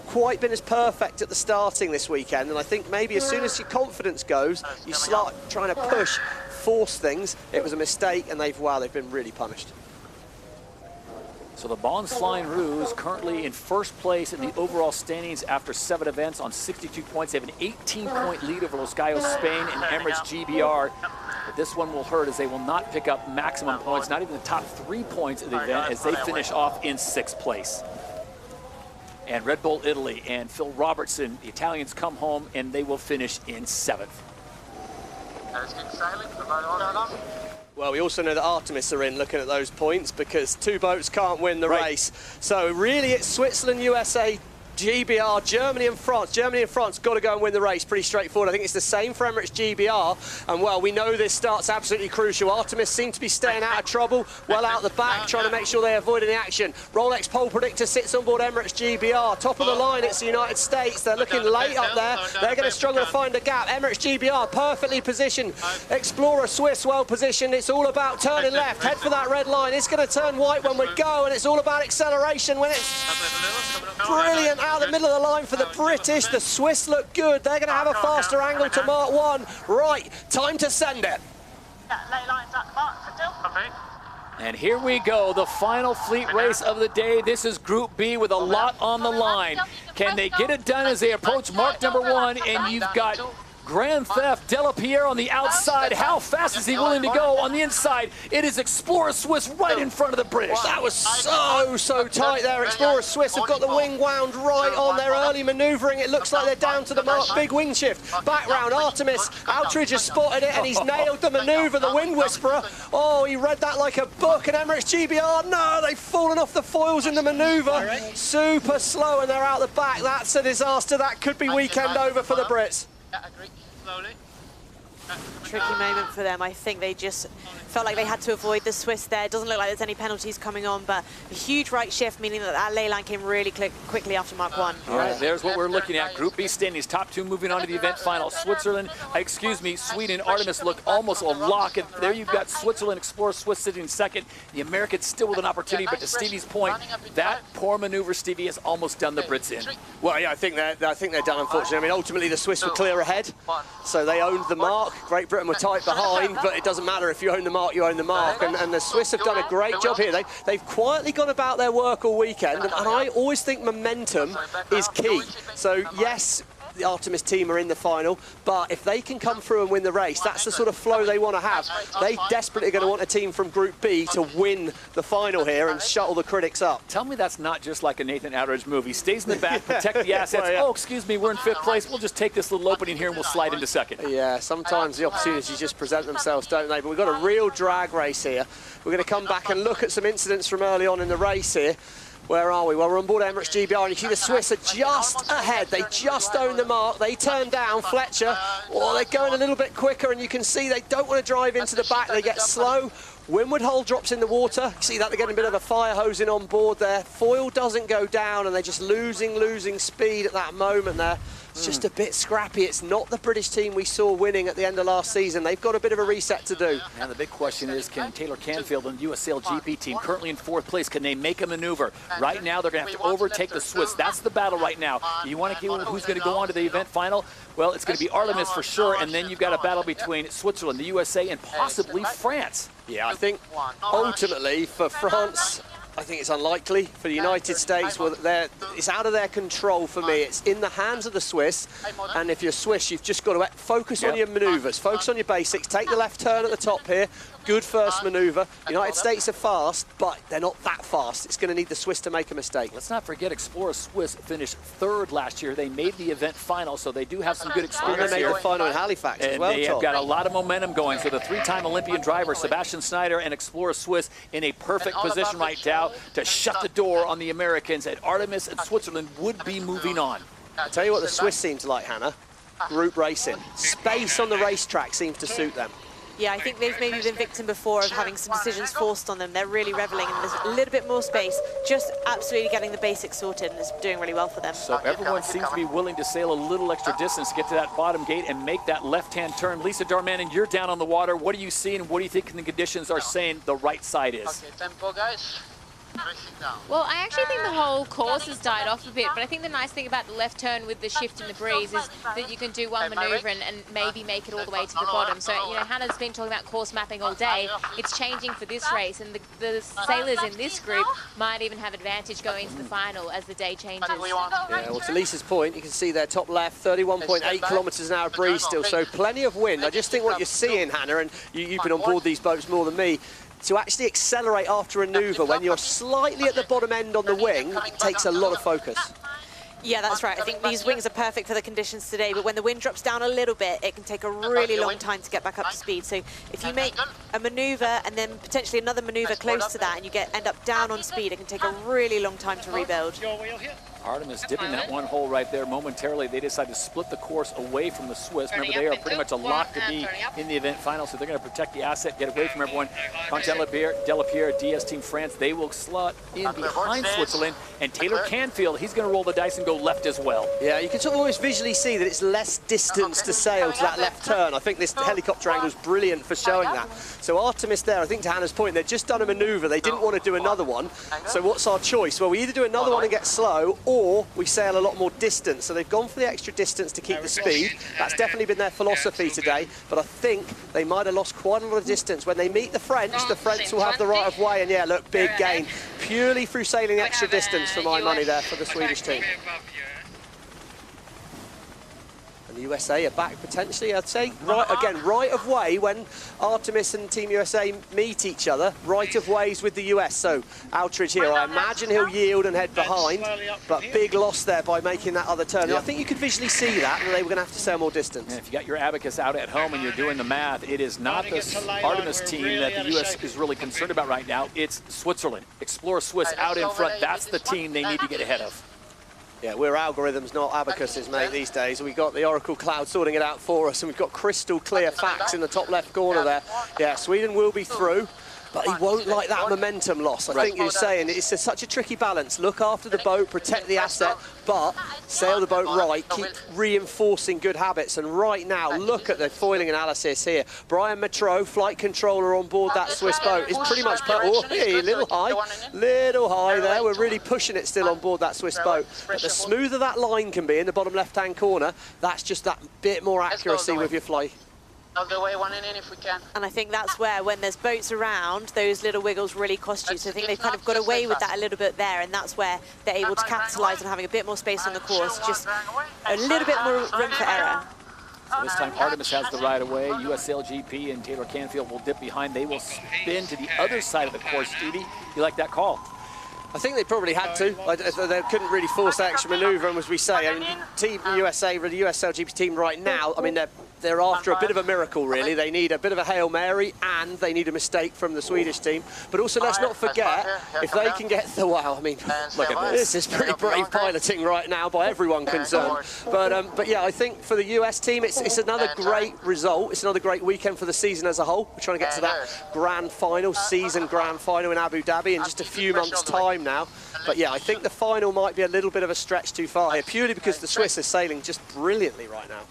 quite been as perfect at the starting this weekend, and I think maybe as soon as your confidence goes, you start trying to push, force things. It was a mistake, and they've been really punished. So the Bons Flying Roos currently in first place in the overall standings after 7 events on 62 points. They have an 18-point lead over Los Gallos, Spain, and Emirates GBR. But this one will hurt as they will not pick up maximum points, not even the top 3 points of the event, as they finish off in 6th place. And Red Bull Italy and Phil Robertson, the Italians, come home, and they will finish in 7th. Well, we also know that Artemis are in looking at those points because 2 boats can't win the race. So really it's Switzerland, USA, GBR, Germany and France. Germany and France got to go and win the race. Pretty straightforward. I think it's the same for Emirates GBR. And, well, we know this start's absolutely crucial. Artemis seem to be staying out of trouble, well out the back, trying to make sure they avoid any action. Rolex Pole Predictor sits on board Emirates GBR. Top of the line, it's the United States. They're looking late up there. They're going to struggle to find a gap. Emirates GBR perfectly positioned. Explorer Swiss well positioned. It's all about turning left. Head for that red line. It's going to turn white when we go, and it's all about acceleration when it's brilliant. Out the middle of the line for the British. The Swiss look good. They're going to have a faster angle to Mark 1. Right, time to send it. And here we go, the final fleet race of the day. This is Group B with a lot on the line. Can they get it done as they approach mark number 1? And you've got Grand Theft Delapierre on the outside. How fast is he willing to go on the inside? It is Explorer Swiss right in front of the British. That was so tight there. Explorer Swiss have got the wing wound right on their early manoeuvring. It looks like they're down to the mark. Big wing shift. Back round Artemis. Outridge has spotted it and he's nailed the manoeuvre, the Wind Whisperer. Oh, he read that like a book. And Emirates GBR, no, they've fallen off the foils in the manoeuvre. Super slow and they're out the back. That's a disaster. That could be weekend over for the Brits. Tricky moment for them. I think they just felt like they had to avoid the Swiss there. It doesn't look like there's any penalties coming on, but a huge right shift, meaning that ley line came really quickly after mark 1. All right, there's what we're looking at. Group B standings, top 2 moving on to the event final. Sweden, Artemis look almost a lock. And there you've got Switzerland, Explorer Swiss sitting second. The Americans still with an opportunity, but to Stevie's point, that poor maneuver, Stevie, has almost done the Brits in. Well, yeah, I think they're done, unfortunately. I mean, ultimately the Swiss were clear ahead, so they owned the mark. Great Britain were tight behind, but it doesn't matter. If you own the mark, you own the mark. And the Swiss have done a great job here. They've quietly gone about their work all weekend, and I always think momentum is key. So, yes, the Artemis team are in the final, but if they can come through and win the race, that's the sort of flow they want to have. They desperately going to want a team from Group B to win the final here and shuttle the critics up. Tell me that's not just like a Nathan Outridge movie. Stays in the back, protect the assets. Oh, excuse me, we're in 5th place. We'll just take this little opening here and we'll slide into 2nd. Yeah, sometimes the opportunities just present themselves, don't they? But we've got a real drag race here. We're going to come back and look at some incidents from early on in the race here. Where are we? Well, we're on board Emirates GBR, and you see the Swiss are just ahead. They just own the mark. They turn down Fletcher. Oh, they're going a little bit quicker, and you can see they don't want to drive into the back. They get slow. Windward hull drops in the water. You see that they're getting a bit of a fire hosing on board there. Foil doesn't go down, and they're just losing speed at that moment there. It's just a bit scrappy. It's not the British team we saw winning at the end of last season. They've got a bit of a reset to do. And the big question is, can Taylor Canfield and the US SailGP team, currently in 4th place, can they make a maneuver? Right now, they're going to have to overtake the Swiss. That's the battle right now. You want to get who's going to go on to the event final? Well, it's going to be Artemis for sure, and then you've got a battle between Switzerland, the USA, and possibly France. Yeah, I think ultimately for France, I think it's unlikely. For the United States, well, it's out of their control for me. It's in the hands of the Swiss, and if you're Swiss, you've just got to focus on your manoeuvres, focus on your basics, take the left turn at the top here, good first manoeuvre. United States are fast, but they're not that fast. It's going to need the Swiss to make a mistake. Let's not forget Explorer Swiss finished 3rd last year. They made the event final, so they do have some good experience here. They made the final in Halifax as well, they have got a lot of momentum going. So the 3-time Olympian driver, Sebastian Snyder, and Explorer Swiss in a perfect position right now to shut the door on the Americans, and Artemis and Switzerland would be moving on. I'll tell you what the Swiss seem to like, Hannah. Group racing. Space on the racetrack seems to suit them. Yeah, I think they've maybe been victim before of having some decisions forced on them. They're really reveling, and there's a little bit more space. Just absolutely getting the basics sorted and is doing really well for them. So everyone seems to be willing to sail a little extra distance to get to that bottom gate and make that left-hand turn. Lisa Darmanin, you're down on the water. What are you seeing? What do you think the conditions are saying the right side is? Okay, tempo, guys. Well, I actually think the whole course has died off a bit, but I think the nice thing about the left turn with the shift in the breeze is that you can do one maneuver and maybe make it all the way to the bottom. So, you know, Hannah's been talking about course mapping all day. It's changing for this race, and the sailors in this group might even have advantage going into the final as the day changes. Yeah, well, to Lisa's point, you can see there top left, 31.8 kilometres an hour breeze still, so plenty of wind. I just think what you're seeing, Hannah, and you've been on board these boats more than me, to actually accelerate after a manoeuvre when you're slightly at the bottom end on the wing, it takes a lot of focus. Yeah, that's right. I think these wings are perfect for the conditions today, but when the wind drops down a little bit, it can take a really long time to get back up to speed. So if you make a manoeuvre and then potentially another manoeuvre close to that and you end up down on speed, it can take a really long time to rebuild. Artemis dipping that one hole right there momentarily. They decide to split the course away from the Swiss. Remember, they are pretty much a lock to be in the event final, so they're going to protect the asset, get away from everyone. Quentin Delapierre, DS Team France, they will slot in behind Switzerland, and Taylor Canfield, he's going to roll the dice and go left as well. Yeah, you can sort of almost visually see that it's less distance to sail to that left turn. I think this helicopter angle is brilliant for showing that. So Artemis there, I think to Hannah's point, they'd just done a manoeuvre. They didn't want to do another one. So what's our choice? Well, we either do another one and get slow, or we sail a lot more distance. So they've gone for the extra distance to keep the speed. That's definitely been their philosophy today, but I think they might have lost quite a lot of distance. When they meet the French will have the right of way, and yeah, look, big gain. Purely through sailing extra distance for my money there for the Swedish team. And the USA are back potentially, I'd say. Right of way when Artemis and Team USA meet each other. Right of ways with the US. So Outridge here, I imagine he'll yield and head behind, but big loss there by making that other turn. And I think you could visually see that, and they were going to have to sail more distance. And if you got your abacus out at home and you're doing the math, it is not the Artemis team that the US is really concerned about right now. It's Switzerland. Explore Swiss out in front. That's the team they need to get ahead of. Yeah, we're algorithms, not abacuses, mate, these days. We've got the Oracle Cloud sorting it out for us, and we've got crystal clear facts in the top left corner there. Yeah, Sweden will be through, but he won't like that momentum loss. I think you're saying it's such a tricky balance. Look after the boat, protect the asset, but sail the boat right, keep reinforcing good habits. And right now, look at the foiling analysis here. Brian Metro, flight controller on board that Swiss boat, is pretty much put, oh, hey, little high there. We're really pushing it still on board that Swiss boat. But the smoother that line can be in the bottom left-hand corner, that's just that bit more accuracy with your flight. All the way, one in if we can. And I think that's where, when there's boats around, those little wiggles really cost you. So I think they've kind of got away with that a little bit there, and that's where they're able to capitalise on having a bit more space on the course, just a little bit more room for error. So this time Artemis has the right of way. US SailGP and Taylor Canfield will dip behind. They will spin to the other side of the course. Stevie, you like that call? I think they probably had to. They couldn't really force that extra manoeuvre, and as we say, I mean, Team USA, the US SailGP team right now, I mean, they're after a bit of a miracle, really. They need a bit of a Hail Mary, and they need a mistake from the Swedish team. But also, let's not forget, if they can get the, wow, I mean, look at this. This is pretty brave piloting right now by everyone concerned. But yeah, I think for the US team, it's another great result. It's another great weekend for the season as a whole. We're trying to get to that grand final, season grand final in Abu Dhabi in just a few months' time now. But yeah, I think the final might be a little bit of a stretch too far here, purely because the Swiss are sailing just brilliantly right now.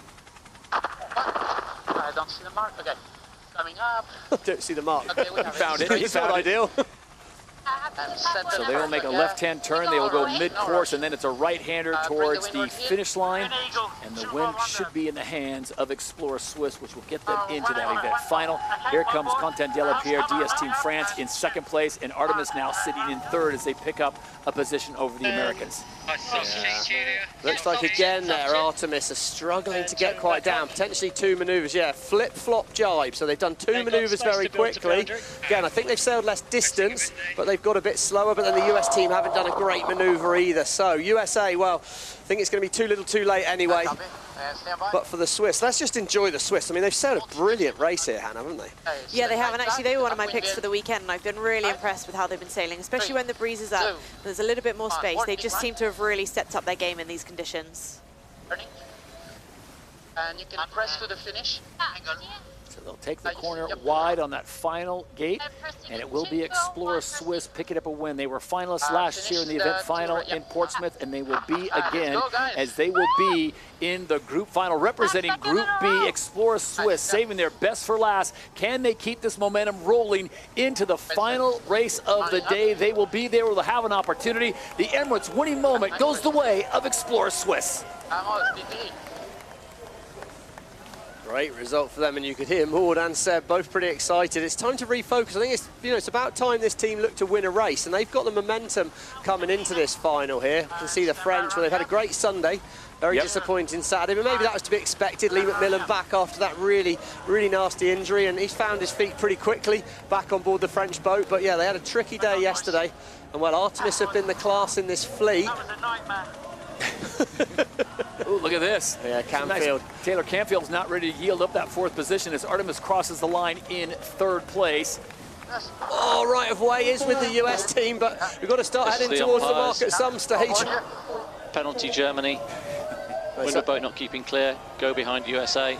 I don't see the mark. Okay, coming up. Don't see the mark. Okay, we have Found it. It's not ideal. So they will make a left-hand turn. They will go mid-course, and then it's a right-hander towards the finish line. And the wind should be in the hands of Explore Swiss, which will get them into that event final. Here comes Quentin Delapierre, DS Team France, in second place, and Artemis now sitting in third as they pick up a position over the Americans. Yeah. Looks like again there, Artemis are struggling to get quite down. Potentially two manoeuvres, yeah, flip-flop jibe. So they've done two manoeuvres very quickly. Again, I think they've sailed less distance, but they've got a bit slower, but then the US team haven't done a great manoeuvre either. So USA, well, I think it's going to be too little too late anyway. But for the Swiss, let's just enjoy the Swiss. I mean, they've sailed a brilliant race here, Hannah, haven't they? Yeah, they have, and actually they were one of my picks for the weekend, and I've been really impressed with how they've been sailing, especially when the breeze is up. There's a little bit more space. They just seem to have really stepped up their game in these conditions. And you can press to the finish. So they'll take the corner wide on that final gate, and it will be Explorer Swiss picking up a win. They were finalists last year in the event final in Portsmouth, and they will be again, as they will be in the group final representing Group B. Explorer Swiss saving their best for last. Can they keep this momentum rolling into the final race of the day? They will be there. We'll have an opportunity. The Emirates winning moment goes the way of Explorer Swiss. Great result for them, and you could hear Maud and Seb both pretty excited. It's time to refocus. I think it's about time this team looked to win a race, and they've got the momentum coming into this final here. You can see the French, well, they've had a great Sunday, very disappointing Saturday, but maybe that was to be expected. Lee McMillan back after that really nasty injury, and he's found his feet pretty quickly back on board the French boat. But yeah, they had a tricky day yesterday, and well, Artemis have been the class in this fleet. Ooh, look at this. Yeah, Canfield. Nice. Taylor Canfield's not ready to yield up that fourth position as Artemis crosses the line in third place. Oh, right of way is with the US team, but we've got to start heading towards the mark at some stage. Penalty Germany. Windward boat not keeping clear. Go behind USA.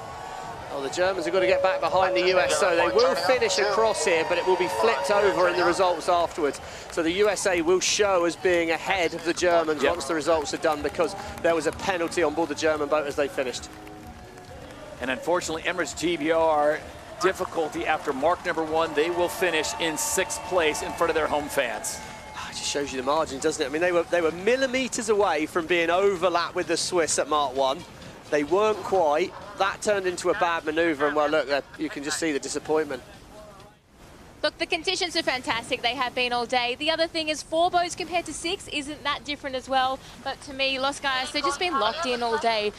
Well, the Germans have got to get back behind the US, so they will finish across here, but it will be flipped over in the results afterwards. So the USA will show as being ahead of the Germans once the results are done, because there was a penalty on board the German boat as they finished. And unfortunately, Emirates GBR difficulty after mark number 1. They will finish in 6th place in front of their home fans. It just shows you the margin, doesn't it? I mean, they were millimetres away from being overlapped with the Swiss at mark 1. They weren't quite. That turned into a bad manoeuvre, and well, look, you can just see the disappointment. Look, the conditions are fantastic. They have been all day. The other thing is 4 boats compared to 6 isn't that different as well. But to me, Los Gallos, they've just been locked in all day.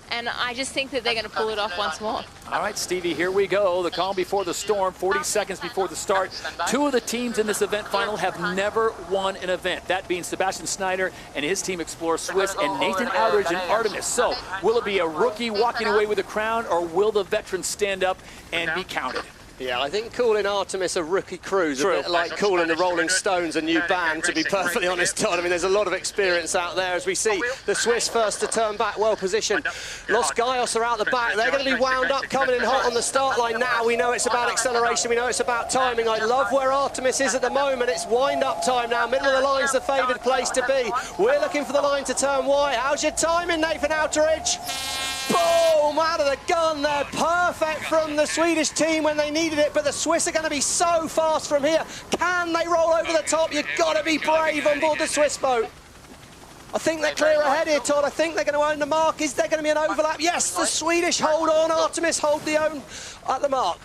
And I just think that they're going to pull it off once more. All right, Stevie, here we go. The calm before the storm, 40 seconds before the start. 2 of the teams in this event final have never won an event. That being Sebastian Snyder and his team Explorer Swiss and Nathan Outridge and Artemis. So will it be a rookie walking away with the crown, or will the veterans stand up and be counted? Yeah, I think calling Artemis a rookie cruise, a bit like calling the Rolling Stones a new band, to be perfectly honest, Todd. I mean, there's a lot of experience out there as we see the Swiss first to turn back, well positioned. Los Gallos are out the back. They're going to be wound up, coming in hot on the start line now. We know it's about acceleration. We know it's about timing. I love where Artemis is at the moment. It's wind-up time now. Middle of the line's the favoured place to be. We're looking for the line to turn wide. How's your timing, Nathan Outridge? Boom! Out of the gun there. Perfect from the Swedish team when they needed it, but the Swiss are going to be so fast from here. Can they roll over the top? You've got to be brave on board the Swiss boat. I think they're clear ahead here, Todd. I think they're going to own the mark. Is there going to be an overlap? Yes, the Swedish hold on. Artemis hold the own at the mark.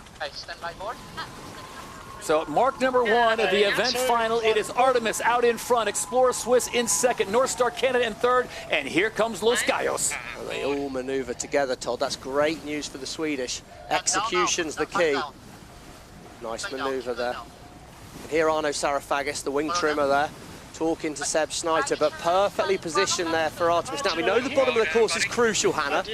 So mark number 1 of the event final, it is Artemis out in front, Explorer Swiss in 2nd, North Star Canada in 3rd, and here comes Los Gallos. Well, they all manoeuvre together, Todd. That's great news for the Swedish. Execution's the key. Nice manoeuvre there. And here Arno Sarafagis, the wing trimmer there, talking to Seb Snyder, but perfectly positioned there for Artemis. Now, we know the bottom of the course is crucial, Hannah.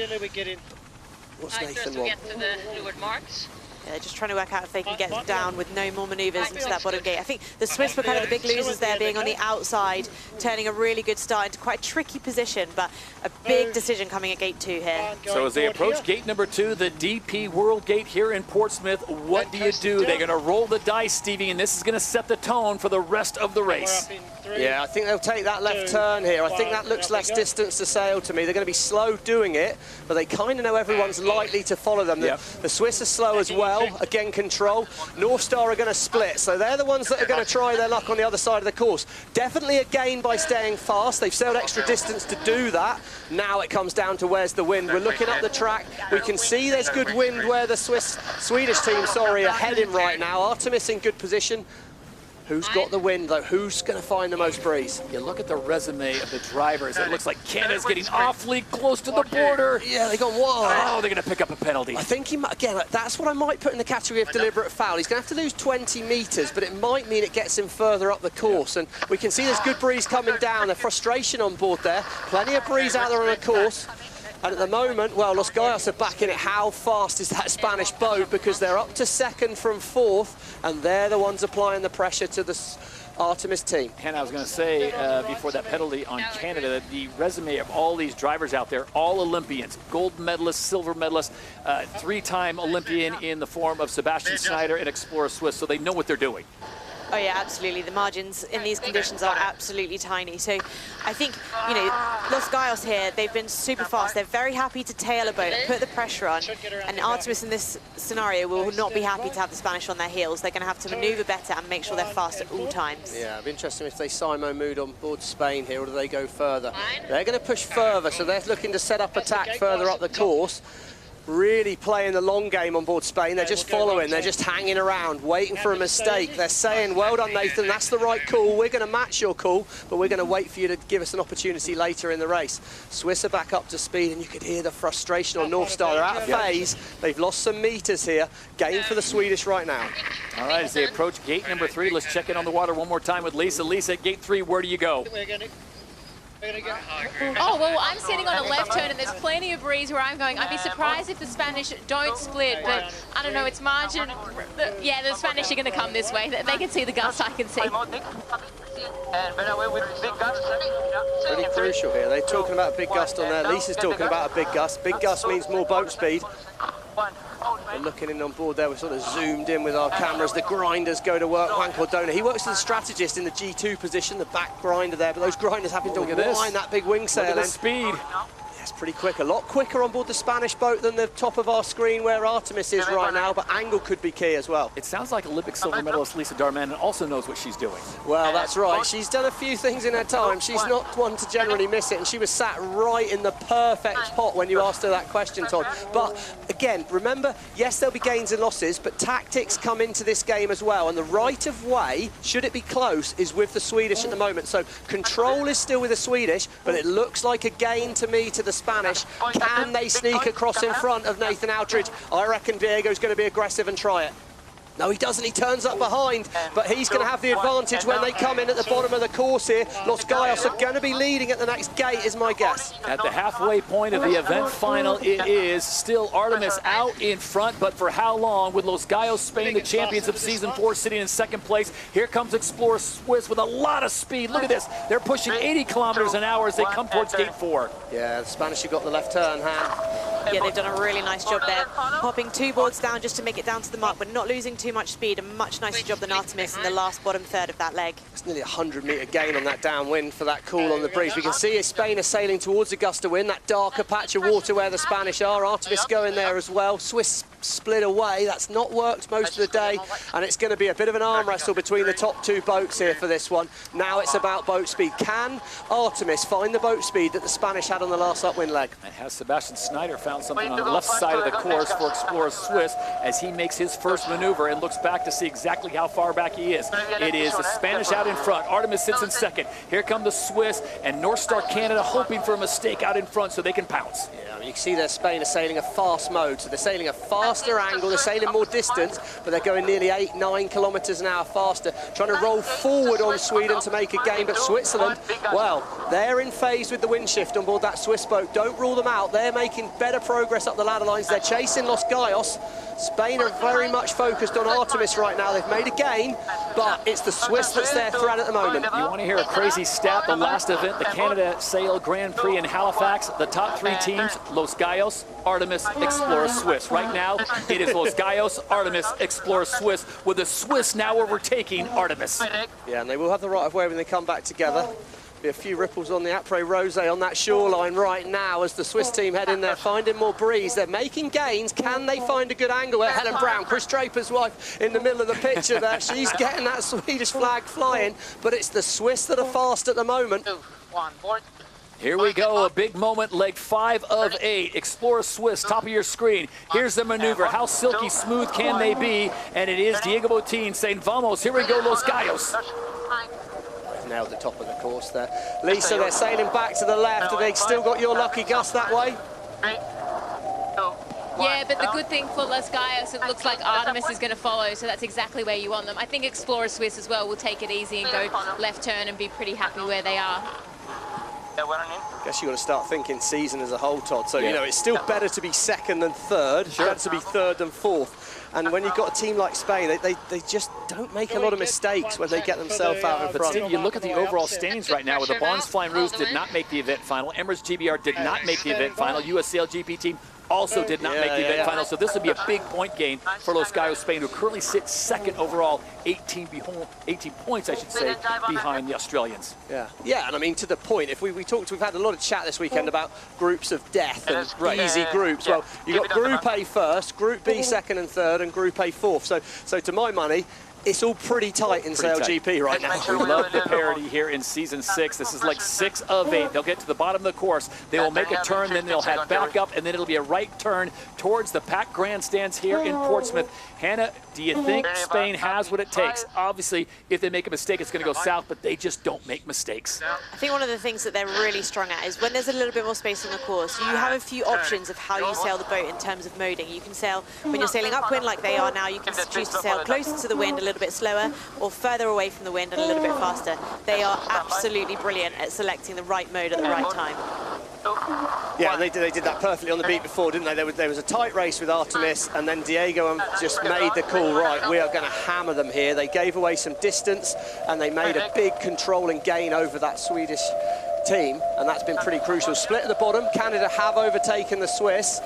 What's Nathan want? Yeah, they're just trying to work out if they can get down with no more manoeuvres into that bottom gate. I think the Swiss were kind of the big losers there, being on the outside, turning a really good start into quite a tricky position, but a big decision coming at gate 2 here. So as they approach gate number 2, the DP World Gate here in Portsmouth, what do you do? They're going to roll the dice, Stevie, and this is going to set the tone for the rest of the race. Yeah, I think they'll take that left turn here. I think that looks less distance to sail to me. They're going to be slow doing it, but they kind of know everyone's likely to follow them. The Swiss are slow as well. Again, control. North Star are going to split, so they're the ones that are going to try their luck on the other side of the course. Definitely a gain by staying fast. They've sailed extra distance to do that. Now it comes down to where's the wind. We're looking up the track. We can see there's good wind where the Swedish team, are heading right now. Artemis in good position. Who's got the wind, though? Who's going to find the most breeze? You look at the resume of the drivers. It looks like Canada's getting awfully close to the border. Yeah, they got wide. Oh, they're going to pick up a penalty. I think he might, again, that's what I might put in the category of deliberate foul. He's going to have to lose 20 metres, but it might mean it gets him further up the course. And we can see there's good breeze coming down. There's frustration on board there. Plenty of breeze out there on the course. And at the moment, well, Los Gallos are back in it. How fast is that Spanish boat? Because they're up to 2nd from 4th, and they're the ones applying the pressure to the Artemis team. And I was going to say, before that penalty on Canada, that the resume of all these drivers out there, all Olympians, gold medalists, silver medalists, three-time Olympian in the form of Sebastian Schneider and Explorer Swiss, so they know what they're doing. Oh yeah, absolutely. The margins in these conditions are absolutely tiny. So I think, you know, Los Gallos here, they've been super fast. They're very happy to tail a boat, put the pressure on. And Artemis in this scenario will not be happy to have the Spanish on their heels. They're going to have to maneuver better and make sure they're fast at all times. Yeah, it'd be interesting if they Simo mood on board Spain here, or do they go further? They're going to push further, so they're looking to set up attack further up the course. Really playing the long game on board Spain. They're just following, they're just hanging around, waiting for a mistake. They're saying, well done, Nathan, that's the right call. We're going to match your call, but we're going to wait for you to give us an opportunity later in the race. Swiss are back up to speed, and you could hear the frustration on North Star. They're out of phase. They've lost some meters here. Game for the Swedish right now. All right, as they approach gate number 3, let's check in on the water one more time with Lisa. Lisa, at gate 3, where do you go? Oh, well, I'm sitting on a left turn and there's plenty of breeze where I'm going. I'd be surprised if the Spanish don't split, but I don't know, it's margin. Yeah, the Spanish are going to come this way. They can see the gust, I can see. Pretty crucial here. They're talking about a big gust on there. Lisa's talking about a big gust. Big gust means more boat speed. We're looking in on board there, we're sort of zoomed in with our cameras. The grinders go to work. Juan Cordona, he works as a strategist in the G2 position, the back grinder there, but those grinders happen to wind that big wing sail in. Look at the speed. Yes, pretty quick. A lot quicker on board the Spanish boat than the top of our screen where Artemis is right now, but angle could be key as well. It sounds like Olympic silver medalist Lisa Darmanin also knows what she's doing. Well, that's right. She's done a few things in her time. She's not one to generally miss it, and she was sat right in the perfect spot when you asked her that question, Todd. But again, remember, yes, there'll be gains and losses, but tactics come into this game as well, and the right of way, should it be close, is with the Swedish at the moment. So control is still with the Swedish, but it looks like a gain to me to the Spanish. Can they sneak across in front of Nathan Outridge? I reckon Diego's going to be aggressive and try it. No, he doesn't. He turns up behind, but he's going to have the advantage when they come in at the bottom of the course here. Los Gallos are going to be leading at the next gate, is my guess. At the halfway point of the event final, it is still Artemis out in front, but for how long? With Los Gallos, Spain, the champions of Season 4, sitting in second place. Here comes Explorer Swiss with a lot of speed. Look at this. They're pushing 80 kilometers an hour as they come towards gate 4. Yeah, the Spanish have got the left turn hand. Yeah, they've done a really nice job there. Popping 2 boards down just to make it down to the mark, but not losing too much speed. A much nicer job than Artemis in the last bottom third of that leg. It's nearly a 100-metre gain on that downwind for that call on the breeze. We can see as Spain are sailing towards a gust of wind, that darker patch of water where the Spanish are. Artemis going there as well. Swiss split away. That's not worked most of the day, and it's going to be a bit of an arm wrestle between the top 2 boats here for this one. Now it's about boat speed. Can Artemis find the boat speed that the Spanish had on the last upwind leg? And has Sebastian Schneider found something on the left side of the course for Explorer Swiss as he makes his first maneuver and looks back to see exactly how far back he is. It is the Spanish out in front. Artemis sits in second. Here come the Swiss and North Star Canada hoping for a mistake out in front so they can pounce. Yeah, I mean, you can see that Spain are sailing a fast mode, so they're sailing a faster angle, they're sailing more distance, but they're going nearly 8-9 kilometres an hour faster, trying to roll forward on Sweden to make a gain, but Switzerland, well, they're in phase with the wind shift on board that Swiss boat. Don't rule them out. They're making better progress up the ladder lines. They're chasing Los Gallos. Spain are very much focused on Artemis right now. They've made a gain, but it's the Swiss that's their threat at the moment. You want to hear a crazy stat? The last event, the Canada Sail Grand Prix in Halifax, the top 3 teams, Los Gallos, Artemis, Explorer Swiss. Right now, it is Los Gallos, Artemis, Explorer Swiss, with the Swiss now overtaking Artemis. Yeah, and they will have the right of way when they come back together. Be a few ripples on the Après Rose on that shoreline right now as the Swiss team head in there, finding more breeze. They're making gains. Can they find a good angle? Helen Brown, Chris Draper's wife, in the middle of the picture there. She's getting that Swedish flag flying, but it's the Swiss that are fast at the moment. 2, 1, board. Here we go, a big moment, leg 5 of 8. Explorer Swiss, top of your screen. Here's the maneuver. How silky smooth can they be? And it is Diego Botín saying, vamos, here we go, Los Gallos. Nailed the top of the course there. Lisa, they're sailing back to the left. Have they still got your lucky gust that way? 3, 2, 1. Yeah, but the good thing for Los Gallos, it looks like Artemis is going to follow, so that's exactly where you want them. I think Explorer Swiss as well will take it easy and go left turn and be pretty happy where they are. I guess you've got to start thinking season as a whole, Todd. So, you know, it's still better to be second than third, better to be third than fourth. And when you've got a team like Spain, they just don't make a lot of mistakes when they get themselves out in But front. Steve, you look at the overall standings right now, where the Barnes Flying Roos did not make the event final, Emirates GBR did not make the event final, US SailGP team also did not make the event final, so this would be a big point gain for Los Gallos Spain, who currently sit second overall, 18 points, I should say, behind the Australians. Yeah, and I mean, to the point, if we've had a lot of chat this weekend about groups of death and easy groups. Well, you've got Group A first, Group B second and third, and Group A fourth. So to my money, it's all pretty tight in SailGP right now. We love the parity here in Season 6. This is like 6 of 8. They'll get to the bottom of the course. They will make a turn, then they'll head back up, and then it'll be a right turn towards the packed grandstands here in Portsmouth. Hannah, do you think Spain has what it takes? Obviously, if they make a mistake, it's going to go south, but they just don't make mistakes. I think one of the things that they're really strong at is when there's a little bit more space on the course, you have a few options of how you sail the boat in terms of moding. You can sail, when you're sailing upwind like they are now, you can choose to sail closer to the wind, a little bit slower, or further away from the wind and a little bit faster. They are absolutely brilliant at selecting the right mode at the right time. Yeah, they did that perfectly on the beat before, didn't they? There was a tight race with Artemis, and then Diego just made the call, right, we are going to hammer them here. They gave away some distance, and they made a big controlling gain over that Swedish team, and that's been pretty crucial. Split at the bottom, Canada have overtaken the Swiss.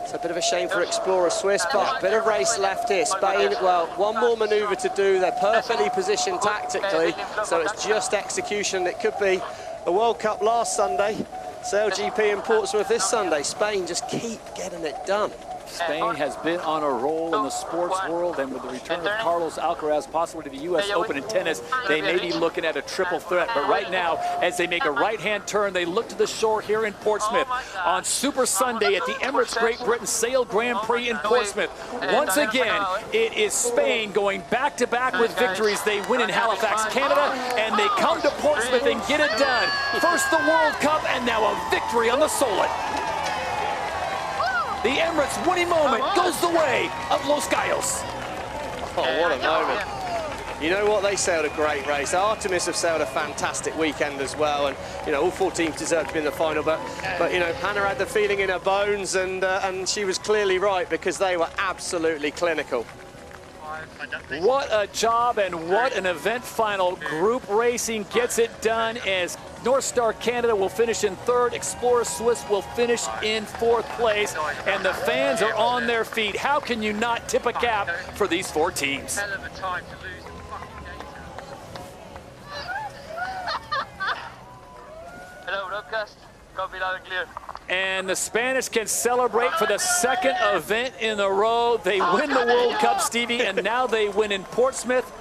It's a bit of a shame for Explorer Swiss, but a bit of race left here. Spain, well, one more manoeuvre to do. They're perfectly positioned tactically, so it's just execution. It could be a World Cup last Sunday, SailGP in Portsmouth this Sunday. Spain just keep getting it done. Spain has been on a roll in the sports world, and with the return of Carlos Alcaraz possibly to the US Open in tennis, they may be looking at a triple threat. But right now, as they make a right-hand turn, they look to the shore here in Portsmouth on Super Sunday at the Emirates Great Britain Sail Grand Prix in Portsmouth. Once again, it is Spain going back-to-back with victories. They win in Halifax, Canada, and they come to Portsmouth and get it done. First the World Cup, and now a victory on the Solent. The Emirates winning moment goes the way of Los Gallos. Oh, what a moment. You know what? They sailed a great race. Artemis have sailed a fantastic weekend as well, and you know all 4 teams deserve to be in the final. But you know, Hannah had the feeling in her bones, and she was clearly right, because they were absolutely clinical. What a job and what an event final. Group racing gets it done as North Star Canada will finish in 3rd, Explorer Swiss will finish in 4th place, and the fans are on their feet. How can you not tip a cap for these 4 teams? Hello, broadcast. Copy loud and clear. And the Spanish can celebrate for the 2nd event in a row. They win the World Cup, Stevie, and now they win in Portsmouth.